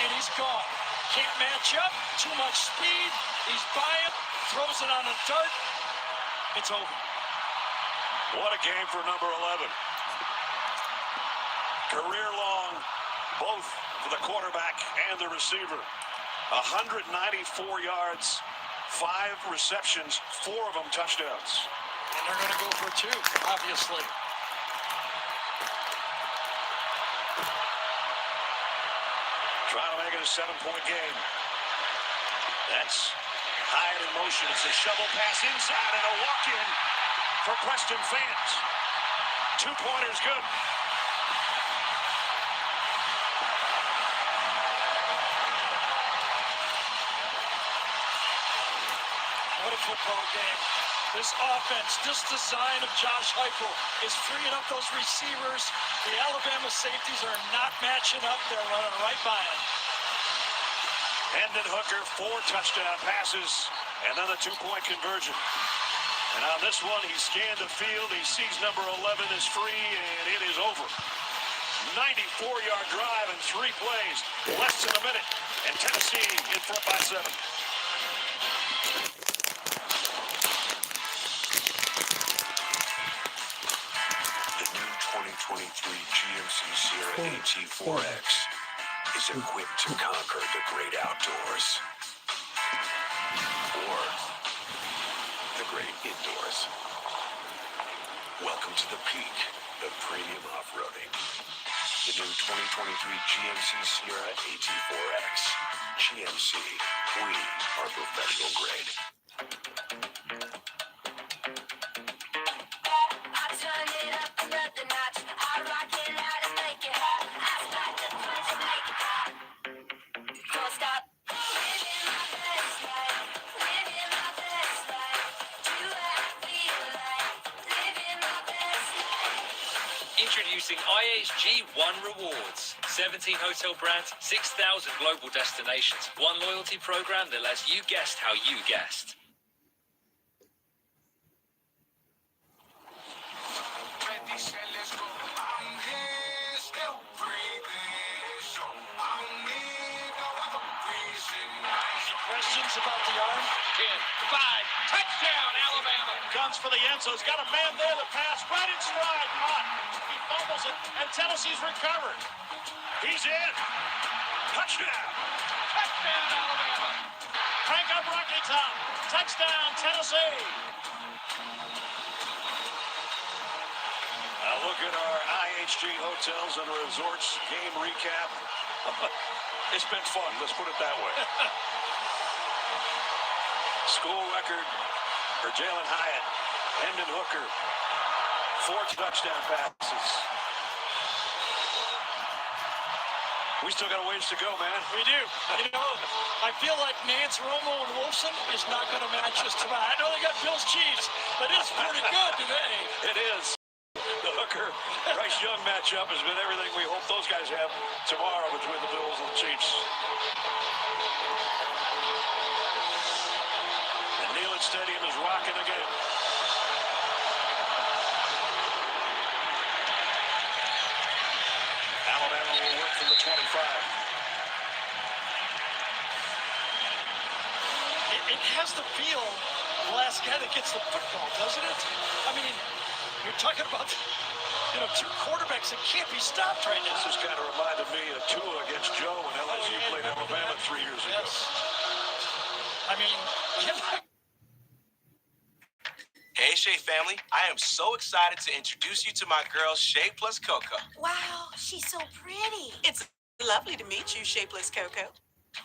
and he's gone. Can't match up, too much speed. He's by him, throws it on a dart. It's over. What a game for number 11. Career long, both for the quarterback and the receiver. 194 yards, 5 receptions, 4 of them touchdowns. And they're going to go for 2, obviously. Trying to make it a 7-point game. That's Hyatt in motion. It's a shovel pass inside and a walk-in for Preston fans. 2-pointers good. What a football game. This offense, this design of Josh Heupel is freeing up those receivers. The Alabama safeties are not matching up. They're running right by him. Hendon Hooker, 4 touchdown passes, and then a 2-point conversion. And on this one, he scanned the field. He sees number 11 is free, and it is over. 94-yard drive in 3 plays, less than a minute, and Tennessee in front by 7. The new 2023 GMC Sierra AT4X is equipped to conquer the great outdoors. Or the great indoors. Welcome to the peak of premium off-roading. The new 2023 GMC Sierra AT4X. GMC, we are professional grade. Introducing IHG One Rewards. 17 hotel brands, 6,000 global destinations. One loyalty program that lets you guest how you guest. Questions about the arm? 10, 5, touchdown, Alabama. Comes for the end, so he's got a man there to pass right in stride. Caught. He fumbles it, and Tennessee's recovered. He's in. Touchdown. Touchdown, Alabama. Crank up Rocky Top. Touchdown, Tennessee. Now look at our IHG Hotels and Resorts game recap. It's been fun, let's put it that way. School record for Jalen Hyatt, Hendon Hooker, 4 touchdown passes. We still got a ways to go, man. We do. You know, I feel like Nance, Romo, and Wolfson is not going to match us tonight. I know they got Bills Chiefs, but it's pretty good today. It is. The Hooker Bryce Young matchup has been everything we hope those guys have tomorrow between the Bills and the Chiefs. And Neyland Stadium is rocking again. Alabama will work from the 25. It has the feel of the last guy that gets the football, doesn't it? I mean, you're talking about, you know, 2 quarterbacks that can't be stopped right now. This has kind of reminded me of Tua against Joe when LSU played Alabama 3 years ago. Yes. I mean, Hey, Shea family. I am so excited to introduce you to my girl, Shea plus Coco. Wow, she's so pretty. It's lovely to meet you, Shea plus Coco.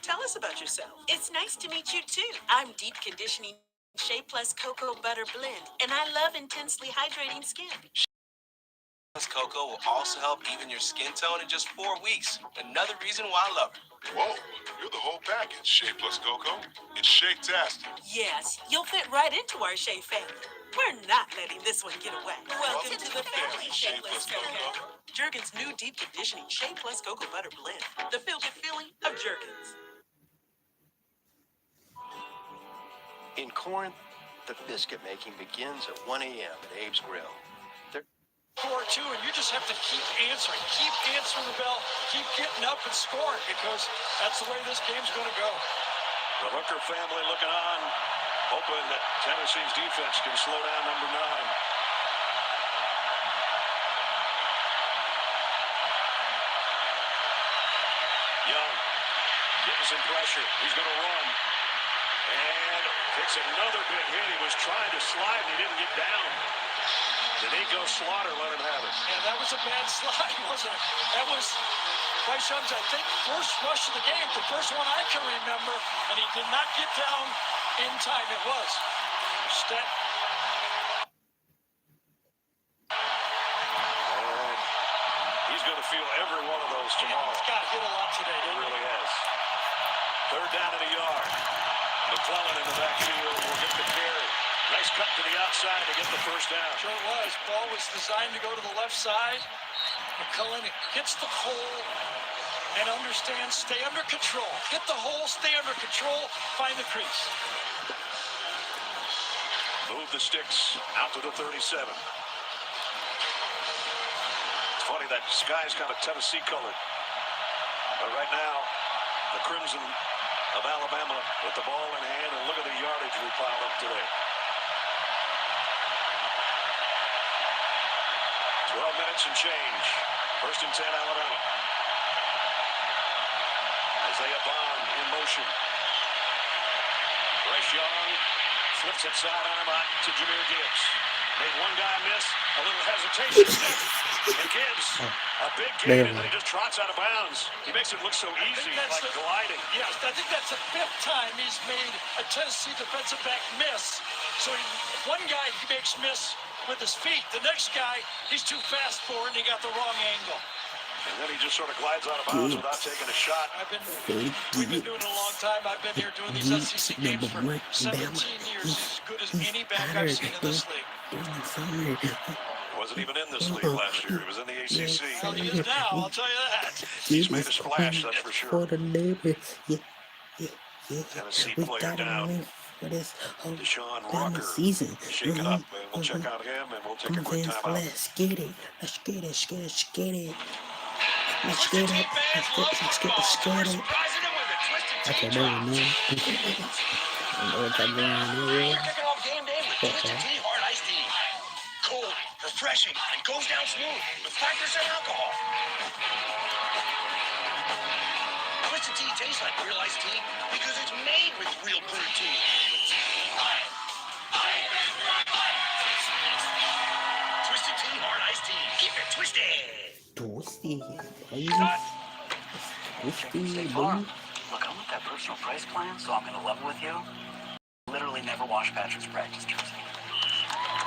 Tell us about yourself. It's nice to meet you, too. I'm Deep Conditioning Shea plus Cocoa Butter Blend, and I love intensely hydrating skin. Plus Coco will also help even your skin tone in just 4 weeks. Another reason why I love her. Whoa, you're the whole package, Shea plus Coco. It's Shea-tastic. Yes, you'll fit right into our Shea family. We're not letting this one get away. Welcome to the family, Shea plus Coco. Jergens' new Deep Conditioning Shea plus Cocoa Butter Blend. The feel-good feeling of Jergens. In Corinth, the biscuit making begins at 1 a.m. at Abe's Grill. Score two, and you just have to keep answering the bell, keep getting up and scoring, because that's the way this game's going to go. The Hooker family looking on, hoping that Tennessee's defense can slow down number 9. Young getting some pressure. He's going to run. And takes another big hit. He was trying to slide and he didn't get down. Danico Slaughter let him have it. Yeah, that was a bad slide, wasn't it? That was Bryce Young's, I think, first rush of the game, the first one I can remember, and he did not get down in time. It was. Step. And he's going to feel every one of those tomorrow. He's got hit a lot today. He really has. Third down in a yard. McClellan in the backfield will get the carry. Nice cut to the outside to get the first down. Sure was. Ball was designed to go to the left side. McClellan hits the hole and understands, stay under control. Hit the hole, stay under control, find the crease. Move the sticks out to the 37. It's funny, that sky's kind of Tennessee colored. But right now, the Crimson of Alabama with the ball in hand, and look at the yardage we piled up today. 12 minutes and change. First and 10, Alabama. Isaiah Bond in motion. Bryce Young flips it sidearm out to Jahmyr Gibbs. Made one guy miss, a little hesitation. And Gibbs, a big gain, and then he just trots out of bounds. He makes it look so easy, like gliding. Yes, I think that's the 5th time he's made a Tennessee defensive back miss. So one guy he makes miss with his feet. The next guy, he's too fast for, and he got the wrong angle. And then he just sort of glides out of bounds without taking a shot. We've been doing it a long time. I've been here doing these SEC games for 17 years. As good as any back I've seen in this league. Wasn't even in this league last year. He was in the ACC. Well, he is now, I'll tell you that. He's made a splash, that's for sure. For the neighbors, Tennessee we player gotta down. win for this whole Deshaun damn Rucker season. shake it up, and we'll check out him, and we'll take a quick timeout. Let's get it. Let's get it. Let's get it. Let's get it. Let's get it. Let's get it. Let's get it. Okay, no, no. I know what I'm doing. You're kicking off game day with Twisted Tea Hard Iced Tea. Cold, refreshing, and goes down smooth with 5% alcohol. Twisted Tea tastes like real iced tea because it's made with real brewed tea. Twisted Tea Hard Iced Tea. Keep it twisted. Twisty. State Farm. Look, I'm with that personal price plan, so I'm going to level with you. Literally never wash Patrick's practice jersey.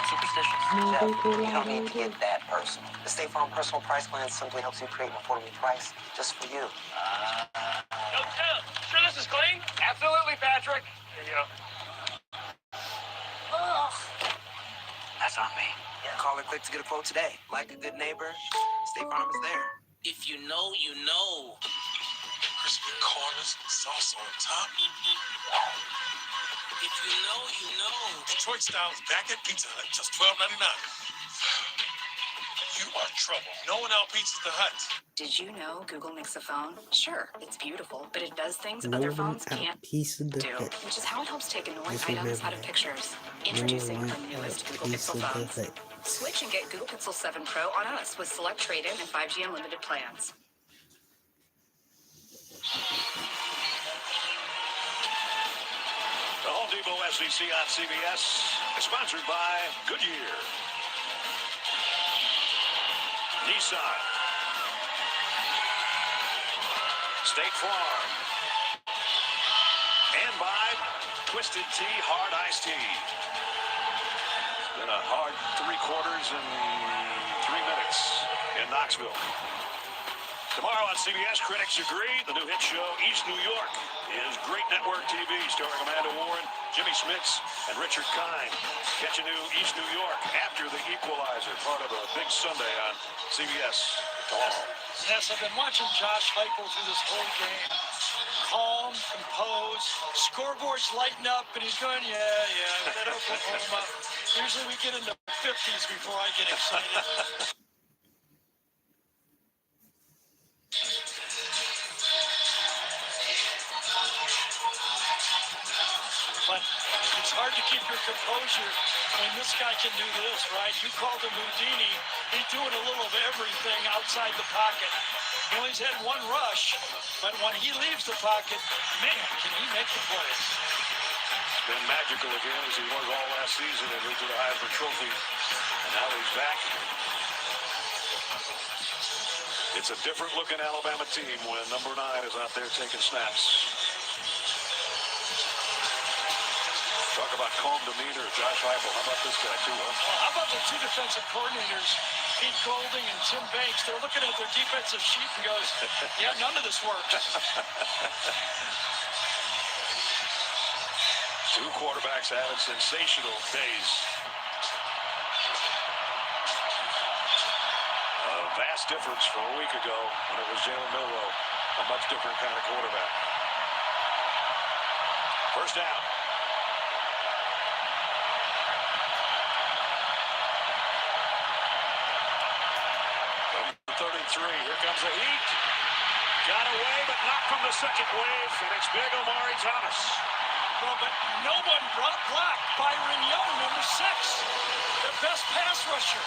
Superstitious. You don't need to get that personal. The State Farm personal price plan simply helps you create an affordable price just for you. Sure this is clean? Absolutely, Patrick. There you go. That's on me. Yeah, call or click to get a quote today. Like a good neighbor, State Farm is there. If you know, you know. Crispy corners, sauce on top. If you know, you know. Detroit style is back at Pizza Hut, just $12.99. You are trouble. No one out-pizzas the Hut. Did you know Google makes a phone? Sure, it's beautiful, but it does things No other one phones can't out-pieced the do, hut. which is how it helps take annoying Just items out remember of pictures. No Introducing one the newest Google out-pieced Pixel the phones. hut. Switch and get Google Pixel 7 Pro on us with select trade-in and 5G unlimited plans. The Home Depot SEC on CBS is sponsored by Goodyear, Nissan, State Farm, and by Twisted Tea Hard Iced Tea. It's been a hard 3 quarters and 3 minutes in Knoxville. Tomorrow on CBS, critics agree the new hit show East New York is great network TV, starring Amanda Warren, Jimmy Smits, and Richard Kind. Catch a new East New York after The Equalizer, part of a big Sunday on CBS. Yes, I've been watching Josh Heupel through this whole game. Calm, composed, scoreboard's lighting up, and he's going, yeah, that Oklahoma. Usually we get in the 50s before I get excited. But it's hard to keep your composure when this guy can do this, right? You called him Houdini. He's doing a little of everything outside the pocket. He only's had one rush, but when he leaves the pocket, man, can he make the plays. It's been magical again as he was all last season and into the Heisman Trophy. And now he's back. It's a different looking Alabama team when number 9 is out there taking snaps. Talk about calm demeanor, Josh Heupel. How about this guy, too, huh? Well, how about the two defensive coordinators, Pete Golding and Tim Banks? They're looking at their defensive sheet and goes, yeah, none of this works. Two quarterbacks having sensational days. A vast difference from a week ago when it was Jalen Milroe, a much different kind of quarterback. First down. 33. Here comes the heat. Got away, but not from the second wave. And it's big Omari Thomas. Well, but no one blocked Byron Young, number 6. Their best pass rusher.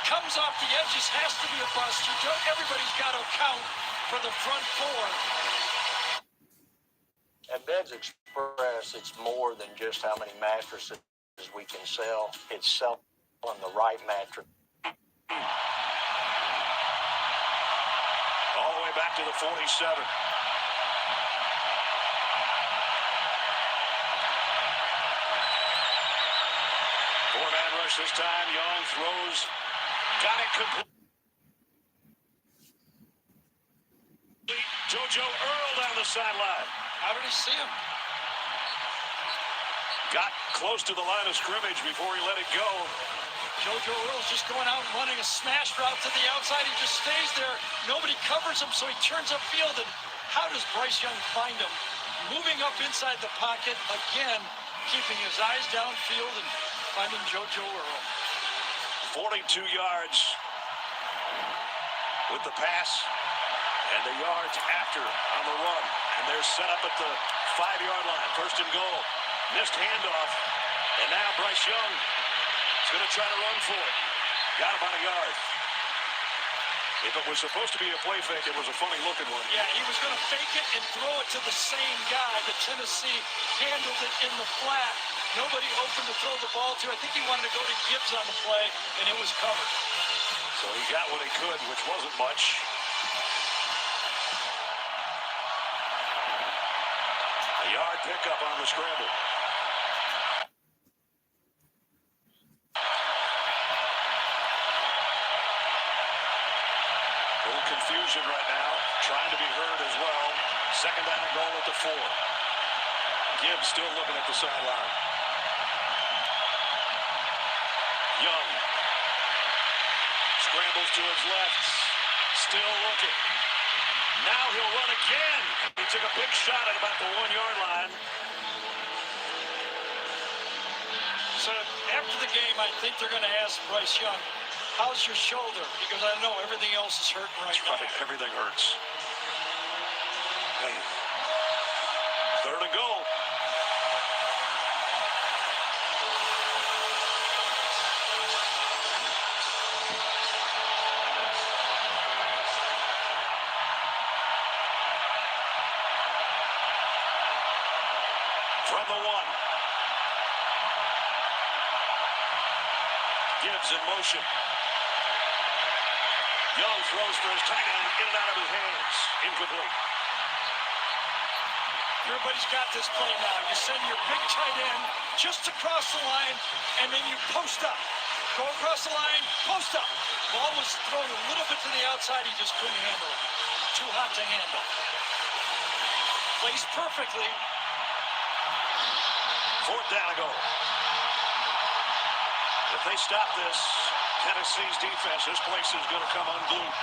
Comes off the edges, has to be a bust. Everybody's got to account for the front 4. At Beds Express, it's more than just how many mattresses we can sell. It's selling the right mattress. All the way back to the 47. Four-man rush this time. Young throws. Got it complete. JoJo Earl down the sideline. How did he see him? Got close to the line of scrimmage before he let it go. JoJo Earl's just going out and running a smash route to the outside. He just stays there. Nobody covers him, so he turns upfield. And how does Bryce Young find him? Moving up inside the pocket, again, keeping his eyes downfield and finding JoJo Earl. 42 yards with the pass and the yards after on the run. And they're set up at the 5-yard line. First and goal. Missed handoff. And now Bryce Young is going to try to run for it. Got about a yard. If it was supposed to be a play fake, it was a funny looking one. Yeah, he was going to fake it and throw it to the same guy, but Tennessee handled it in the flat. Nobody open to throw the ball to. I think he wanted to go to Gibbs on the play, and it was covered. So he got what he could, which wasn't much. A yard pickup on the scramble. Confusion right now, trying to be heard as well. Second down and goal at the 4. Gibbs still looking at the sideline. Young scrambles to his left, still looking. Now he'll run again. He took a big shot at about the 1-yard line. So after the game, I think they're going to ask Bryce Young, how's your shoulder? Because I know everything else is hurting right now. Right, everything hurts. Hey. Third and goal. From the 1. Gibbs in motion. Young throws for his tight end, in and out of his hands. Incomplete. Everybody's got this play now. You send your big tight end just across the line, and then you post up. Go across the line, post up. Ball was thrown a little bit to the outside. He just couldn't handle it. Too hot to handle. Plays perfectly. Fourth down and goal. If they stop this, Tennessee's defense. This place is going to come unglued.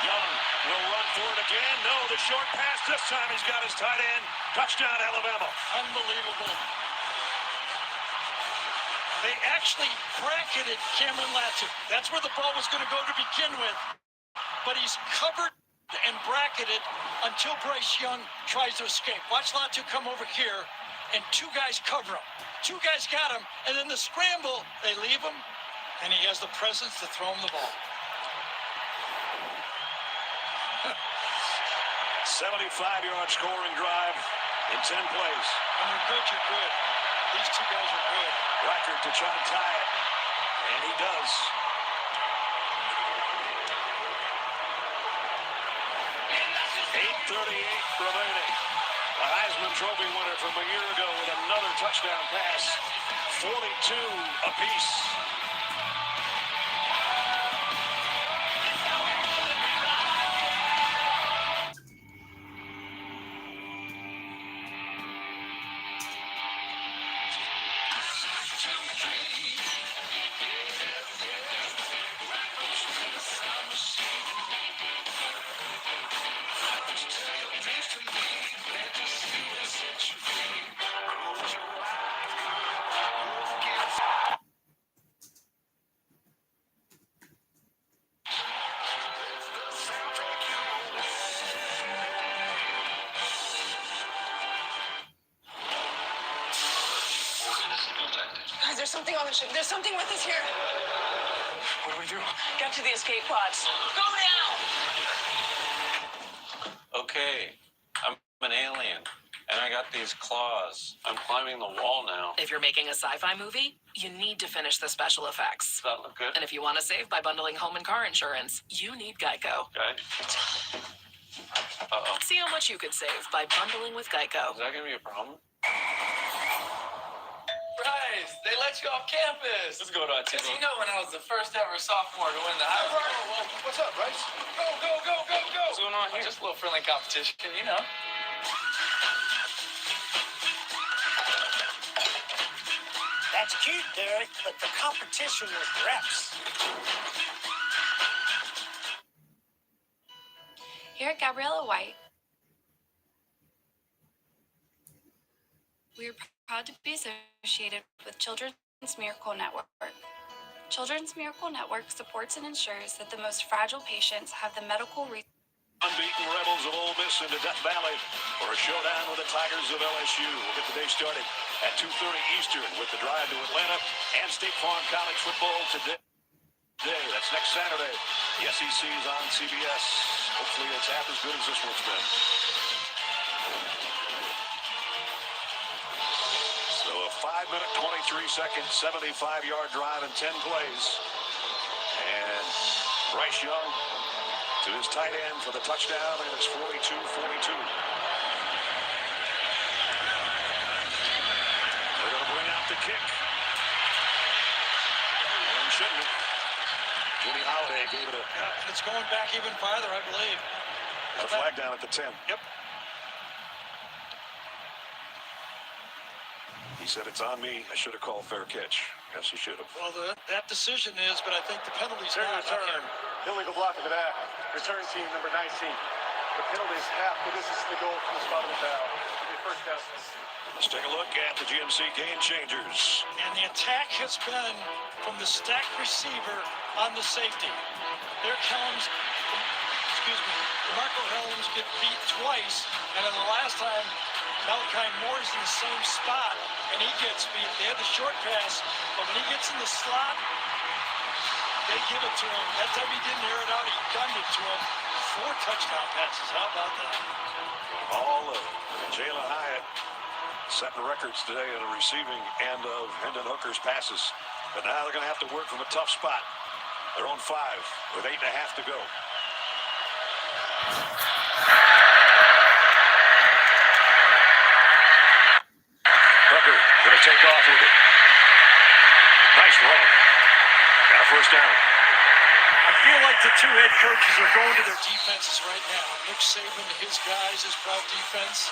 Young will run for it again. No, the short pass. This time he's got his tight end. Touchdown, Alabama. Unbelievable. They actually bracketed Cameron Latu. That's where the ball was going to go to begin with. But he's covered and bracketed until Bryce Young tries to escape. Watch Latu come over here, and two guys cover him. Two guys got him, and then the scramble, they leave him, and he has the presence to throw him the ball. 75-yard scoring drive in 10 plays. When you're good, you're good. These two guys are good. Record to try to tie it, and he does. .8:38 remaining. The Heisman Trophy winner from a year ago with another touchdown pass. 42 apiece. Guys, there's something on the ship. There's something with us here. What do we do? Get to the escape pods. Go now! Okay, I'm an alien, and I got these claws. I'm climbing the wall now. If you're making a sci-fi movie, you need to finish the special effects. Does that look good? And if you want to save by bundling home and car insurance, you need Geico. Okay. Uh-oh. See how much you could save by bundling with Geico. Is that going to be a problem? Bryce, they let you off campus. Let's go to Because you know when I was the first ever sophomore to win the Heisman. What's up, Bryce? Go, go, go, go, go. What's going on here? Just a little friendly competition, you know. That's cute, Derek, but the competition was reps. Here at Gabriella White, we are proud to be associated with Children's Miracle Network. Children's Miracle Network supports and ensures that the most fragile patients have the medical Unbeaten Rebels of Ole Miss into Death Valley for a showdown with the Tigers of LSU. We'll get the day started at 2:30 Eastern with the drive to Atlanta and State Farm College football today. That's next Saturday. The SEC is on CBS. Hopefully it's half as good as this one's been. So a 5-minute, 23-second, 75-yard drive in 10 plays. And Bryce Young to his tight end for the touchdown, and it's 42-42. They're going to bring out the kick. And shouldn't it? Jimmy Holiday gave it a... Yeah, it's going back even farther, I believe. A flag down at the 10. Yep. He said, it's on me. I should have called fair catch. Yes, he should have. Well, that decision is, but I think the penalty's not on him. Illegal block at the back. Return team number 19. The penalty is half, but this is the goal from the spot of the foul. First down. Let's take a look at the GMC game changers. And the attack has been from the stacked receiver on the safety. There comes, Marco Helms get beat twice, and then the last time, Malachi Moore's in the same spot, and he gets beat. They had the short pass, but when he gets in the slot, they give it to him. That time he didn't air it out, he gunned it to him. 4 touchdown passes. How about that? All of Jalen Hyatt setting records today in the receiving end of Hendon Hooker's passes. But now they're going to have to work from a tough spot. They're on 5 with 8.5 to go. Hooker going to take off with it. Nice run. Got a first down. they're going to their defenses right now. Nick Saban, his guys, his proud defense.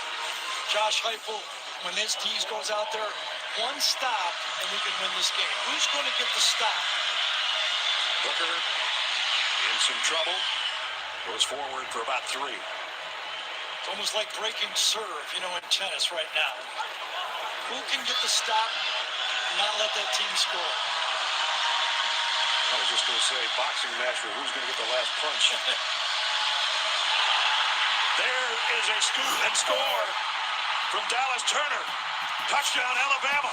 Josh Heupel, when this D's goes out there, one stop and we can win this game. Who's going to get the stop? Booker in some trouble. Goes forward for about 3. It's almost like breaking serve, in tennis right now. Who can get the stop and not let that team score? I was just going to say boxing match for who's going to get the last punch. There is a scoop and score from Dallas Turner. Touchdown, Alabama.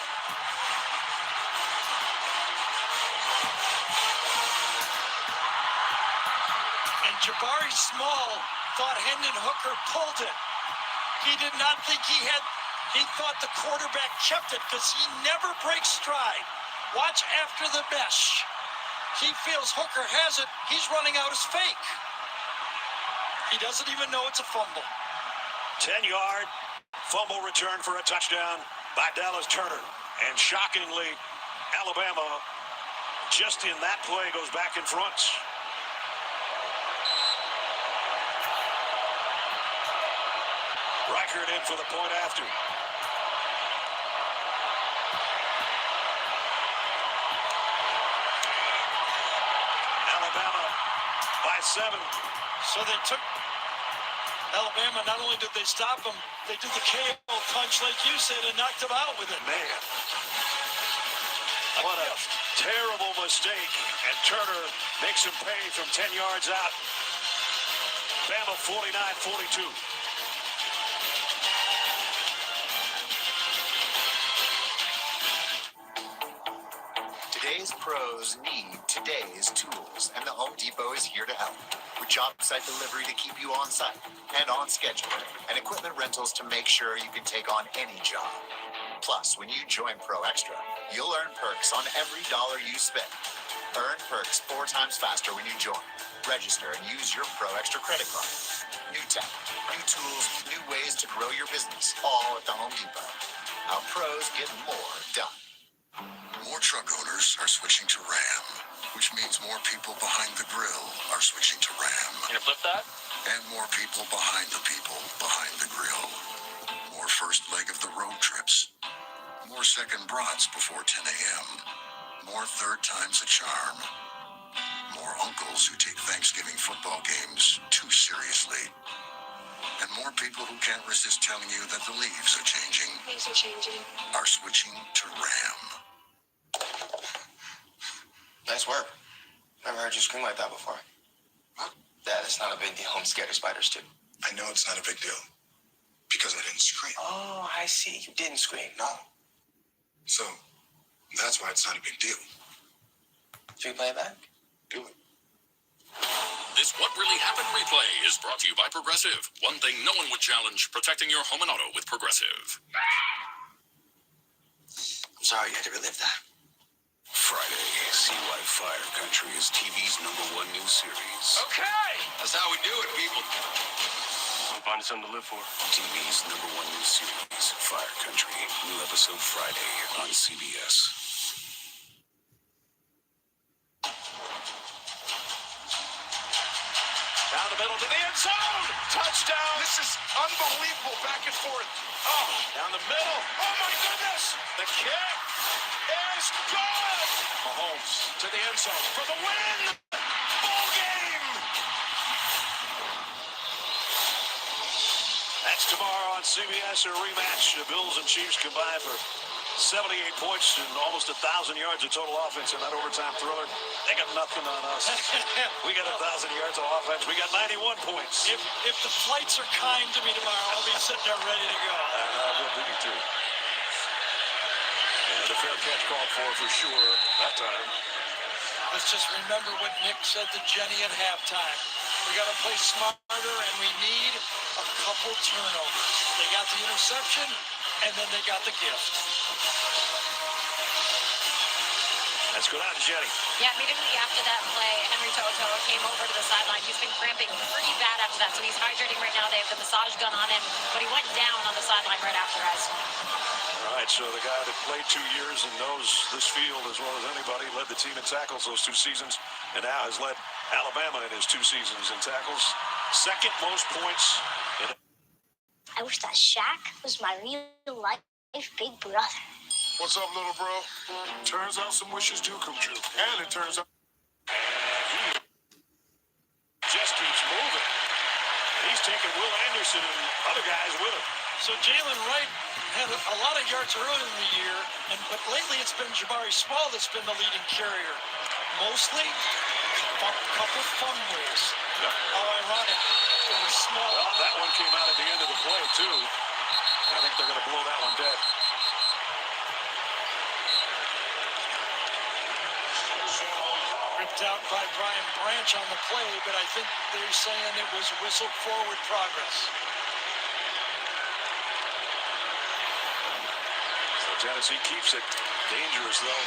And Jabari Small thought Hendon Hooker pulled it. He did not think he thought the quarterback kept it because he never breaks stride. Watch after the mesh. He feels Hooker has it. He's running out his fake. He doesn't even know it's a fumble. 10-yard fumble return for a touchdown by Dallas Turner. And shockingly, Alabama, just in that play, goes back in front. Reichert in for the point after. Alabama by 7. So they took Alabama. Not only did they stop him, they did the KO punch, like you said, and knocked him out with it. Man, what a terrible mistake. And Turner makes him pay from 10 yards out. Bama 49-42. Today's pros need today's tools, and the Home Depot is here to help. With job site delivery to keep you on site and on schedule, and equipment rentals to make sure you can take on any job. Plus, when you join Pro Extra, you'll earn perks on every dollar you spend. Earn perks 4 times faster when you join. Register and use your Pro Extra credit card. New tech, new tools, new ways to grow your business, all at the Home Depot. Our pros get more done. More truck owners are switching to Ram, which means more people behind the grill are switching to Ram. Can you flip that? And more people behind the grill. More first leg of the road trips. More second brats before 10 a.m. More third time's a charm. More uncles who take Thanksgiving football games too seriously. And more people who can't resist telling you that the leaves are changing. Things are changing. Are switching to Ram. Nice work. Never heard you scream like that before. Dad, it's not a big deal. I'm scared of spiders, too. I know it's not a big deal. Because I didn't scream. Oh, I see. You didn't scream. No. So, that's why it's not a big deal. Should we play it back? Do it. This What Really Happened replay is brought to you by Progressive. One thing no one would challenge, protecting your home and auto with Progressive. I'm sorry you had to relive that. Friday, see why Fire Country is TV's #1 new series. Okay! That's how we do it, people. Find something to live for. TV's #1 new series, Fire Country. New episode Friday on CBS. Down the middle to the end zone. Touchdown. This is unbelievable back and forth. Oh, down the middle. Oh, my goodness. The kick is good. Mahomes to the end zone for the win. Ball game. That's tomorrow on CBS, a rematch. The Bills and Chiefs combined for 78 points and almost 1,000 yards of total offense in that overtime thriller. They got nothing on us. We got 1,000 yards of offense. We got 91 points. If the flights are kind to me tomorrow, I'll be sitting there ready to go. We'll be too. And a fair catch called for sure that time. Let's just remember what Nick said to Jenny at halftime. We got to play smarter, and we need a couple turnovers. They got the interception, and then they got the gift. Let's go down to Jenny. Yeah, immediately after that play, Henry Toto came over to the sideline. He's been cramping pretty bad after that, so he's hydrating right now. They have the massage gun on him, but he went down on the sideline right after us. All right, so the guy that played 2 years and knows this field as well as anybody, led the team in tackles those 2 seasons, and now has led Alabama in his 2 seasons in tackles. Second most points. I wish that Shaq was my real life big brother. What's up, little bro? Turns out some wishes do come true. And it turns out He just keeps moving. He's taking Will Anderson and other guys with him. So Jalen Wright had a lot of yards early in the year, but lately it's been Jabari Small that's been the leading carrier. Mostly a couple fumbles. Yep. How ironic. It was Small. Well, that one came out at the end of the play, too. I think they're going to blow that one dead. Ripped out by Brian Branch on the play, but I think they're saying it was whistle forward progress. So Tennessee keeps it dangerous, though.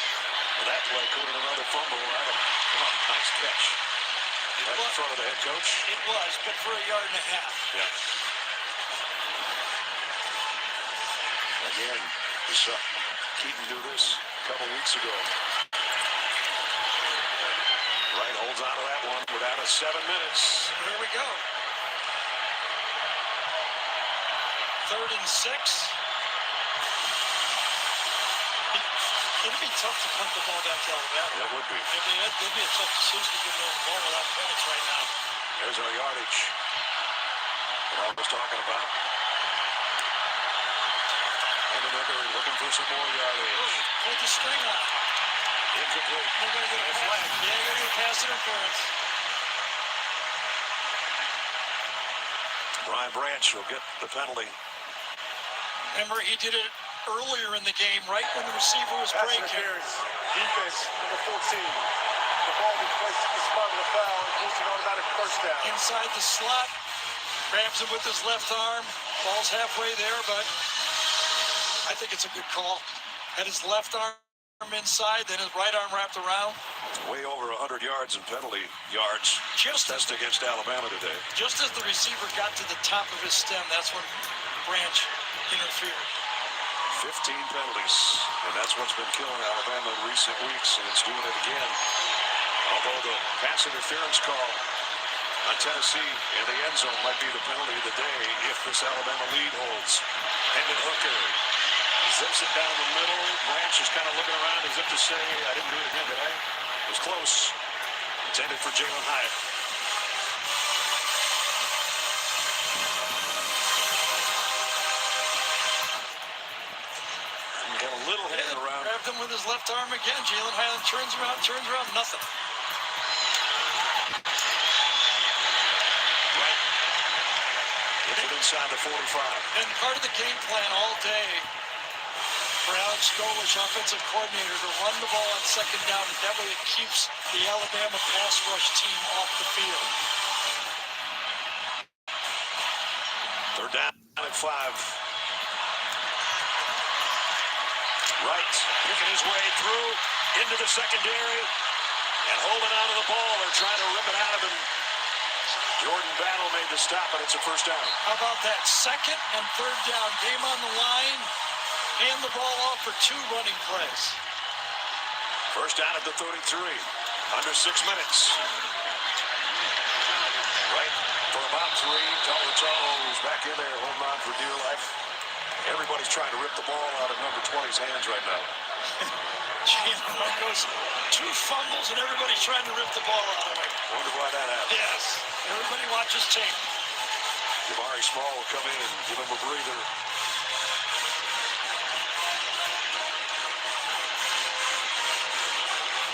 Well, that play could have been another fumble. Nice catch. Right in front of the head coach. It was, but for a yard and a half. Yeah. Again, we saw Keaton do this a couple weeks ago. Wright holds on to that one. We're down to 7 minutes. Here we go. 3rd and 6. It'd be tough to punt the ball back to Alabama. It would be. It'd be a tough decision to give them the ball without points right now. There's our yardage that I was talking about. And another looking for some more yardage. Pulled the string on. Incomplete. They're going to get a flag. Yeah, you're going to get pass interference. Brian Branch will get the penalty. Remember, he did it earlier in the game, right when the receiver was breaking. defense, number 14. The ball be placed at the spot of the foul, includes an automatic first down. Inside the slot, grabs him with his left arm. Ball's halfway there, but I think it's a good call. Had his left arm inside, then his right arm wrapped around. Way over 100 yards in penalty yards. Just test against Alabama today. Just as the receiver got to the top of his stem, that's when Branch interfered. 15 penalties, and that's what's been killing Alabama in recent weeks, and it's doing it again. Although the pass interference call on Tennessee in the end zone might be the penalty of the day if this Alabama lead holds. Hendon Hooker zips it down the middle. Branch is kind of looking around as if to say, I didn't do it again, did I? It was close. Intended for Jalen Hyatt. Got a little hand around. Grabbed him with his left arm again. Jalen Highland turns around, nothing. Right. Gets it inside the 45. And part of the game plan all day for Alex Golesh, offensive coordinator, to run the ball on second down, and that way it keeps the Alabama pass rush team off the field. 3rd down at 5. Wright picking his way through into the secondary and holding on to the ball. They're trying to rip it out of him. Jordan Battle made the stop, and it's a first down. How about that? 2nd and 3rd down, game on the line. Hand the ball off for 2 running plays. First down at the 33. Under 6 minutes. Right for about 3. Tolo is back in there holding on for dear life. Everybody's trying to rip the ball out of number 20's hands right now. Jalen goes 2 fumbles, and everybody's trying to rip the ball out of him. Wonder why that happened. Yes. Everybody watches tape. Jabari Small will come in and give him a breather.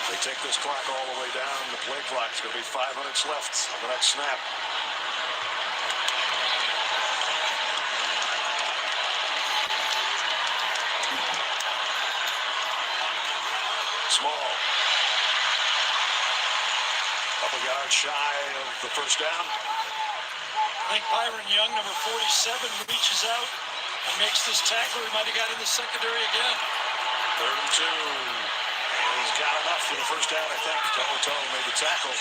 They take this clock all the way down. The play clock's going to be 5 minutes left on the next snap. Small. Couple yards shy of the first down. I think Byron Young, number 47, reaches out and makes this tackle. He might have got in the secondary again. 3rd and 2. And he's got enough for the first down, I think. Tolo made the tackle.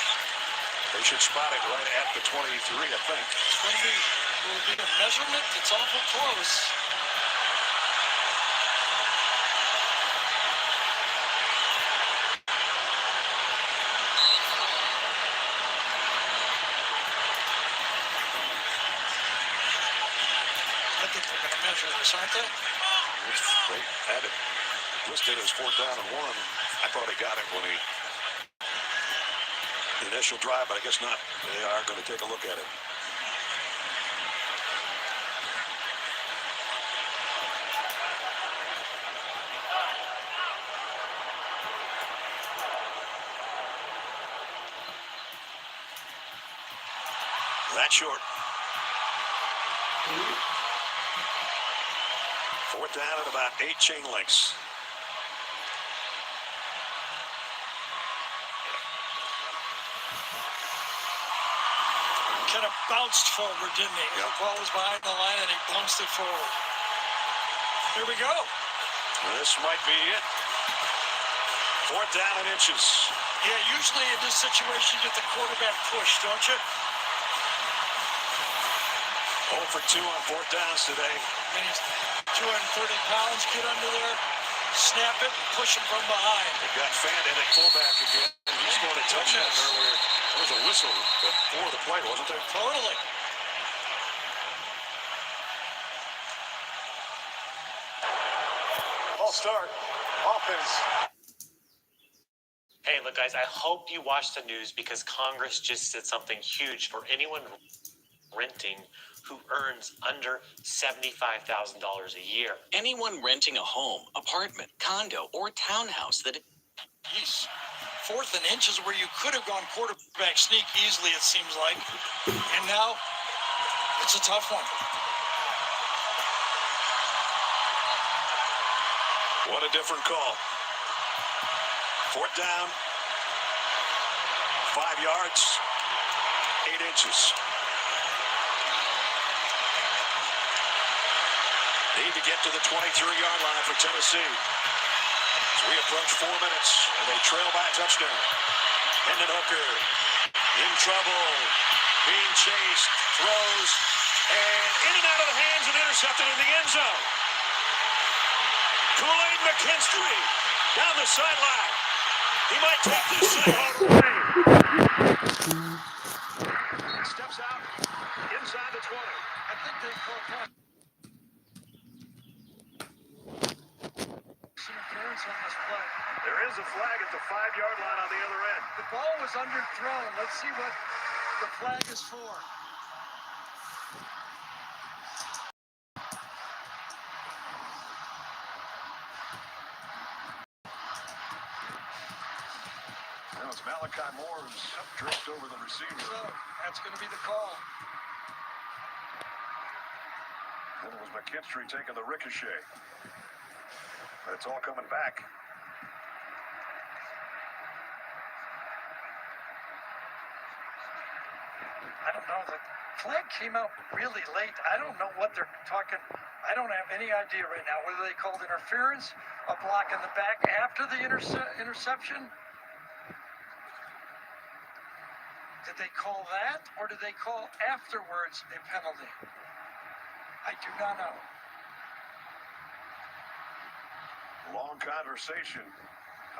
They should spot it right at the 23, I think. It's going to be a measurement. It's awful close. measures, aren't they? They had it listed as 4th down and 1. I thought he got it when he the initial drive, but I guess not. They are going to take a look at it. That's short. 4th down at about 8 chain lengths. Kind of bounced forward, didn't he? Yep. The ball was behind the line and he bounced it forward. Here we go. This might be it. 4th down and inches. Yeah, usually in this situation you get the quarterback push, don't you? 0 for 2 on 4th downs today. I mean, he's 230 pounds, get under there, snap it, and push him from behind. They got Fandon at fullback again. He scored a touchdown earlier. There was a whistle before the play, wasn't there? Totally. Ball start. Offense. Hey, look, guys, I hope you watch the news because Congress just did something huge for anyone renting who earns under $75,000 a year. Anyone renting a home, apartment, condo, or townhouse that... Jeez. 4th and inches where you could have gone quarterback sneak easily, it seems like. And now, it's a tough one. What a different call. 4th down, 5 yards, 8 inches. Need to get to the 23-yard line for Tennessee. As we approach 4 minutes, and they trail by a touchdown. Hendon Hooker in trouble, being chased, throws, and in and out of the hands and intercepted in the end zone. Kool-Aid McKinstry down the sideline. He might take this thing all the way. Steps out inside the 20. I think they called pass interference on this play. There is a flag at the 5-yard line on the other end. The ball was underthrown. Let's see what the flag is for. Now it's Malachi Moore who's draped over the receiver. So that's going to be the call. Then it was McKinstry taking the ricochet. But it's all coming back. I don't know. The flag came out really late. I don't know what they're talking. I don't have any idea right now whether they called interference, a block in the back after the interception. Did they call that, or did they call afterwards a penalty? I do not know. Long conversation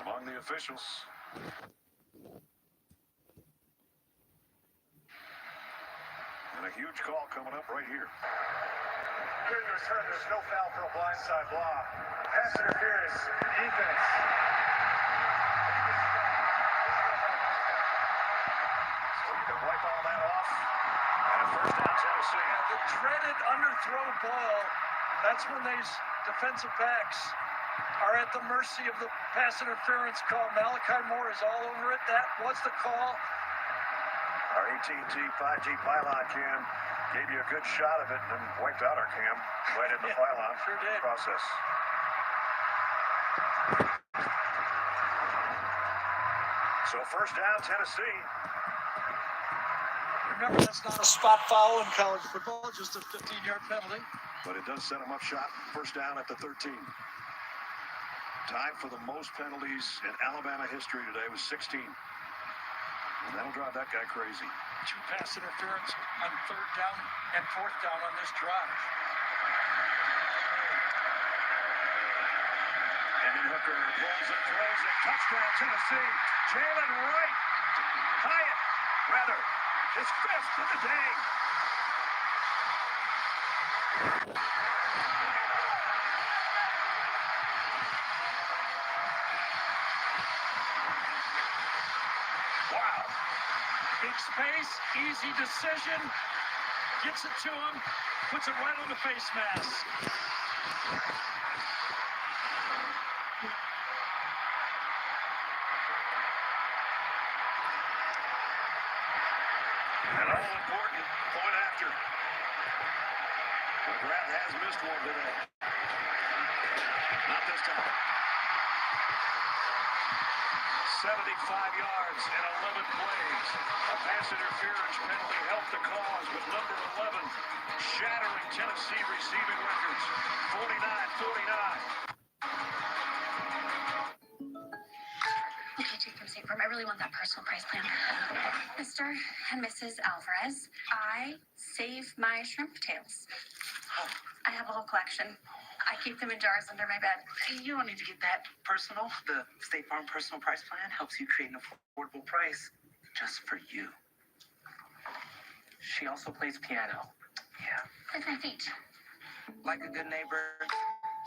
among the officials. And a huge call coming up right here. Good return. There's no foul for a blindside block. Pass interference. Defense. So you can wipe all that off. And a 1st down Tennessee. The dreaded underthrow ball. That's when these defensive backs are at the mercy of the pass interference call. Malachi Moore is all over it. That was the call. Our AT&T 5G pylon cam gave you a good shot of it and then wiped out our cam right in the pylon sure did. process. So 1st down, Tennessee. Remember, that's not a spot foul in college football, just a 15-yard penalty. But it does set them up shot. 1st down at the 13. Tied for the most penalties in Alabama history today was 16. And that'll drive that guy crazy. 2 pass interference on 3rd down and 4th down on this drive. Hendon Hooker pulls it, throws it. Touchdown, Tennessee. Jalen Wright. Hyatt, rather. His 5th of the day. space, easy decision. Gets it to him, puts it right on the face mask. An all-important point after. McGrath has missed one today. Not this time. 75 yards and 11 plays. A pass interference penalty helped the cause with number 11 shattering Tennessee receiving records. 49-49. Okay, Jake from State Farm, I really want that personal price plan. Mr. and Mrs. Alvarez, I save my shrimp tails. I have a whole collection. I keep them in jars under my bed. You don't need to get that personal. The State Farm Personal Price Plan helps you create an affordable price just for you. She also plays piano. Yeah. With my feet. Like a good neighbor,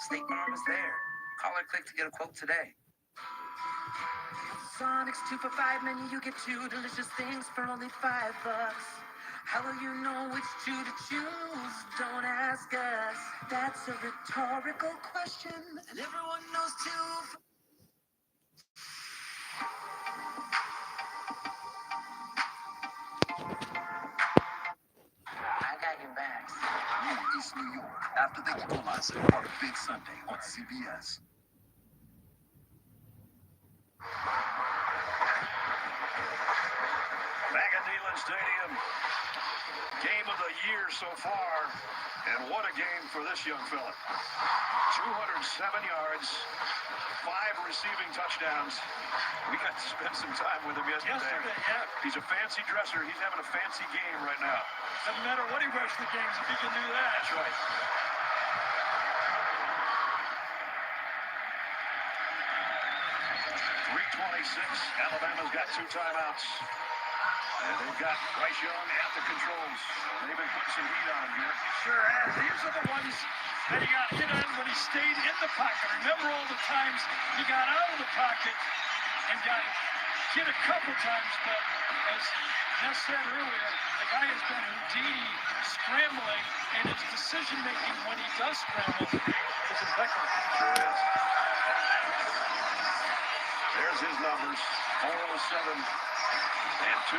State Farm is there. Call or click to get a quote today. Sonic's 2 for $5 menu, you get 2 delicious things for only $5. How will you know which 2 to choose? Don't ask us. That's a rhetorical question, and everyone knows 2. I got your back. New East New York after the equalizer on Big Sunday on CBS. Back at Neyland Stadium. Game of the year so far. And what a game for this young fella. 207 yards, 5 receiving touchdowns. We got to spend some time with him yesterday. Yeah. He's a fancy dresser. He's having a fancy game right now. Doesn't matter what he wears for games if he can do that. That's right. Alabama's got 2 timeouts. And they've got Bryce Young at the controls. They've been putting some heat on him here. Sure has. These are the ones that he got hit on when he stayed in the pocket. Remember all the times he got out of the pocket and got hit a couple times, but as Ness said earlier, the guy has been Houdini scrambling, and his decision-making when he does scramble is impeccable. Sure is. There's his numbers, 407 and 2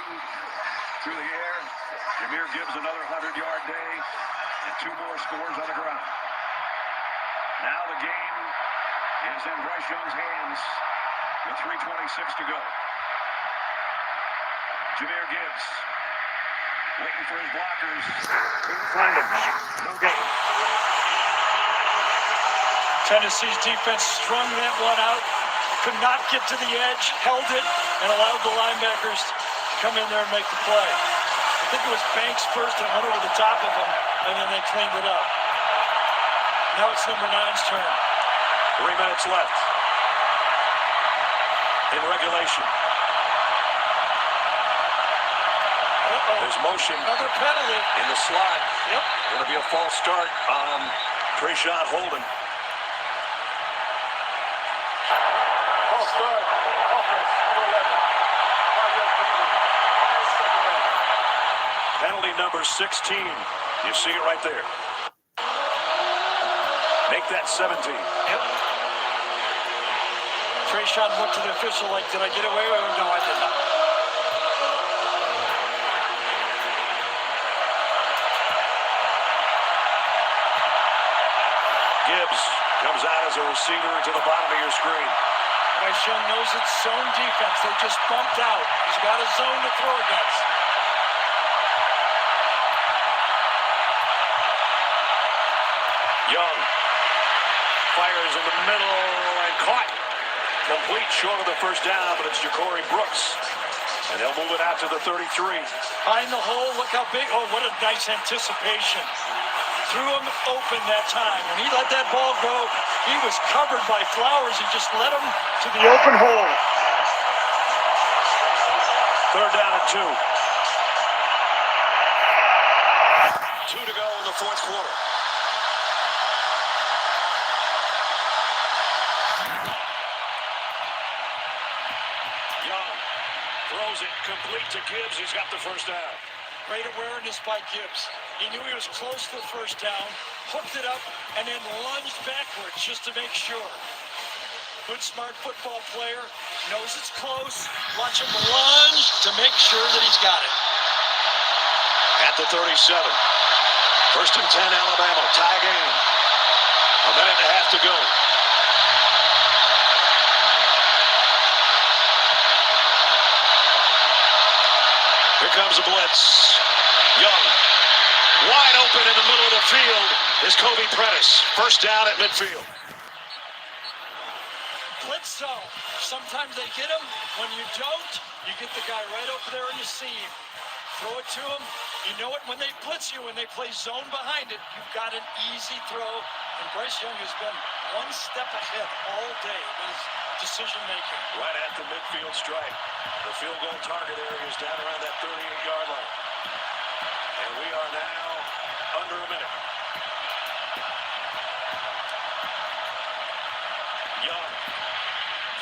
through the air. Jameer Gibbs another 100-yard day and 2 more scores on the ground. Now the game is in Bryce Young's hands with 3:26 to go. Jameer Gibbs waiting for his blockers. Couldn't find him. No gain. Tennessee's defense strung that one out, could not get to the edge, held it, and allowed the linebackers to come in there and make the play. I think it was Banks first and went over the top of him, and then they cleaned it up. Now it's number 9's turn. 3 minutes left in regulation. There's motion. Another penalty. In the slot. Yep. Going to be a false start on Trayshawn Holden. False start. Penalty number 16. You see it right there. Make that 17. Yep. Trayshawn looked to the official like, did I get away with it? No, I did not. Gibbs comes out as a receiver to the bottom of your screen. Bryce Young knows it's zone defense. They just bumped out. He's got a zone to throw against. Young fires in the middle and caught. Complete short of the first down, but it's Ja'Cory Brooks. And they'll move it out to the 33. Find the hole. Look how big. Oh, what a nice anticipation. Threw him open that time. When he let that ball go, he was covered by Flowers. He just led him to the open hole. 3rd down and 2. 2 to go in the 4th quarter. Young throws it complete complete to Gibbs. He's got the first down. Great awareness by Gibbs. He knew he was close to the first down, hooked it up, and then lunged backwards just to make sure. Good, smart football player, knows it's close. Watch him lunge to make sure that he's got it. At the 37. First and 10, Alabama. Tie game. A minute and a half to go. Here comes the blitz. Young. Wide open in the middle of the field is Kobe Prentice. First down at midfield. Blitz zone. Sometimes they get him. When you don't, you get the guy right over there in the seam. Throw it to him. You know it when they blitz you, when they play zone behind it, you've got an easy throw. And Bryce Young has been one step ahead all day with his decision making. Right at the midfield stripe. The field goal target area is down around that 38-yard line. And we are now under a minute. Young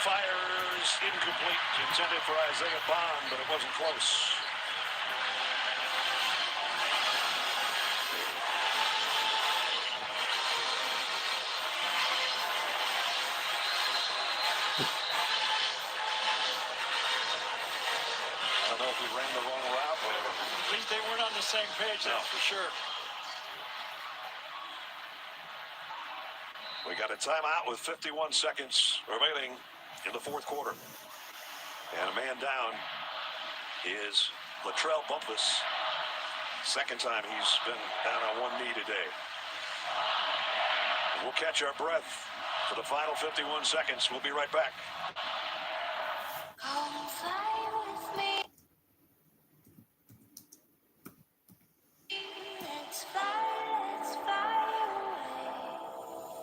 fires incomplete, intended for Isaiah Bond, but it wasn't close. I don't know if he ran the wrong route, but at least they weren't on the same page, that's for sure. We got a timeout with 51 seconds remaining in the fourth quarter. And a man down is Latrell Bumpus. Second time he's been down on one knee today. And we'll catch our breath for the final 51 seconds. We'll be right back. Come fly with me. Let's fly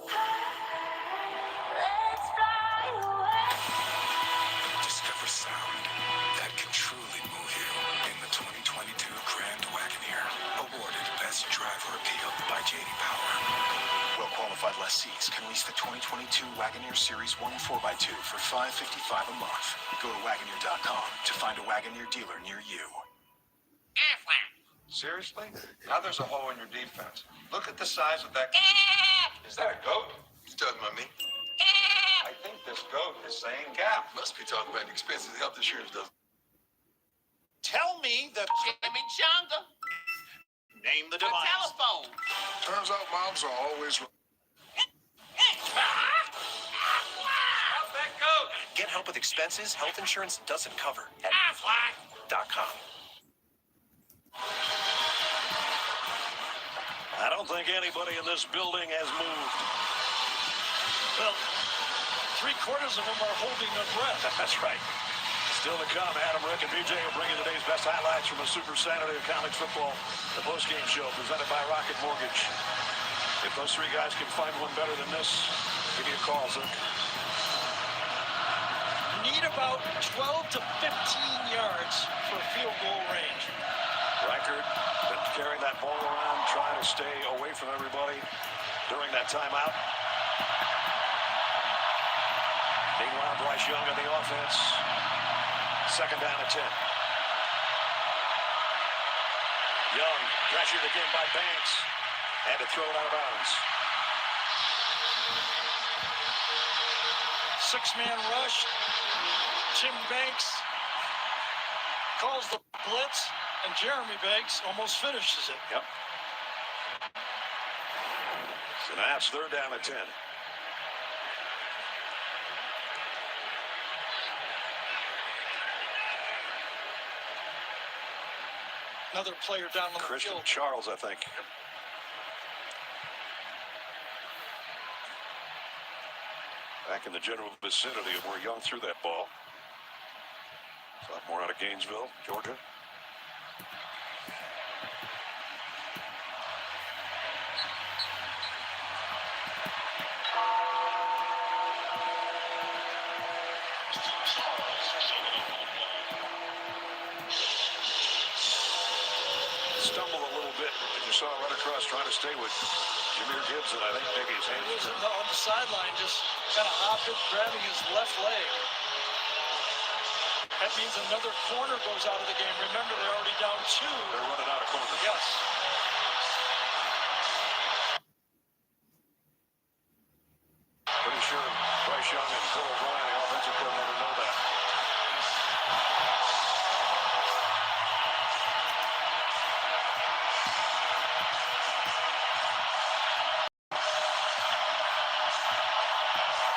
away. Let's fly away. Discover sound that can truly move you in the 2022 Grand Wagoneer. Awarded Best Driver Appeal by J.D. Power. Well-qualified lessees can lease the 2022 Wagoneer Series 1 4x2 for $555 a month. Go to Wagoneer.com to find a Wagoneer dealer near you. Seriously? Now there's a hole in your defense. Look at the size of that. Is that a goat? You talking about me? I think this goat is saying gap. Must be talking about the expenses health insurance does. Tell me the Chimichanga. Name the A device. telephone. Turns out moms are always. How's that goat? Get help with expenses health insurance doesn't cover at .com. I don't think anybody in this building has moved. Well, 3/4 of them are holding their breath. That's right. Still to come, Adam, Rick, and BJ will bring you today's best highlights from a Super Saturday of College Football, the postgame show presented by Rocket Mortgage. If those three guys can find one better than this, give me a call, Zook. You need about 12 to 15 yards for field goal range. Reichert been carrying that ball around, trying to stay away from everybody during that timeout. Meanwhile, Bryce Young on the offense. Second down and 10. Young pressured again by Banks. Had to throw it out of bounds. Six-man rush. Tim Banks calls the blitz, and Jeremy Banks almost finishes it. Yep. So now it's third down and 10. Another player down on the Christian field. Charles, I think. Back in the general vicinity of where Young threw that ball. Sophomore out of Gainesville, Georgia. Stumbled a little bit, and you saw right across trying to stay with Jameer Gibbs, and I think maybe his hands. He was on the sideline, just kind of hopping, grabbing his left leg. That means another corner goes out of the game. Remember, they're already down 2. They're running out of corners. Yes. Pretty sure Bryce Young and Bill O'Brien, the offensive coordinator, know that.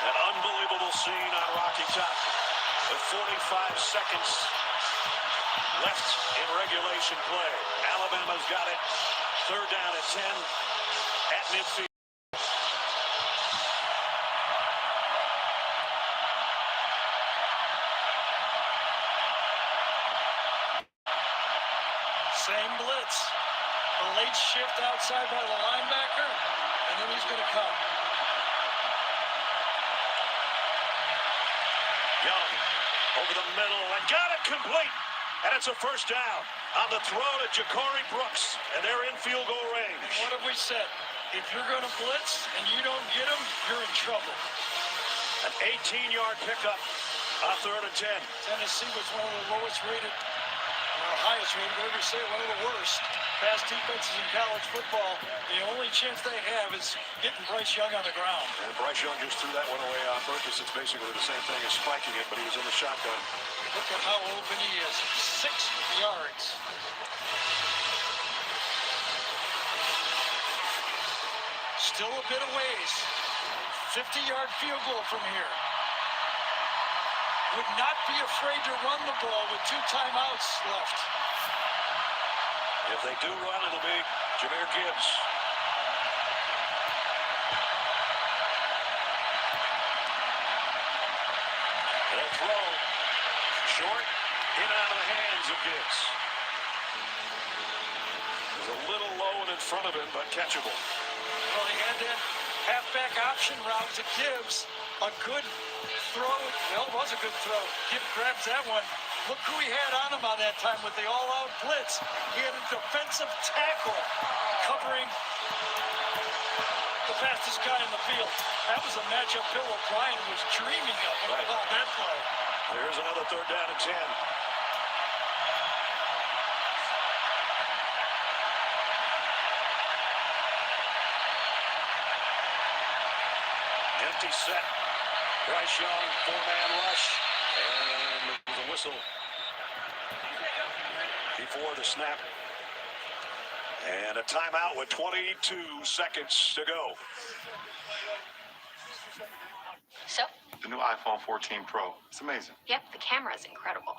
An unbelievable scene on Rocky Top with 45 seconds left in regulation play. Alabama's got it. 3rd down at 10 at midfield. Same blitz. A late shift outside by the linebacker, and then he's going to come. Young over the middle and got it complete. And it's a 1st down on the throw to Ja'Cory Brooks. And they're in field goal range. And what have we said? If you're going to blitz and you don't get him, you're in trouble. An 18-yard pickup on 3rd and 10. Tennessee was one of the lowest rated, or highest rated, whatever you say, one of the worst pass defenses in college football. The only chance they have is getting Bryce Young on the ground. And Bryce Young just threw that one away on purpose. It's basically the same thing as spiking it, but he was in the shotgun. Look at how open he is. 6 yards. Still a bit of ways. 50-yard field goal from here. Would not be afraid to run the ball with 2 timeouts left. If they do run, it'll be Jahmyr Gibbs. And a throw. Short. In and out of the hands of Gibbs. It was a little low and in front of him, but catchable. Well, he had that halfback option route to Gibbs. A good throw. Well, it was a good throw. Gibbs grabs that one. Look who he had on him on that time with the all-out blitz. He had a defensive tackle covering the fastest guy in the field. That was a matchup Bill O'Brien was dreaming of when he called that play. There's another 3rd down and 10. Empty set. Bryce Young, 4-man rush. And the whistle before the snap. And a timeout with 22 seconds to go. So? The new iPhone 14 Pro. It's amazing. Yep, the camera's incredible.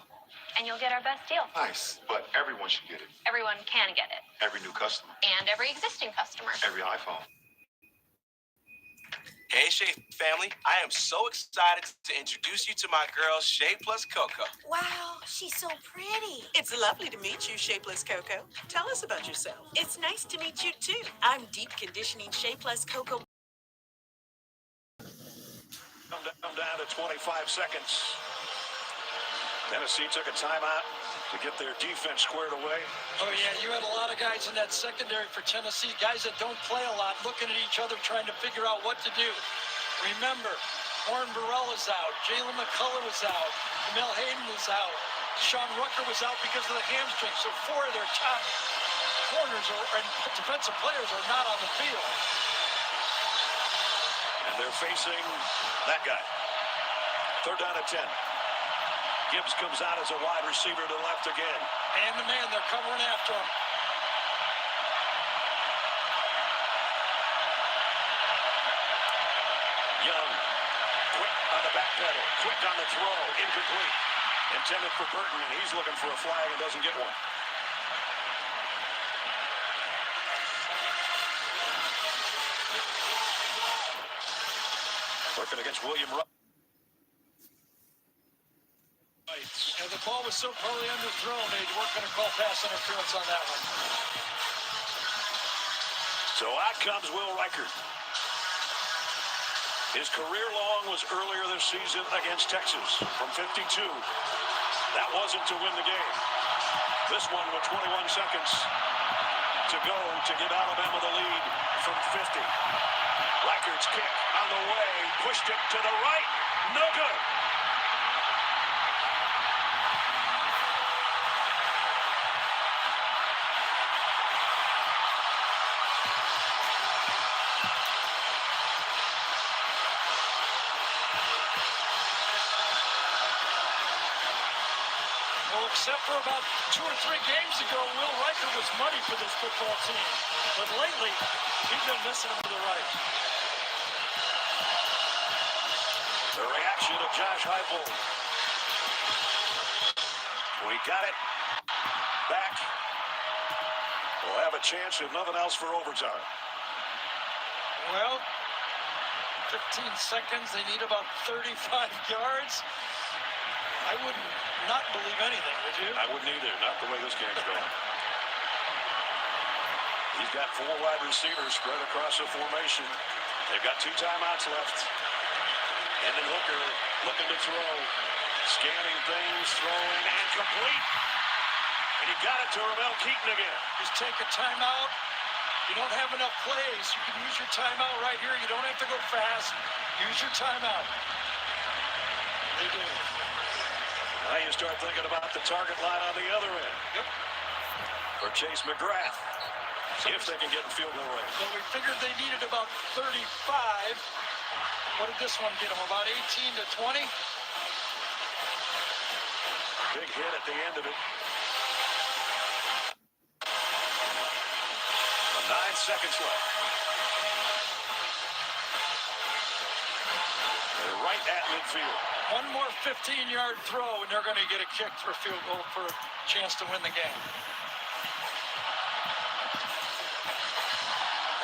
And you'll get our best deal. Nice, but everyone should get it. Everyone can get it. Every new customer. And every existing customer. Every iPhone. Hey, Shea family. I am so excited to introduce you to my girl, Shea Plus Coco. Wow, she's so pretty. It's lovely to meet you, Shea Plus Coco. Tell us about yourself. It's nice to meet you, too. I'm Deep Conditioning Shea Plus Coco. Come down to 25 seconds. Tennessee took a timeout to get their defense squared away. Oh, yeah, you had a lot of guys in that secondary for Tennessee, guys that don't play a lot, looking at each other, trying to figure out what to do. Remember, Warren Burrell is out. Jalen McCullough was out. Jamel Hayden was out. Sean Rucker was out because of the hamstring. So 4 of their top corners and defensive players are not on the field. And they're facing that guy. 3rd down at 10. Gibbs comes out as a wide receiver to the left again. Man to man, they're covering after him. Young, quick on the back pedal, quick on the throw, incomplete. Intended for Burton, and he's looking for a flag and doesn't get one. Working against William Rupp. And the ball was so poorly underthrown, they weren't going to call pass interference on that one. So out comes Will Reichert. His career long was earlier this season against Texas from 52. That wasn't to win the game. This one with 21 seconds to go to give Alabama the lead from 50. Reichert's kick on the way, pushed it to the right, no good. Except for about 2 or 3 games ago, Will Riker was money for this football team. But lately, he's been missing him to the right. The reaction of Josh Heupel. We got it back. We'll have a chance, if nothing else, for overtime. Well, 15 seconds. They need about 35 yards. I wouldn't not believe anything, would you? I wouldn't either, not the way this game's going. He's got 4 wide receivers spread across the formation. They've got 2 timeouts left. And then Hooker looking to throw. Scanning things, throwing, and complete. And he got it to Ramel Keaton again. Just take a timeout. You don't have enough plays. You can use your timeout right here. You don't have to go fast. Use your timeout. They do. Now you start thinking about the target line on the other end. Yep. For Chase McGrath. If they can get in field goal range. Well, we figured they needed about 35. What did this one get them? About 18 to 20? Big hit at the end of it. 9 seconds left. They're right at midfield. One more 15-yard throw, and they're going to get a kick for a field goal for a chance to win the game.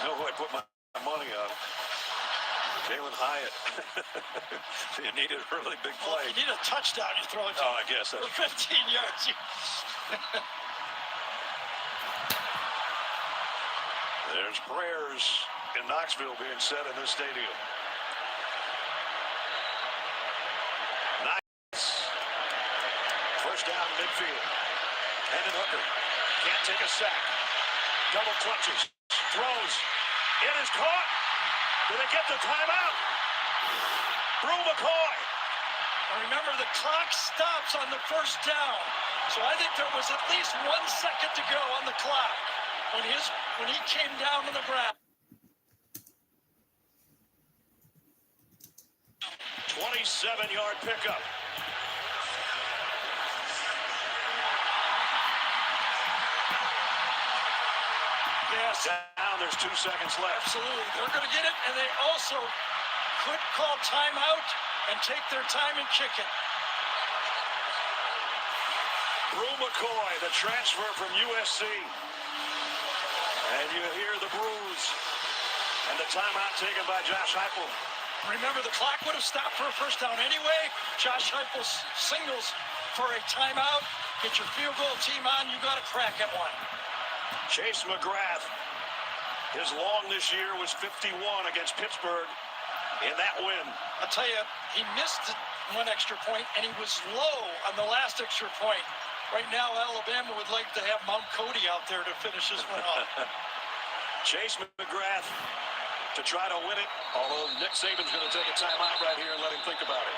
You know who I put my money on? Jalen Hyatt. You needed a really big play. Well, if you need a touchdown, you throw it to Oh, I guess that's for 15 yards. There's prayers in Knoxville being said in this stadium. Nice. First down midfield. Hendon Hooker can't take a sack. Double clutches. Throws. It is caught. Do they get the timeout? Brew McCoy. Remember, the clock stops on the first down. So I think there was at least 1 second to go on the clock when he came down to the ground. 27-yard pickup. Yes. Down, there's 2 seconds left. Absolutely. They're going to get it, and they also could call timeout and take their time and kick it. Brew McCoy, the transfer from USC. And you hear the brews. And the timeout taken by Josh Heupel. Remember, the clock would have stopped for a first down anyway. Josh Heupel signals for a timeout. Get your field goal team on. You got a crack at one. Chase McGrath, his long this year was 51 against Pittsburgh in that win. I'll tell you, he missed 1 extra point, and he was low on the last extra point. Right now, Alabama would like to have Mount Cody out there to finish this one off. Chase McGrath to try to win it, although Nick Saban's going to take a timeout right here and let him think about it.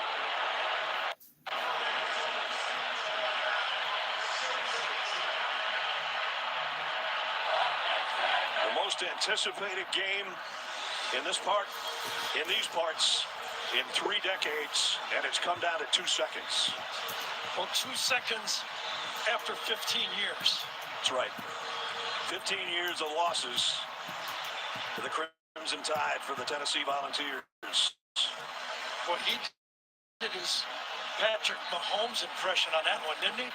The most anticipated game in these parts, in 3 decades, and it's come down to 2 seconds. Well, 2 seconds after 15 years. That's right. 15 years of losses to the Crimson Tide for the Tennessee Volunteers. Well, he did his Patrick Mahomes impression on that one, didn't he?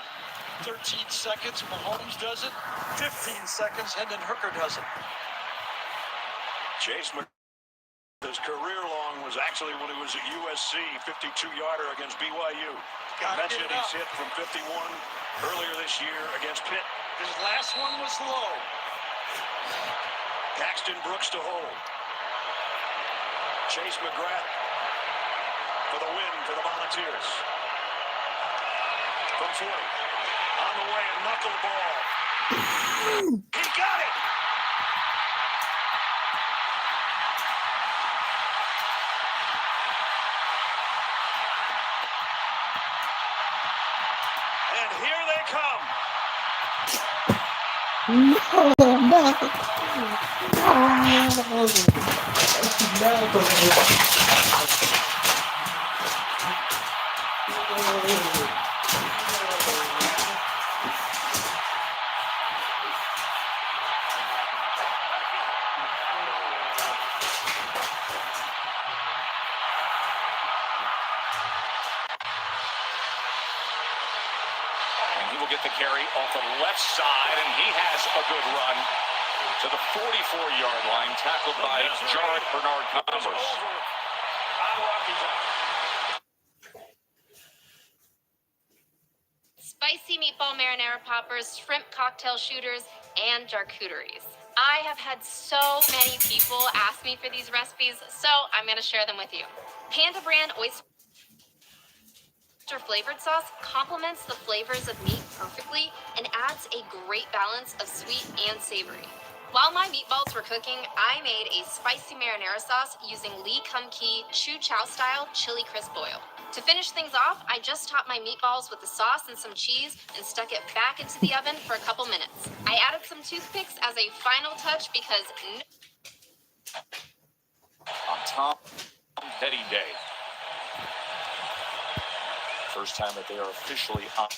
13 seconds, Mahomes does it. 15 seconds, and then Hooker does it. Chase McGrath's career long was actually when he was at USC, 52-yarder against BYU. I mentioned he's hit from 51 earlier this year against Pitt. His last one was low. Paxton Brooks to hold. Chase McGrath for the win for the Volunteers. From 40. On the way, a knuckleball. He got it! And here they come. get the carry off the left side, and he has a good run to the 44-yard line, tackled by Jarrett Bernard-Converse. Spicy meatball marinara poppers, shrimp cocktail shooters, and charcuteries. I have had so many people ask me for these recipes, so I'm going to share them with you. Panda brand oyster flavored sauce complements the flavors of meat perfectly and adds a great balance of sweet and savory. While my meatballs were cooking, I made a spicy marinara sauce using Lee Kum Kee Chu Chow style chili crisp oil. To finish things off, I just topped my meatballs with the sauce and some cheese and stuck it back into the oven for a couple minutes. I added some toothpicks as a final touch because On Tom Petty Day. First time that they are officially on.